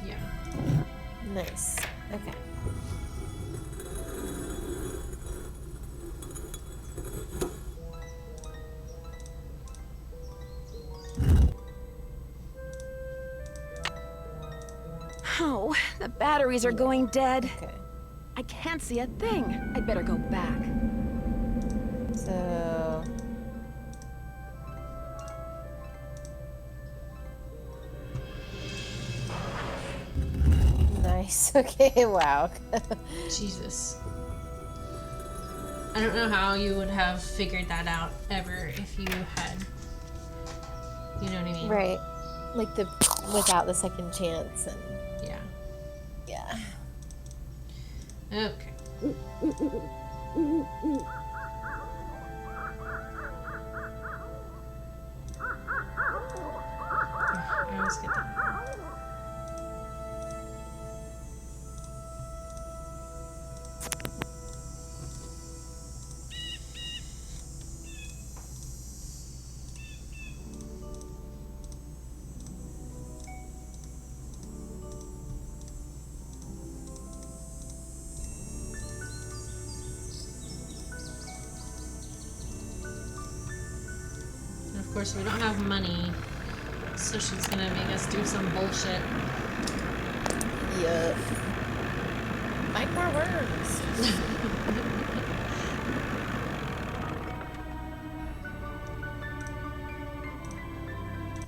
Yeah. Nice. Okay. Oh, the batteries are going dead. Okay. I can't see a thing. I'd better go back. So. Nice. Okay. Wow. Jesus. I don't know how you would have figured that out ever if you had. You know what I mean? Right. Like the without the second chance and Yeah. yeah. Okay. I always get that. And of course, we don't have money, so she's gonna make us do some bullshit. Yup. Like more words.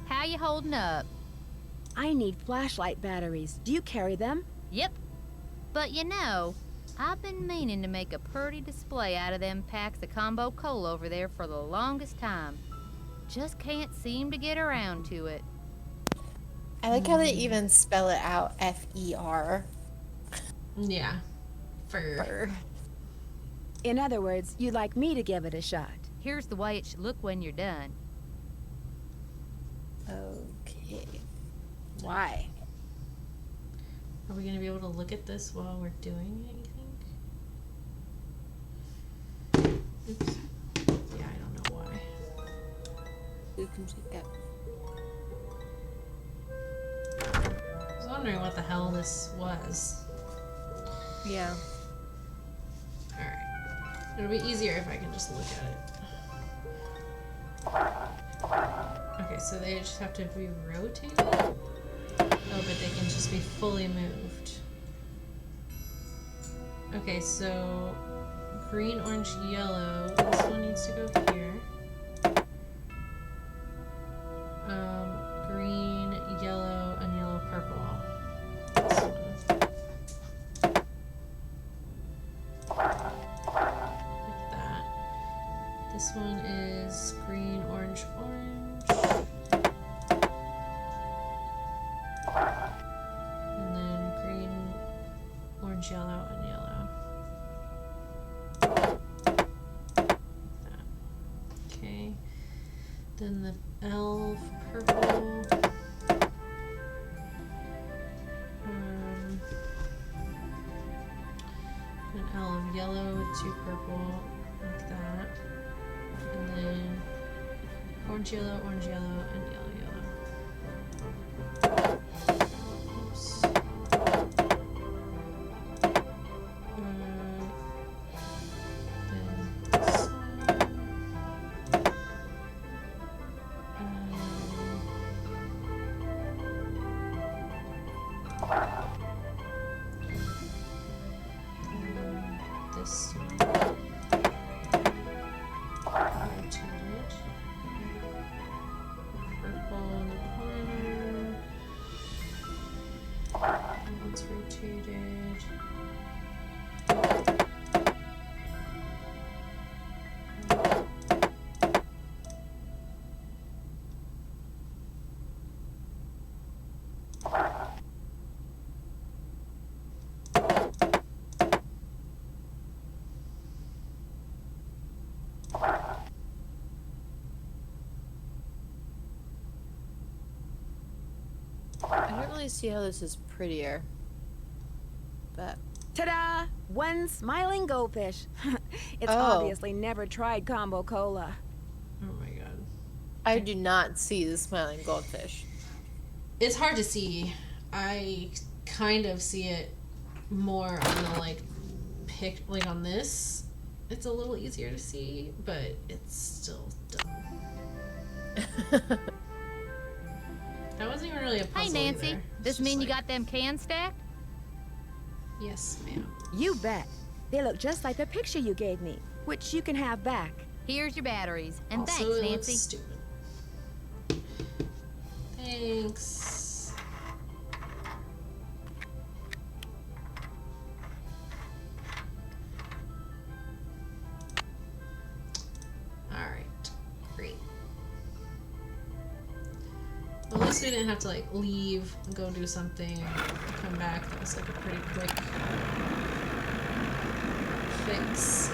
How you holding up? I need flashlight batteries. Do you carry them? Yep. But you know, I've been meaning to make a pretty display out of them packs of combo coal over there for the longest time. Just can't seem to get around to it. I like how they even spell it out F-E-R. Yeah. Fur. In other words, you'd like me to give it a shot. Here's the way it should look when you're done. Okay. Why? Are we gonna be able to look at this while we're doing it, you think? Oops. Yeah, I don't know why. You can take that. I was wondering what the hell this was. Yeah. Alright. It'll be easier if I can just look at it. Okay, so they just have to be rotated? Oh, but they can just be fully moved. Okay, so green, orange, yellow. This one needs to go here. Green, yellow, and yellow, purple. This one. Like that. This one is green, orange, orange. And then green, orange, yellow, and yellow. Like that. Okay. Then the L for purple. An L of yellow with 2 purple, like that. And then orange, yellow, and yellow, yellow. Oops. Then this this one. Rotated. Once rotated. I don't really see how this is prettier. But Ta-da! One smiling goldfish. It's Oh. obviously never tried combo cola. Oh my god. I do not see the smiling goldfish. It's hard to see. I kind of see it more on the like on this. It's a little easier to see, but it's still dumb. That wasn't even really a Hey, puzzle. Nancy. either. It's This just mean you like, got them cans stacked? Yes, ma'am. You bet. They look just like the picture you gave me, which you can have back. Here's your batteries. And Also, thanks, it looks Nancy. stupid. Thanks. Alright. Great. Well, at least we didn't have to like leave and go do something and come back. That was like a pretty quick fix.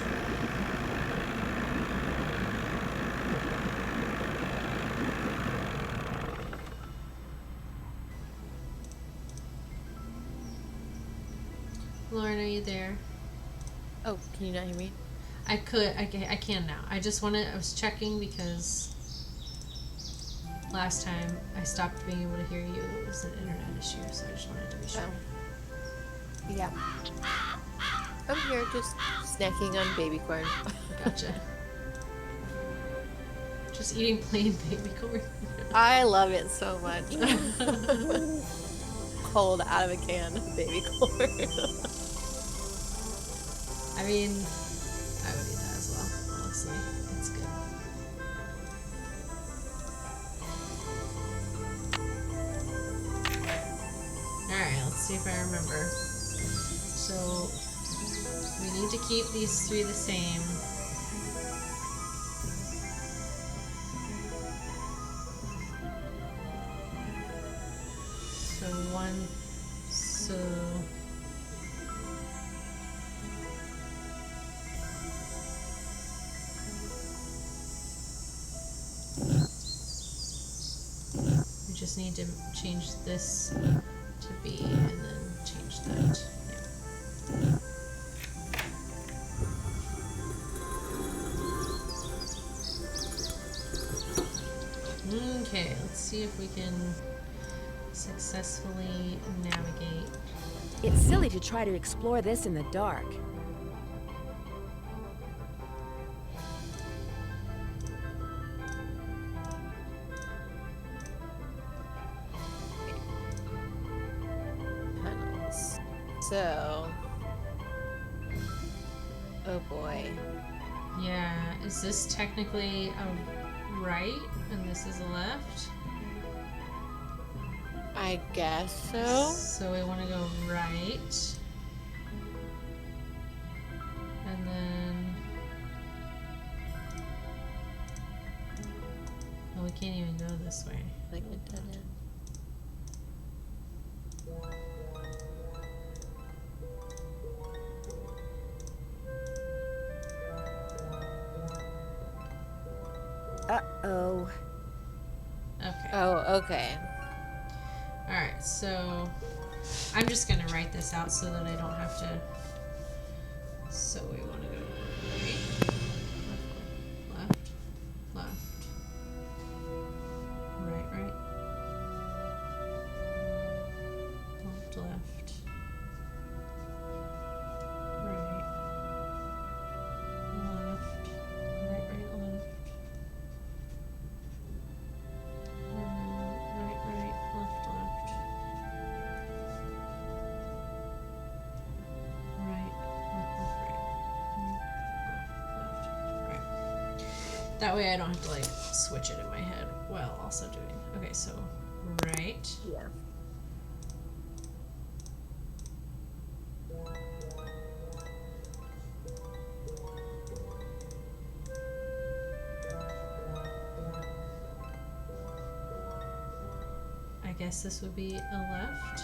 Lauren, are you there? Oh, can you not hear me? I can now. I was checking because last time I stopped being able to hear you. It was an internet issue, so I just wanted to be sure. Oh. Yeah. I'm here just snacking on baby corn. Gotcha. Just eating plain baby corn. I love it so much. Cold out of a can baby corn. I mean, I would eat that as well, honestly. It's good. Alright, let's see if I remember. So, we need to keep these three the same. So, we just need to change this to B and then change that. Yeah. Okay, let's see if we can successfully navigate. It's silly to try to explore this in the dark. Tunnels. So. Oh boy. Yeah, is this technically a right and this is a left? I guess so. So we want to go right. And then... Oh, we can't even go this way. Like a dead end. Uh-oh. Okay. Oh, okay. Alright, so I'm just gonna write this out so that I don't have to. So we want to go right, left, right, left, left, right, left, right, left. That way I don't have to like switch it in my head while also doing. Okay, so right. Yeah. guess this would be a left.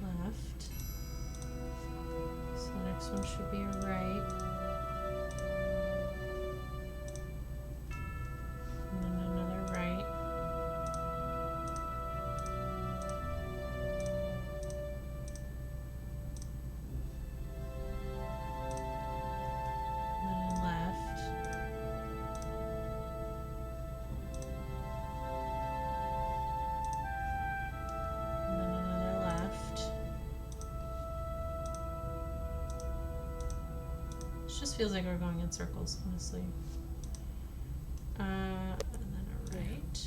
Left. So the next one should be a right. And then another right. And then a left. And then another left. This just feels like we're going in circles, honestly. And then a right.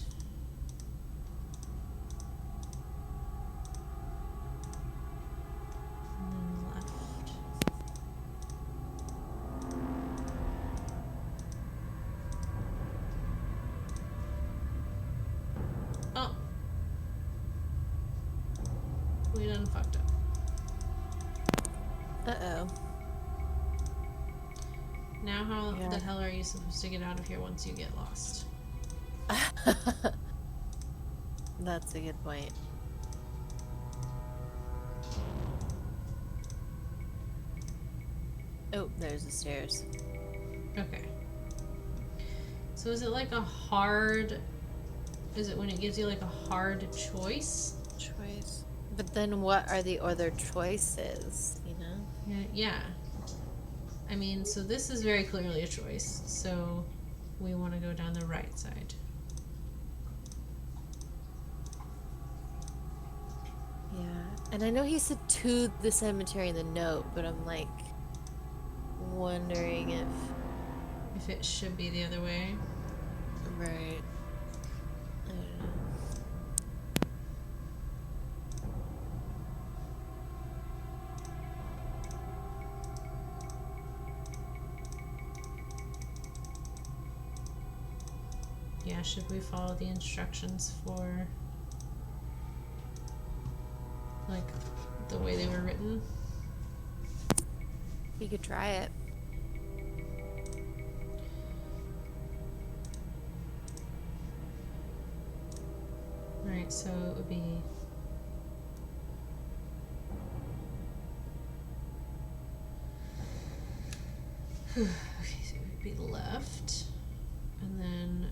And then left. Oh. We done fucked up. Uh-oh. Now how Yeah. the hell are you supposed to get out of here once you get lost? That's a good point. Oh, there's the stairs. Okay. So is it like a hard... Is it when it gives you like a hard choice? Choice. But then what are the other choices, you know? Yeah. I mean, so this is very clearly a choice. So we want to go down the right side. Yeah. And I know he said to the cemetery in the note, but I'm like wondering If it should be the other way. right. I don't know. Yeah, should we follow the instructions for like the way they were written? You could try it. Right, so it would be okay, so it would be left and then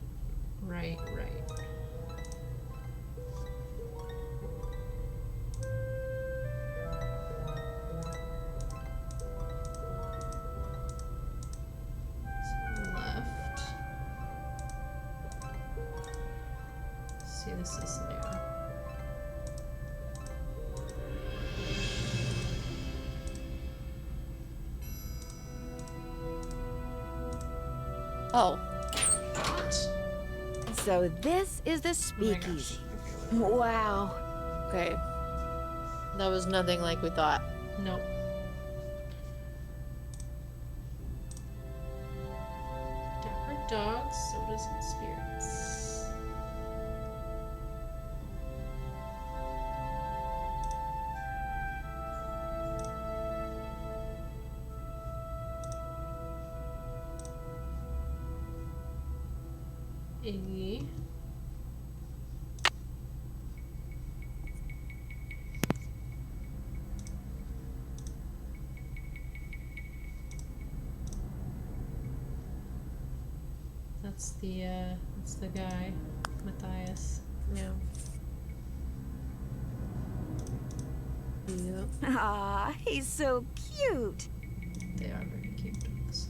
right, right. So left. See, this is new. Oh. So this is the Oh my speakeasy. gosh. Wow. Okay. That was nothing like we thought. Nope. Dapper dogs, sodas, and spirits. Iggy. That's the guy, Matthias. Yeah. Yep. Ah, he's so cute. They are very cute dogs.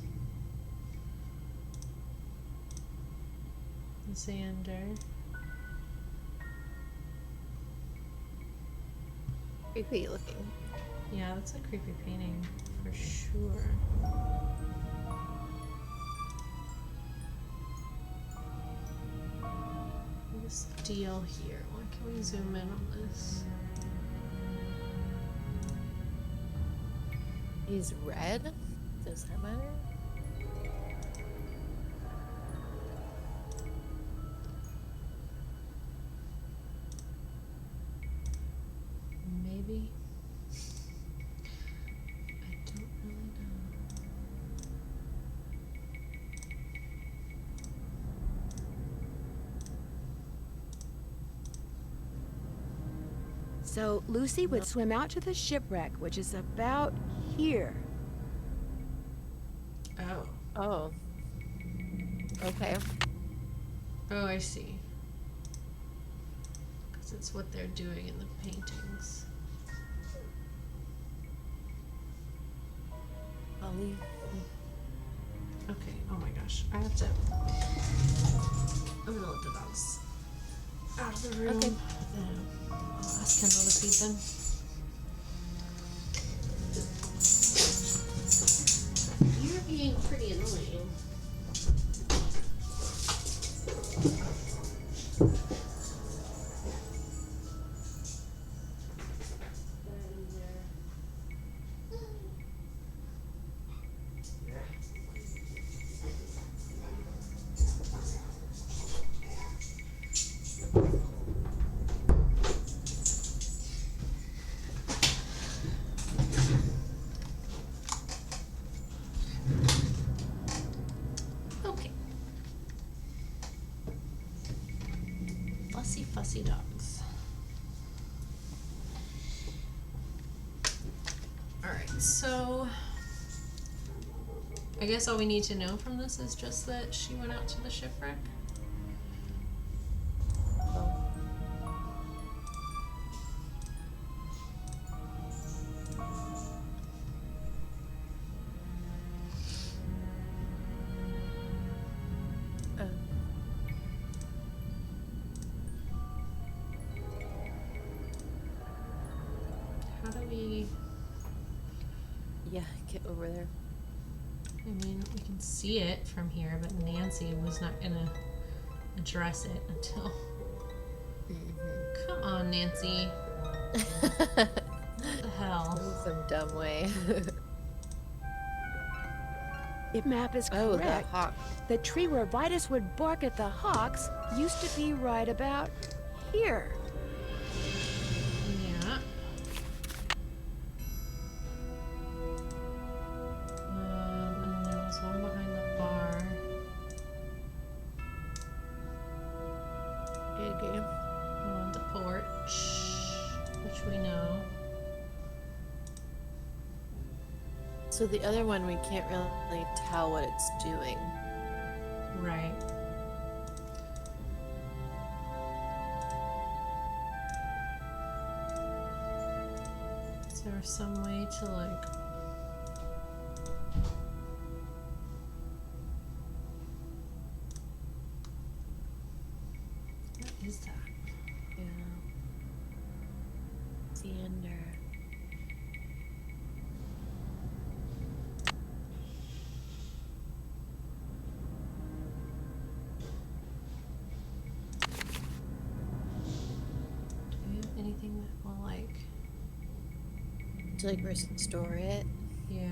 Xander. Creepy looking. Yeah, that's a creepy painting for sure. This deal here. Why can we zoom in on this? He's red? Does that matter? Maybe. I So Lucy would swim out to the shipwreck, which is about here. Oh. Oh. Okay. Oh, I see. Because it's what they're doing in the paintings. I'll leave. Okay, oh my gosh. I have to. I'm gonna let the dogs out of the room. Okay. I'll ask Kendall to feed them. You're being pretty annoying. Okay. Fussy, fussy dogs. Alright, so I guess all we need to know from this is just that she went out to the shipwreck. How do we... Yeah, get over there. I mean, we can see it from here, but Nancy was not gonna address it until... Come on, Nancy. What the hell? Some dumb way. If map is Oh, correct, that hawk. the tree where Vitus would bark at the hawks used to be right about here. Yeah. And there was one behind the bar. Okay. On the porch, which we know. So the other one, we can't really tell what it's doing. Right. Is there some way to like... What is that? Yeah. Xander. Do we have anything that will like... To like restore it. Yeah.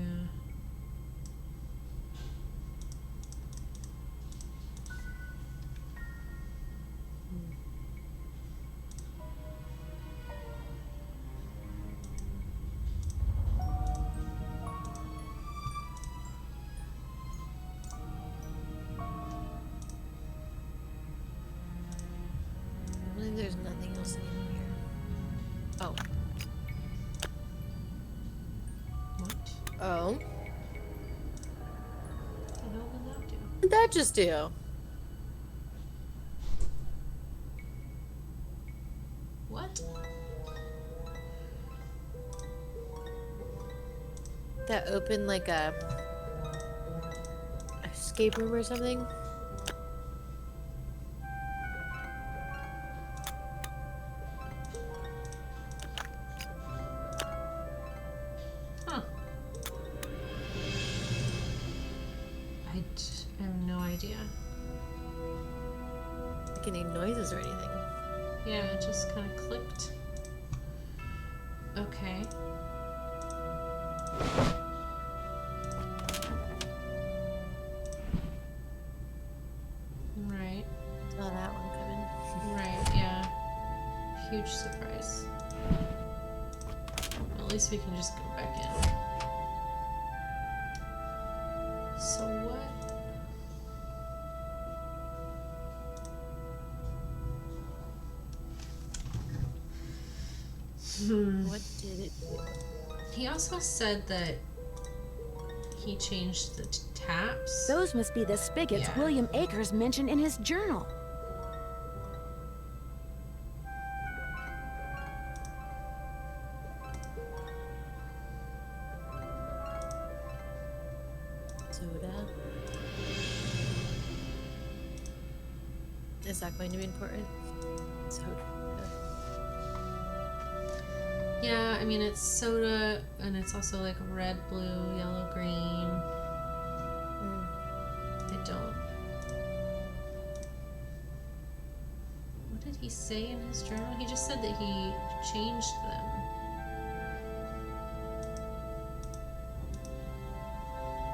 I think there's nothing else in here. Oh. What? Oh. What the hell did that do? What did that just do? What? That opened like a escape room or something? Huh. I have no idea. Like any noises or anything. Yeah, it just kind of clicked. Okay. Right, Saw that one coming. right, yeah. Huge surprise. At least we can just go back in. So what? What did it do? He also said that he changed the taps. Those must be the spigots Yeah. William Akers mentioned in his journal. Soda. Is that going to be important? Soda. Yeah, I mean, it's soda, and it's also like red, blue, yellow, green. I don't. What did he say in his journal? He just said that he changed them.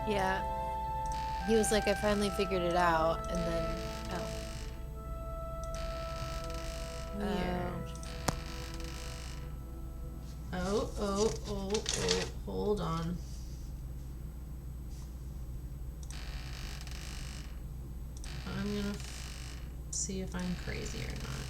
Yeah. He was like, I finally figured it out, and then, Weird. Oh, hold on. I'm gonna see if I'm crazy or not.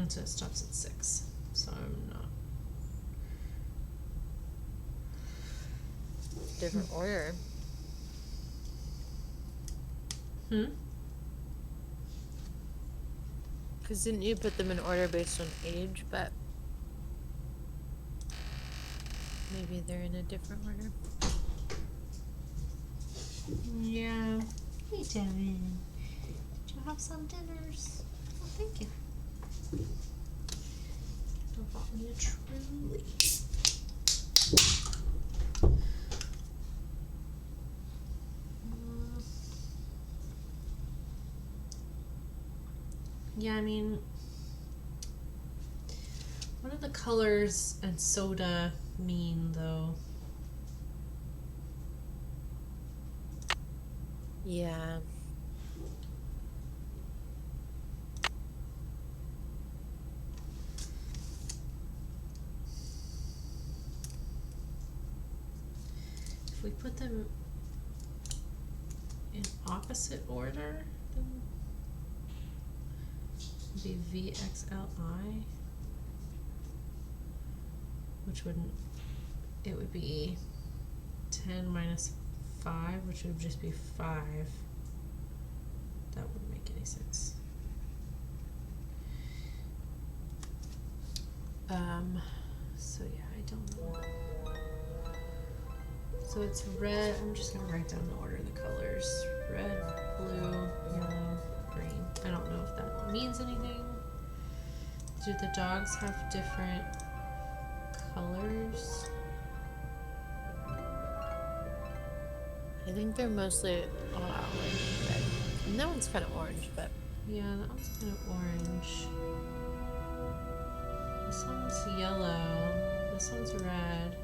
So it stops at 6. So I'm not. different order. Because didn't you put them in order based on age, but maybe they're in a different order. Yeah. Hey, Devin. Did you have some dinners? Oh, thank you. You bought me a truly. Yeah, I mean, what do the colors and soda mean, though? Yeah. If we put them in opposite order, then it'd be VXLI, which wouldn't, it would be 10 minus 5, which would just be 5. That wouldn't make any sense. So yeah, I don't know. So it's red. I'm just gonna write down the order of the colors. Red, blue, yellow, green. I don't know if that means anything. Do the dogs have different colors? I think they're mostly all orange, red. And that one's kind of orange, but Yeah, that one's kind of orange. This one's yellow. This one's red.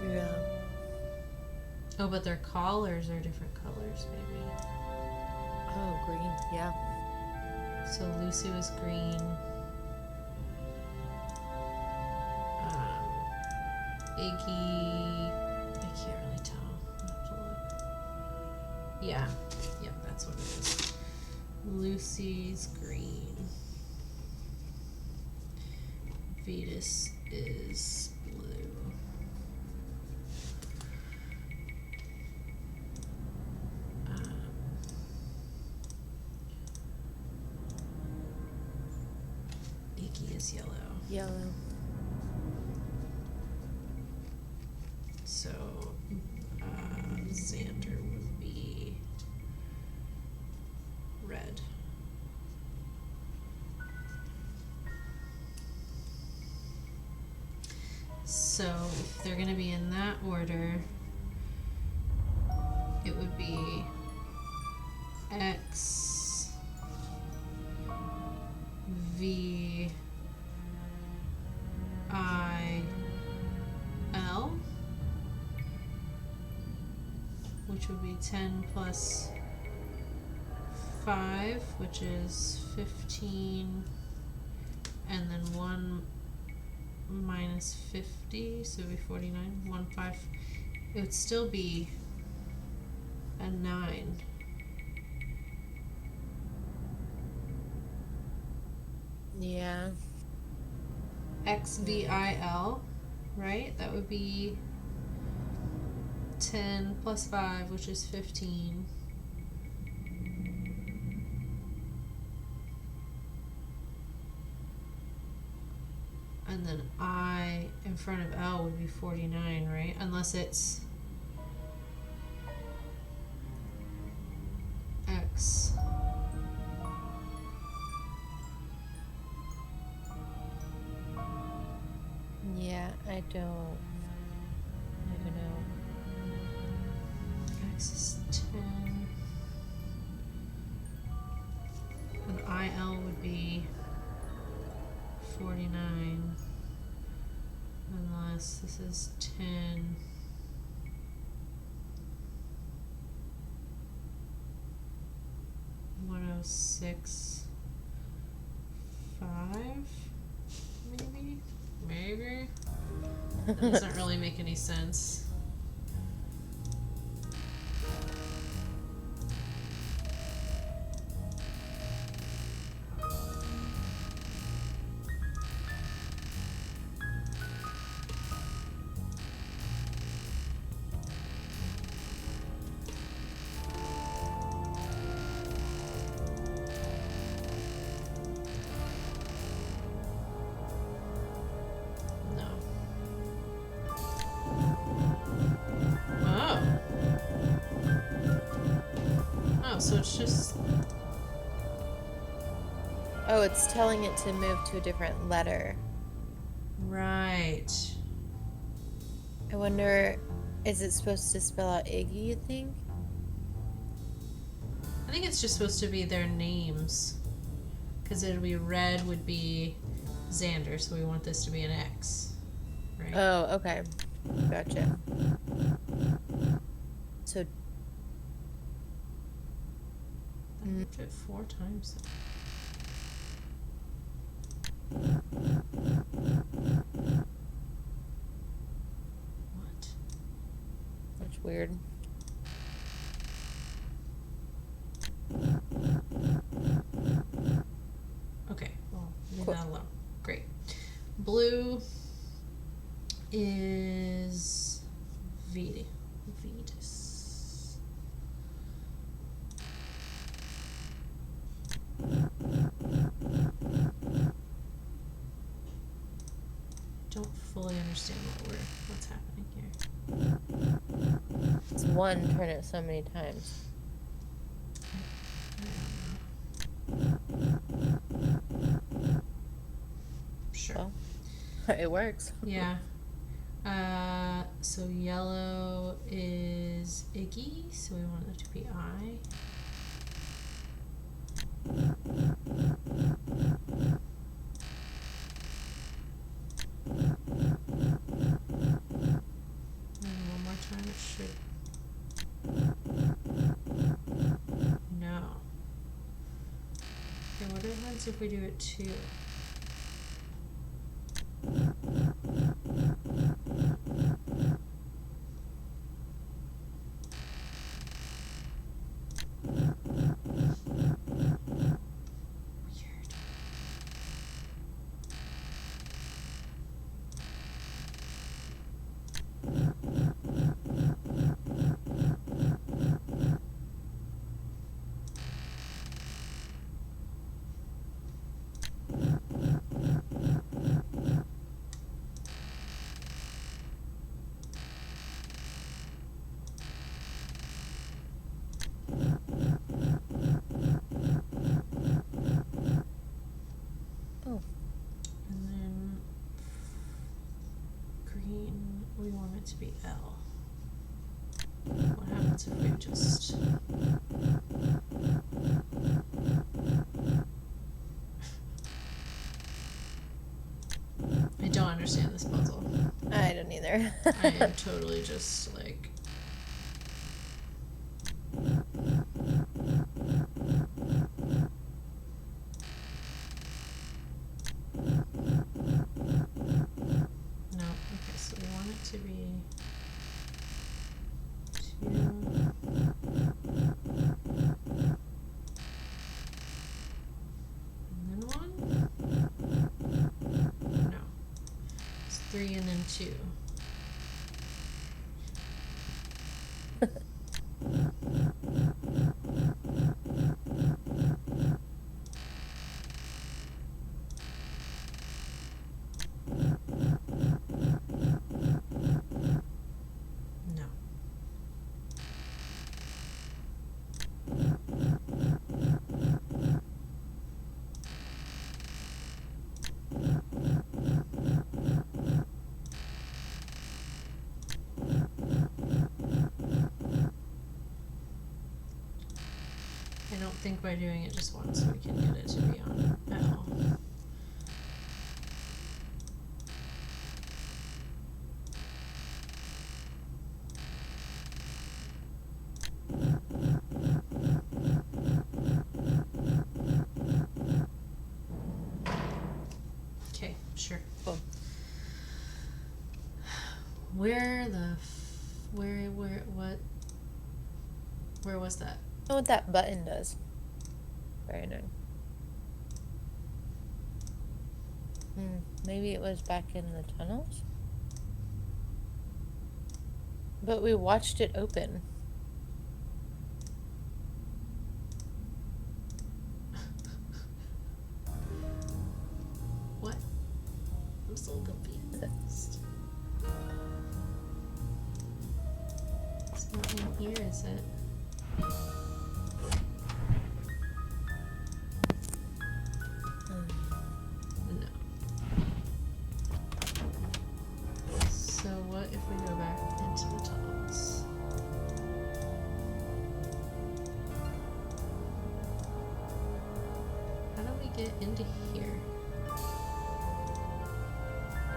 yeah. Oh, but their collars are different colors, maybe. Oh, green. Yeah. So Lucy was green. Iggy, I can't really tell. I'll have to look. Yeah, that's what it is. Lucy's green. Vetus is blue. Iggy is yellow. Yellow. So, Xander would be red. So, if they're gonna be in that order, it would be X, VIL, which would be 10 plus 5, which is 15, and then 1 minus 50, so it would be 49. 1, 5. It would still be a 9. Yeah. XVIL, right? That would be 10 plus 5, which is 15. And then I in front of L would be 49, right? Unless it's X. Yeah, I don't know. X is 10. And IL would be 49. Unless this is 10. $106.5, maybe. That doesn't really make any sense. So it's just... Oh, it's telling it to move to a different letter. Right. I wonder, is it supposed to spell out Iggy, you think? I think it's just supposed to be their names. Because it'll be red would be Xander, so we want this to be an X. Right? Oh, okay. Gotcha. So... I moved it 4 times. What? That's weird. Okay, well, leave Cool. that alone. Great. Blue is Vetus. Don't fully understand what's happening here. It's one, turn it so many times. Sure. Well, it works. Yeah. So yellow is Iggy, so we want it to be I. And one more time it should. No. Okay, what happens if we do it 2? Weird. Oh. And then green, we want it to be L. What happens if we just... either. I am totally just like. No, okay, so we want it to be 2. And then 1? No. It's 3 and then 2. No. I don't think by doing it just once we can get it to be on at all. Okay, sure. Cool. Where the where was that? I don't know what that button does. Very annoying. Maybe it was back in the tunnels? But we watched it open. What? I'm so confused. It's not in here, is it? No. So what if we go back into the tunnels? How do we get into here?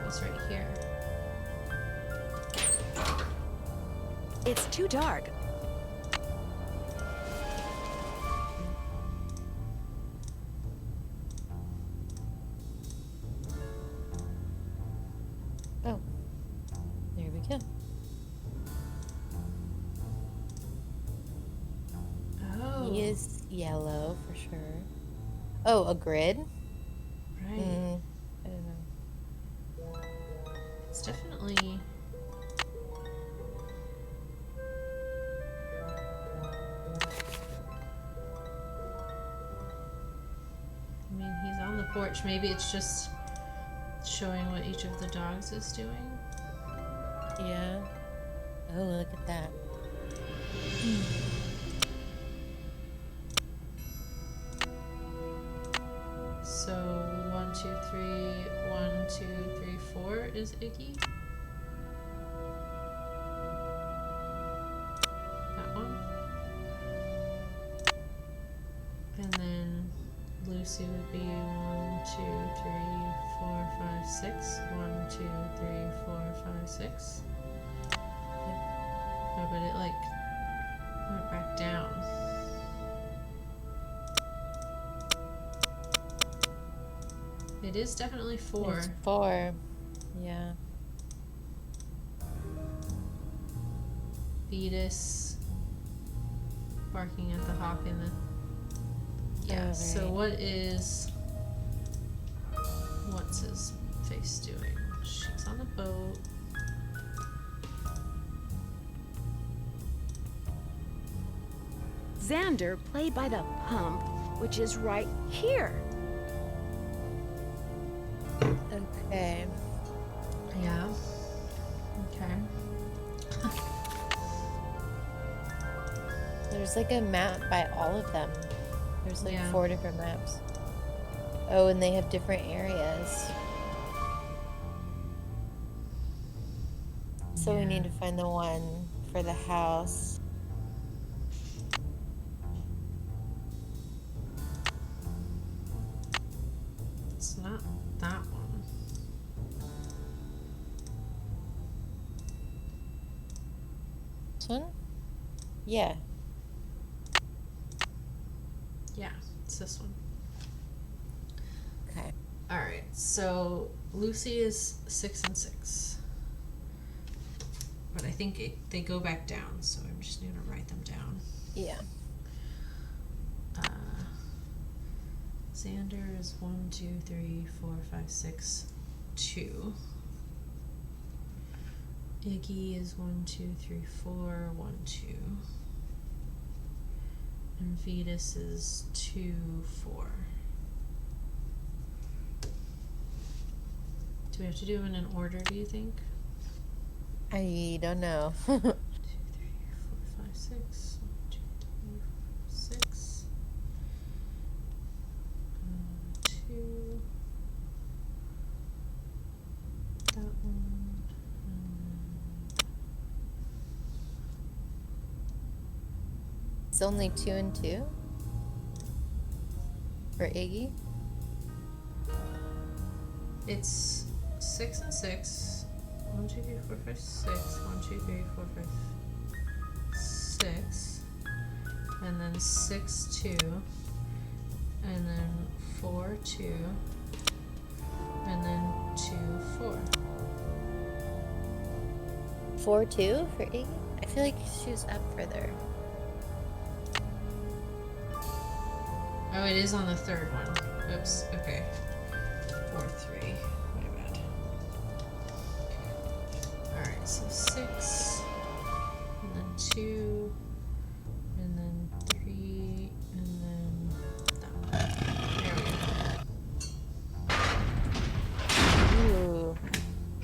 It was right here. It's too dark. Oh. There we go. Oh, He is yellow for sure. Oh, a grid? right. I don't know. It's definitely. I mean, he's on the porch. Maybe it's just showing what each of the dogs is doing. Yeah. Oh, look at that. So 1, 2, 3, 1, 2, 3, 4 is Iggy. That one. And then Lucy would be 1, 2, 3, 4, 5, 6. 1, 2, 3, 4, 5, 6. Oh, but it like went back down. It is definitely 4. It's 4. Yeah. Beatus barking at the hawk in the. Yeah, Oh, so right. what is. What's his face doing? She's on the boat. Xander played by the pump, which is right here. Okay. Yeah. Okay. There's like a map by all of them. There's like Yeah. 4 different maps. Oh, and they have different areas. So we need to find the one for the house. It's not that one. This one? Yeah. Yeah, it's this one. Okay. Alright, so Lucy is 6 and 6. But I think they go back down, so I'm just going to write them down. Yeah. Xander is 1, 2, 3, 4, 5, 6, 2. Iggy is 1, 2, 3, 4, 1, 2. And Vetus is 2, 4. Do we have to do them in an order, do you think? I don't know. 2, 3, 4, 5, 6. 1, 2, 3, 4, 6. 2. That one. It's only 2 and 2? For Iggy? It's 6 and 6. 1, 2, 3, 4, 5, 6. 1, 2, 3, 4, 5, 6. And then 6, 2. And then 4, 2. And then 2, 4. 4, 2 for Iggy? I feel like she was up further. Oh, it is on the third one. Oops. Okay. 4, 3. My bad. Alright, so 6. And then 2. And then 3. And then that one. There we go. Ooh.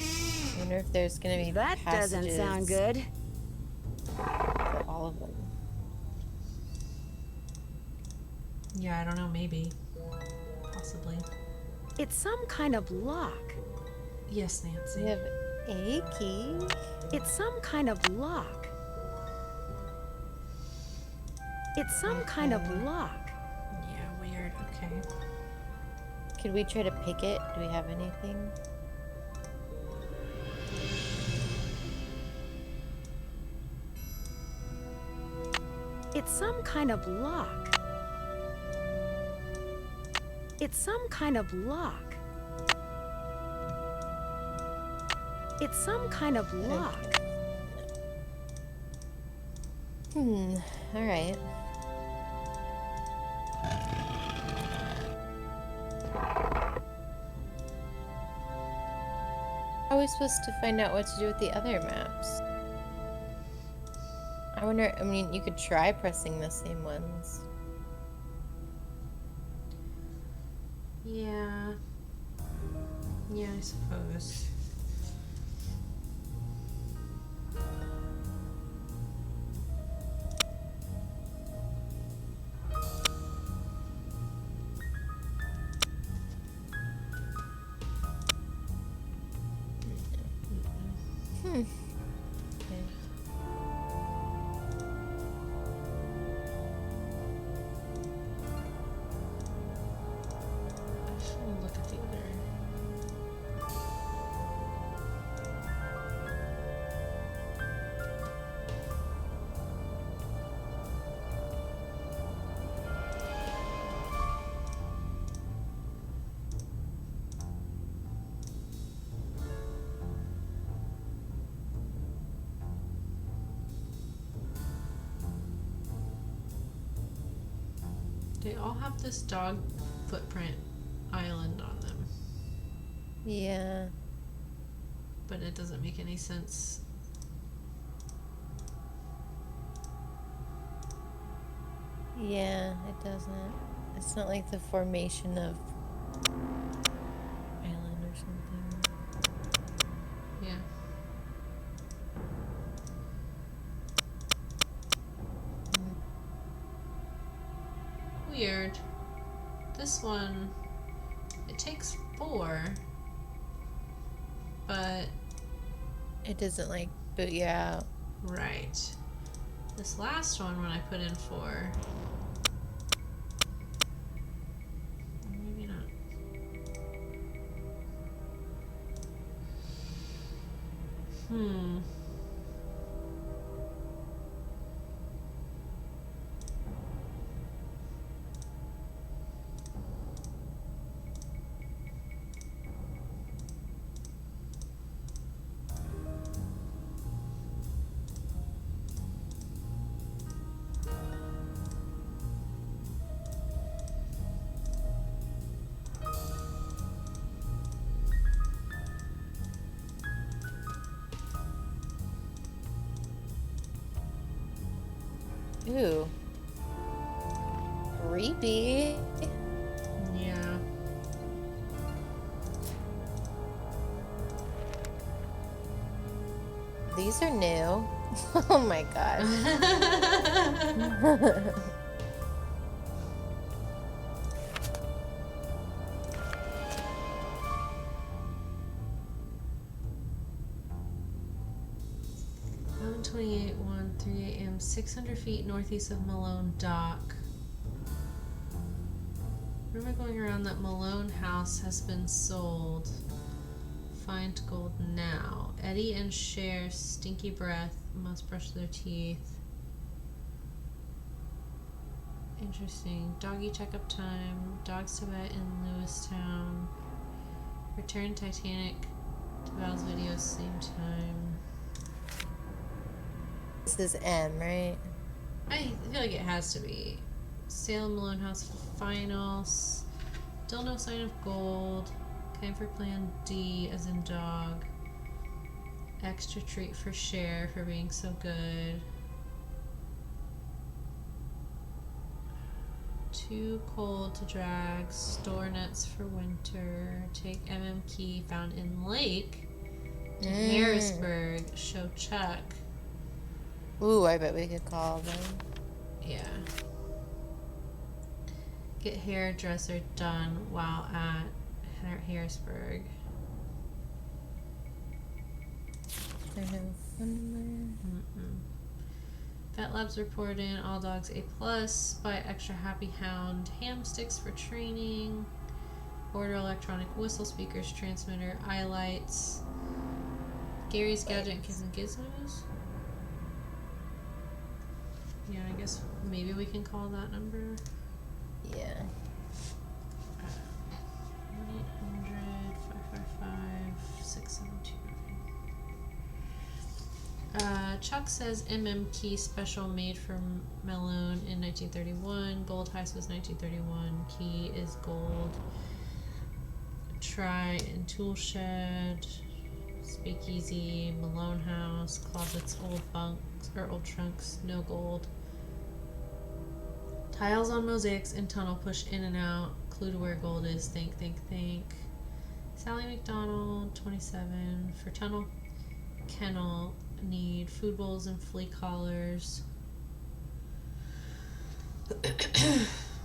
I wonder if there's gonna be That doesn't sound passages good. for all of them. Yeah, I don't know, maybe. Possibly. It's some kind of lock. Yes, Nancy. We have a key. It's some kind of lock. It's some kind of Okay. lock. Yeah, weird. Okay. Could we try to pick it? Do we have anything? It's some kind of lock. It's some kind of lock. It's some kind of lock. Alright. How are we supposed to find out what to do with the other maps? I wonder, I mean, you could try pressing the same ones. Yeah. Yeah, I suppose. Okay. I should look at the other. They all have this dog footprint island on them, Yeah. but it doesn't make any sense. Yeah, it doesn't. It's not like the formation of island or something. Yeah. Weird. This one, it takes 4, but It doesn't like boot you out. right. This last one, when I put in 4, maybe not. Ooh. Creepy. Yeah. These are new. Oh my gosh. 11:28, 3 a.m. 600 feet northeast of Malone Dock. Where am I going around? That Malone house has been sold. Find gold now. Eddie and Cher, stinky breath, must brush their teeth. Interesting. Doggy checkup time. Dogs to vet in Lewistown. Return Titanic to Val's video same time. This is M, right? I feel like it has to be. Salem Malone House finals. Still no sign of gold. Time for plan D as in dog. Extra treat for Cher for being so good. Too cold to drag. Store nets for winter. Take key found in lake to Harrisburg. Show Chuck. Ooh, I bet we could call them. Yeah. Get hairdresser done while at Harrisburg. There's no phone number. Vet Labs report in. All dogs A+. Buy extra Happy Hound ham sticks for training. Order electronic whistle speakers, transmitter, eye lights. Gary's Gadget and Kids and Gizmos. Yeah, I guess maybe we can call that number. Yeah. 1-800-555-6729. Chuck says Key special made for Malone in 1931. Gold heist was 1931. Key is gold. Try and tool shed. Speakeasy. Malone house. Closets. Old bunks or old trunks. No gold. Tiles on mosaics in tunnel push in and out. Clue to where gold is. Think. Sally McDonald, 27. For tunnel kennel, need food bowls and flea collars.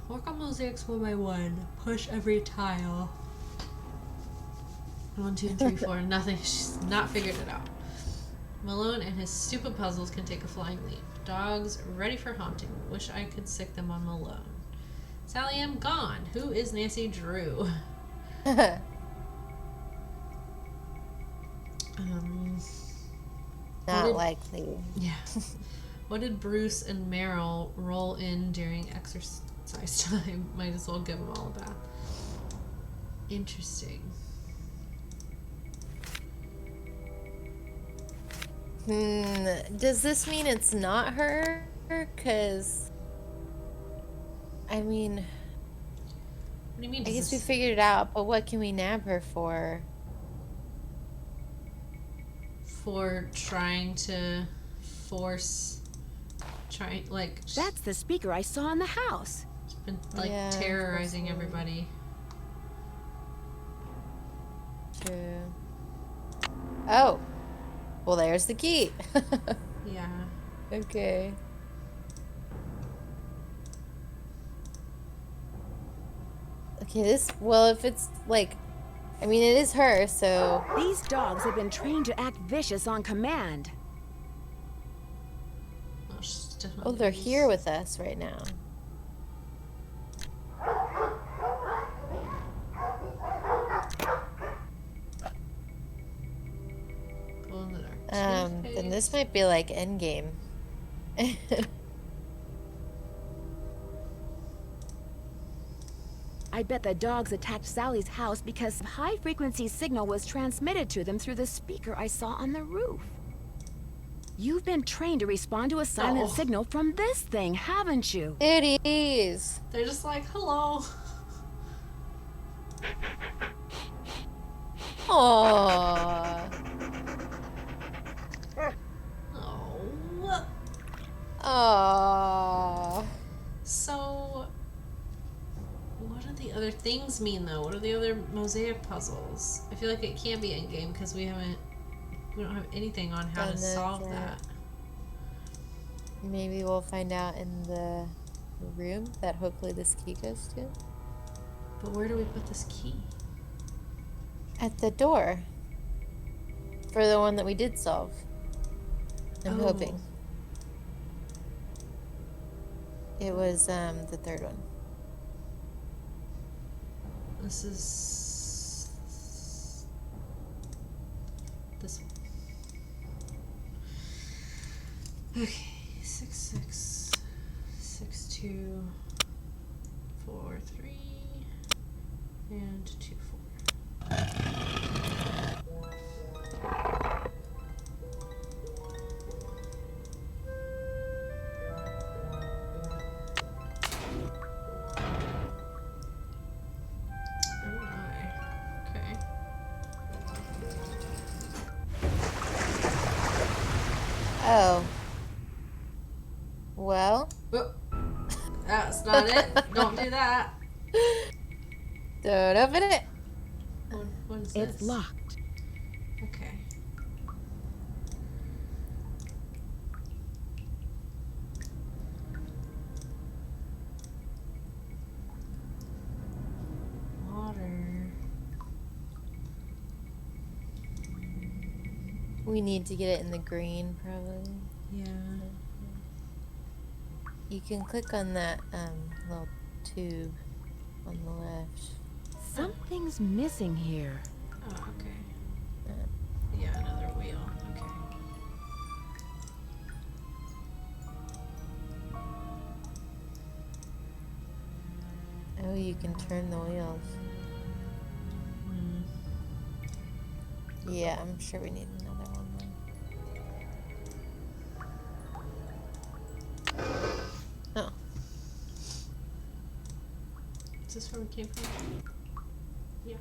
Work on mosaics 1 by 1. Push every tile. 1, 2, 3, 4. Nothing. She's not figured it out. Malone and his stupid puzzles can take a flying leap. Dogs ready for haunting. Wish I could sick them on Malone. Sally M. gone. Who is Nancy Drew? Not likely. Yeah. What did Bruce and Meryl roll in during exercise time? Might as well give them all a bath. Interesting. Does this mean it's not her? Because, I mean, What do you mean? I does guess we this- figured it out, but what can we nab her for? For trying to force, like, That's the speaker I saw in the house. she's been like Yeah, terrorizing everybody. True. Oh. Well, there's the key. Yeah. Okay. Okay, if it's like, I mean, it is her, so. These dogs have been trained to act vicious on command. Oh, she's definitely Oh, they're here with us right now. Glow in the dark. Then Toothpaste. this might be like endgame. I bet the dogs attacked Sally's house because high-frequency signal was transmitted to them through the speaker I saw on the roof. You've been trained to respond to a silent Oh. signal from this thing, haven't you? It is. They're just like, hello. Aww. Oh. Aww. other things mean though? What are the other mosaic puzzles? I feel like it can't be in game because we don't have anything on how to And solve then, that. Maybe we'll find out in the room that hopefully this key goes to. But where do we put this key? At the door. For the one that we did solve. I'm hoping. It was the third one. This is this one. Okay, 666243 and 24. Oh my. Okay. Oh. Well. Oh, that's not it. Don't do that. Don't open it. What is It's this? locked. Okay. Water. We need to get it in the green, probably. Yeah. You can click on that little tube on the left. Something's missing here. Oh, okay. Yeah, another wheel. Okay. Oh, you can turn the wheels. Mm. Yeah, I'm sure we need another one then. Oh. Is this where we came from? Yeah.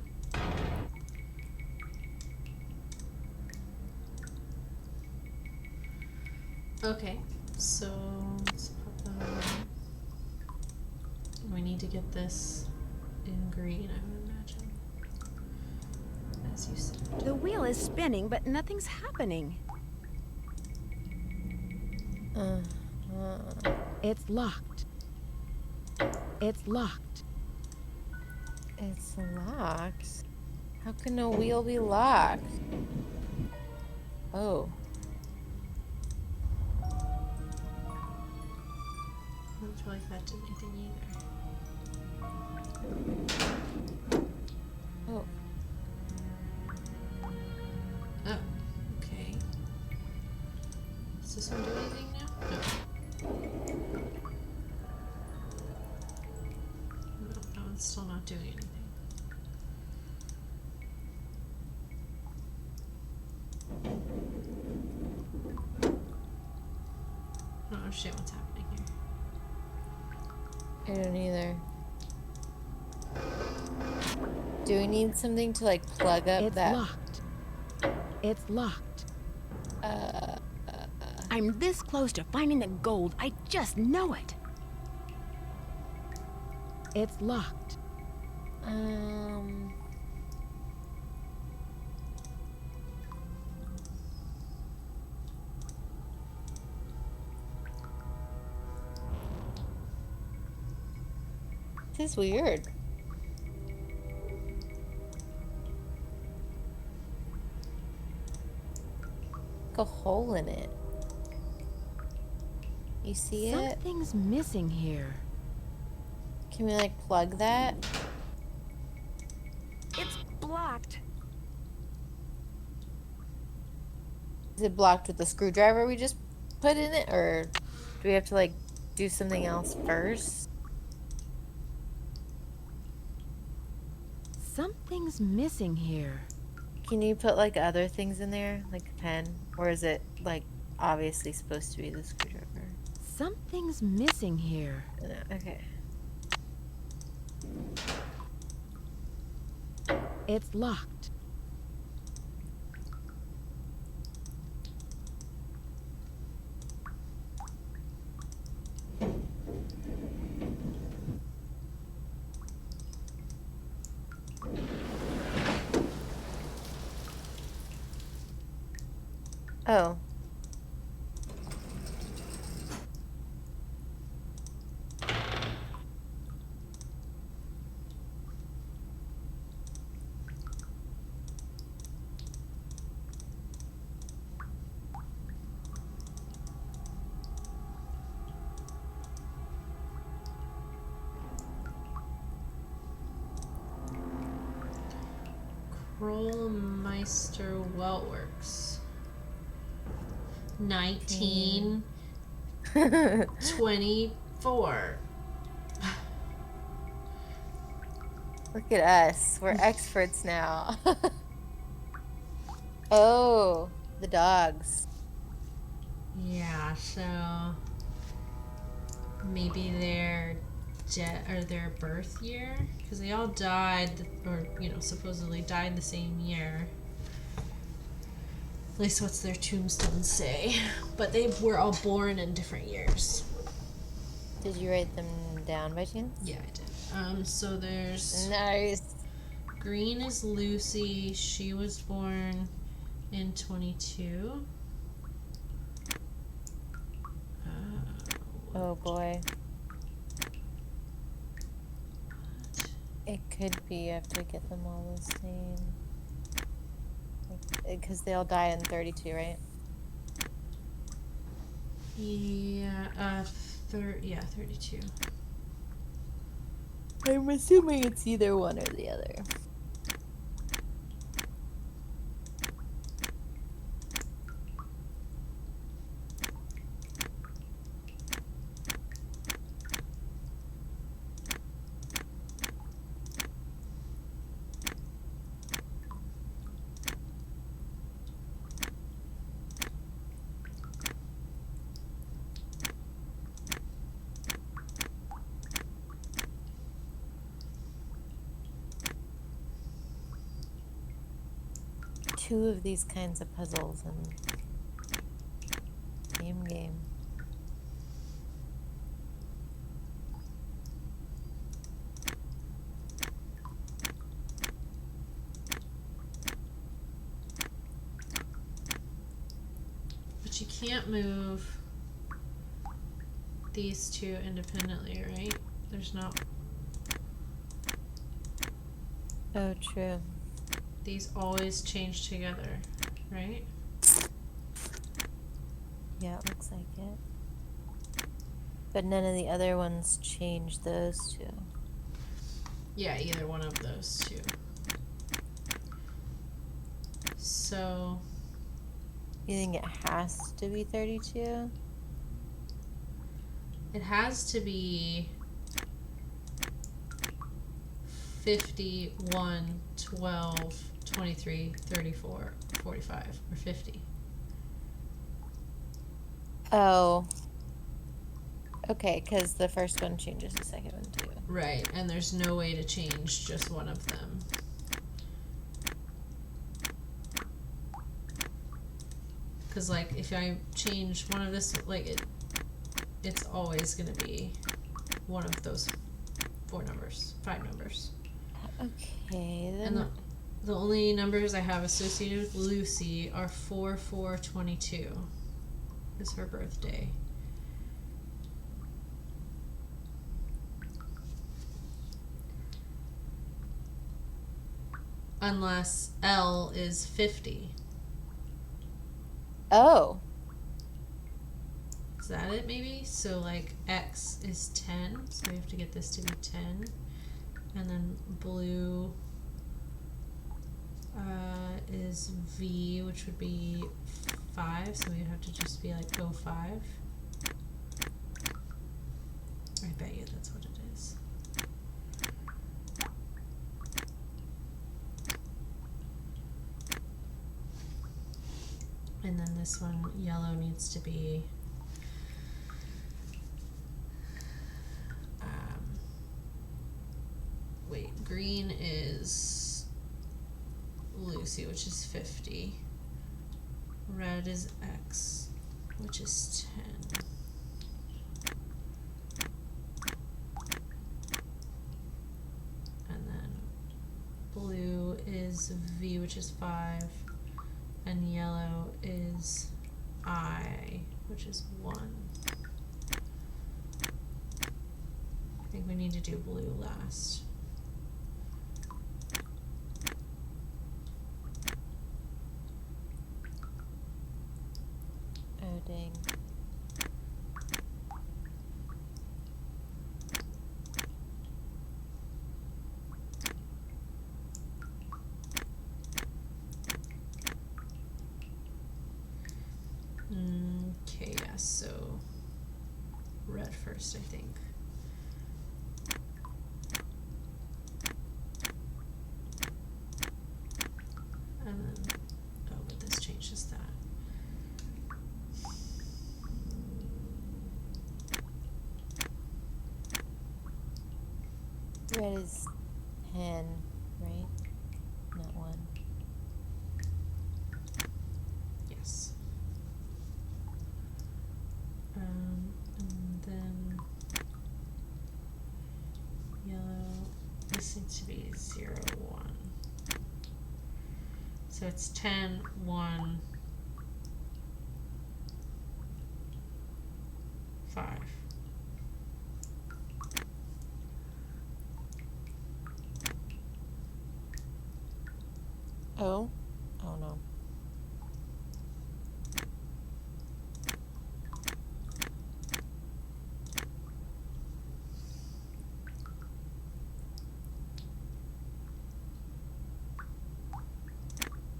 Okay, so let's put that on. We need to get this in green, I would imagine. As you said. The wheel is spinning, but nothing's happening. It's locked. It's locked. It's locked. How can a wheel be locked? Oh. I don't feel like that did anything either. Oh. Oh, okay. Does this one do anything now? No. No, that one's still not doing anything. I don't understand what's happening here. I don't either. Do we need something to like plug up It's that? locked. It's locked. I'm this close to finding the gold. I just know it. It's locked. This is weird. Like a hole in it. You see it? Something's missing here. Can we like plug that? It's blocked. Is it blocked with the screwdriver we just put in it, or do we have to like do something else first? Something's missing here. Can you put like other things in there, like a pen, or is it like obviously supposed to be the screwdriver? Something's missing here. No, okay. It's locked. Oh. Krollmeister Weltworks. 1924. Look at us. We're experts now. Oh, the dogs. Yeah, so maybe their or their birth year, because they all died, or supposedly died the same year. At least what's their tombstone say? But they were all born in different years. Did you write them down by chance? Yeah, I did. So there's Nice. Green is Lucy. She was born in 22. Oh boy. It could be you have to get them all the same. Because they all die in 32, right? Yeah, 32. I'm assuming it's either one or the other. Two of these kinds of puzzles and same game. But you can't move these two independently, right? There's not. Oh, true. These always change together, right? Yeah, it looks like it. But none of the other ones change those two. Yeah, either one of those two. So. You think it has to be 32? It has to be 51, 12, 23, 34, 45, or 50. Oh. Okay, because the first one changes the second one too. Right, and there's no way to change just one of them. Because, like, if I change one of this, like, it's always going to be one of those 5 numbers. Okay, then. And the only numbers I have associated with Lucy are 4/4/22. Is her birthday. Unless L is 50. Oh. Is that it, maybe? So, like, X is 10, so we have to get this to be 10. And then blue is V, which would be 5, so we would have to just be like, go 5. I bet you that's what it is. And then this one, yellow, needs to be green is Lucy, which is 50. Red is X, which is 10. And then blue is V, which is 5. And yellow is I, which is 1. I think we need to do blue last. Oh, dang. Okay, yeah, so red first, I think. And then, oh, but this changes that. Red is 10, right? Not 1. Yes. And then yellow, this needs to be 0, 1. So it's 10, 1, 5. Oh? Oh no.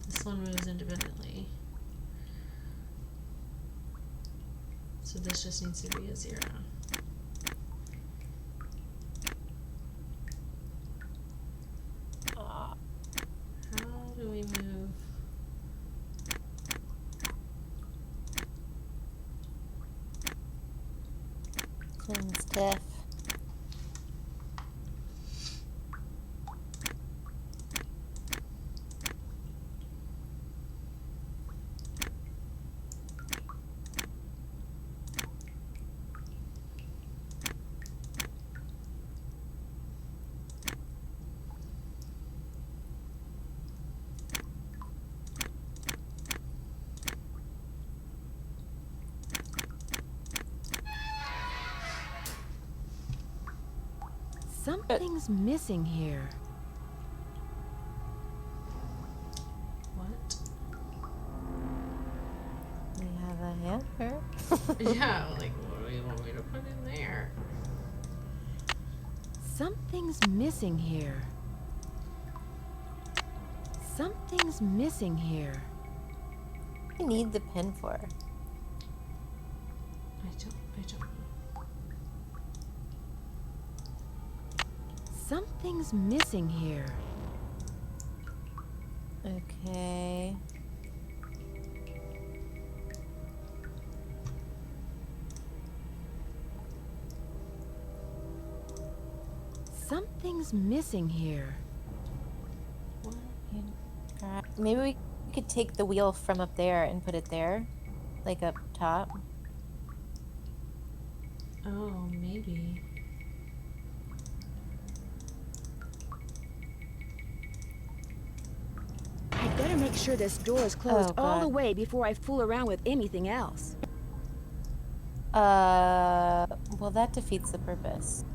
This one moves independently. So this just needs to be a 0. How do we move? This one's tough. Something's missing here. What? We have a hamper. Yeah, like, what do you want me to put in there? Something's missing here. Something's missing here. What do you need the pen for? I don't know. Something's missing here. Okay. Something's missing here. Maybe we could take the wheel from up there and put it there, like up top. Oh, maybe. I'd better make sure this door is closed Oh, all the God. way before I fool around with anything else. Well, that defeats the purpose.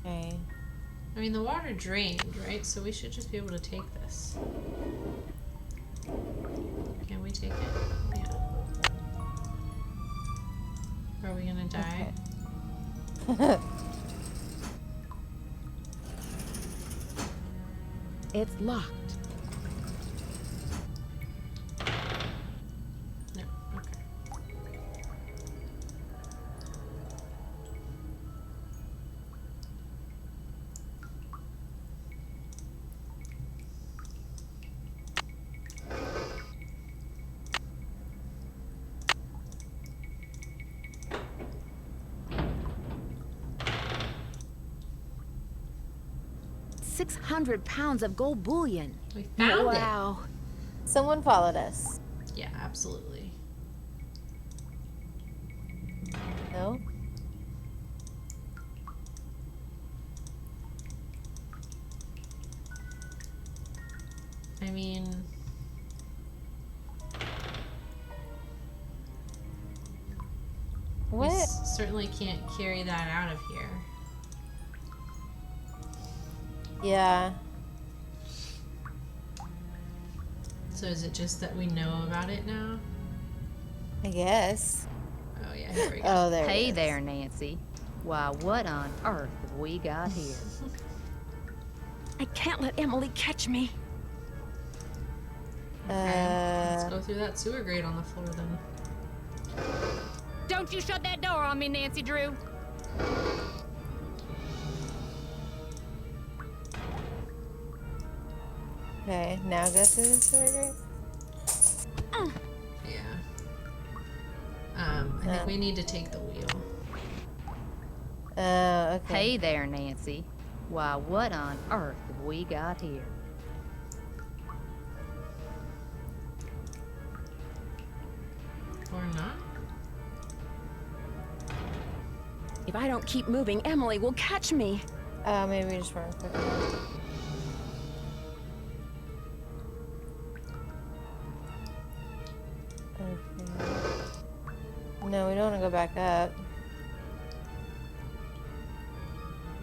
Okay. I mean, the water drained, right? So we should just be able to take this. Can we take it? Yeah. Are we gonna die? It's locked. No. Okay. £600 of gold bullion. We found it. Wow. Someone followed us. Yeah, absolutely. No? I mean... We What? certainly can't carry that out of here. Yeah. So is it just that we know about it now? I guess. Oh yeah, here we go. Oh, there it Hey is. there, Nancy. Why, what on earth have we got here? I can't let Emily catch me. Let's go through that sewer grate on the floor then. Don't you shut that door on me, Nancy Drew. Okay, now go through the surgery. Yeah. I think we need to take the wheel. Okay. Hey there, Nancy. Why, what on earth have we got here? Or not? If I don't keep moving, Emily will catch me. Maybe we just run quickly. Okay. No, we don't want to go back up.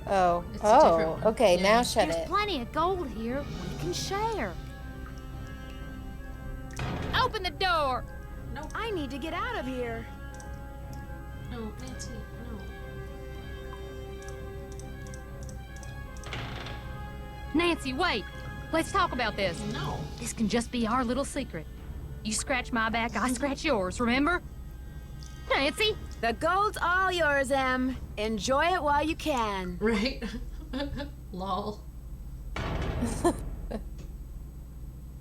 Oh. It's a different one. Okay, Yeah. now shut There's it. plenty of gold here we can share. Open the door! I need to get out of here. No, Nancy, Nancy, wait! Let's talk about this. no. No. This can just be our little secret. You scratch my back, I scratch yours, remember? Nancy! The gold's all yours, Em. Enjoy it while you can. Right? Lol.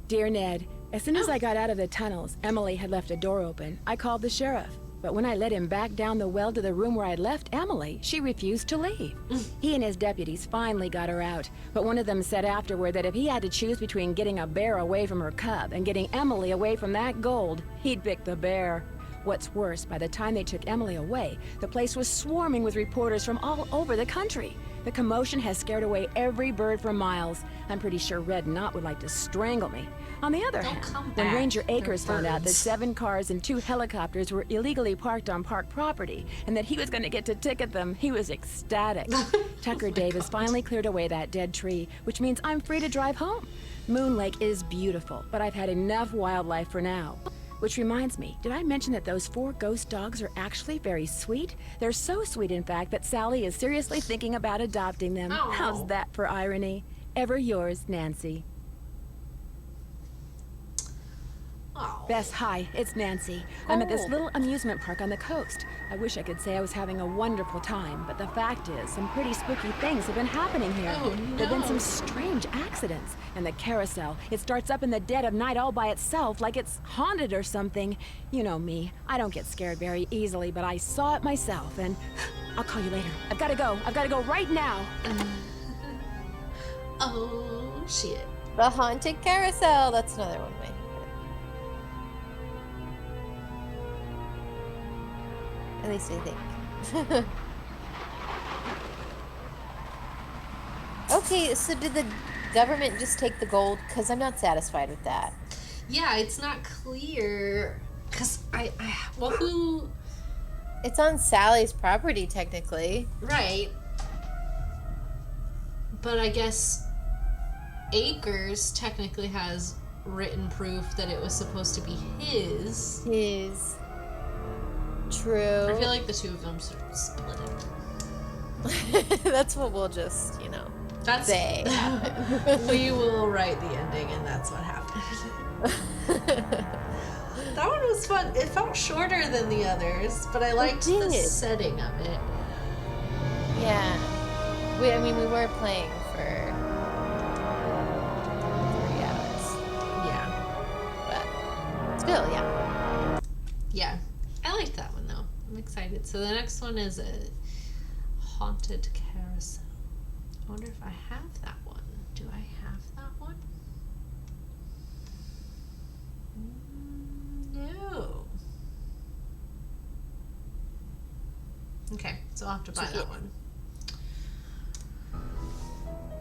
Dear Ned, as soon as I got out of the tunnels, Emily had left a door open. I called the sheriff. But when I led him back down the well to the room where I'd left Emily, she refused to leave. He and his deputies finally got her out, but one of them said afterward that if he had to choose between getting a bear away from her cub and getting Emily away from that gold, he'd pick the bear. What's worse, by the time they took Emily away, the place was swarming with reporters from all over the country. The commotion has scared away every bird for miles. I'm pretty sure Red Knot would like to strangle me. On the other Don't hand, come when back. Ranger They're Akers found out that birds. 7 cars and 2 helicopters were illegally parked on park property and that he was going to get to ticket them, he was ecstatic. Tucker Davis finally cleared away that dead tree, which means I'm free to drive home. Moon Lake is beautiful, but I've had enough wildlife for now. Which reminds me, did I mention that those 4 ghost dogs are actually very sweet? They're so sweet, in fact, that Sally is seriously thinking about adopting them. Oh. How's that for irony? Ever yours, Nancy. Oh. Bess, hi, it's Nancy. I'm at this little amusement park on the coast. I wish I could say I was having a wonderful time, but the fact is, some pretty spooky things have been happening here. Oh, There've been no. some strange accidents. And the carousel, it starts up in the dead of night all by itself, like it's haunted or something. You know me, I don't get scared very easily, but I saw it myself, and I'll call you later. I've gotta go right now. Oh, shit. The haunted carousel. That's another one of my favorites. At least I think. Okay, so did the government just take the gold? Because I'm not satisfied with that. Yeah, it's not clear. Because well, who... It's on Sally's property, technically. Right. But I guess Akers technically has written proof that it was supposed to be his. His. True. I feel like the two of them sort of split it. That's what we'll just, That's say. We will write the ending, and that's what happened. That one was fun. It felt shorter than the others, but I liked the did. setting of it. Yeah. We were playing for 3 hours. Yeah. But still, yeah. Yeah. I liked that one, though. I'm excited. So the next one is a haunted carousel. I wonder if I have that one. Do I have that one? No. Okay, so I'll have to buy that one.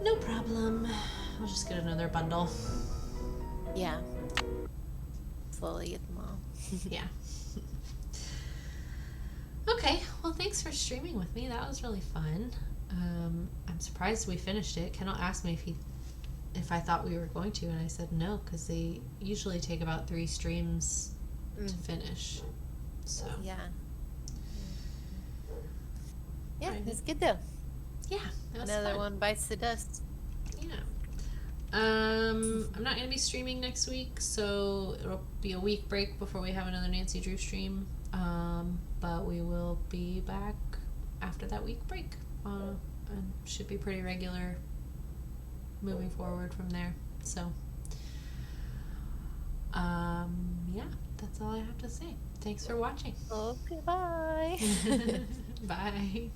No problem. I'll just get another bundle. Yeah. Slowly get them all. Yeah. Okay, well, thanks for streaming with me. That was really fun. I'm surprised we finished it. Kendall asked me if I thought we were going to, and I said no, because they usually take about 3 streams to finish. So Yeah. Yeah, Right. it's good though. yeah, that was Another fun. one bites the dust. Yeah. I'm not gonna be streaming next week, so it'll be a week break before we have another Nancy Drew stream. But we will be back after that week break. And should be pretty regular moving forward from there. So, yeah, that's all I have to say. Thanks for watching. Okay, bye. Bye.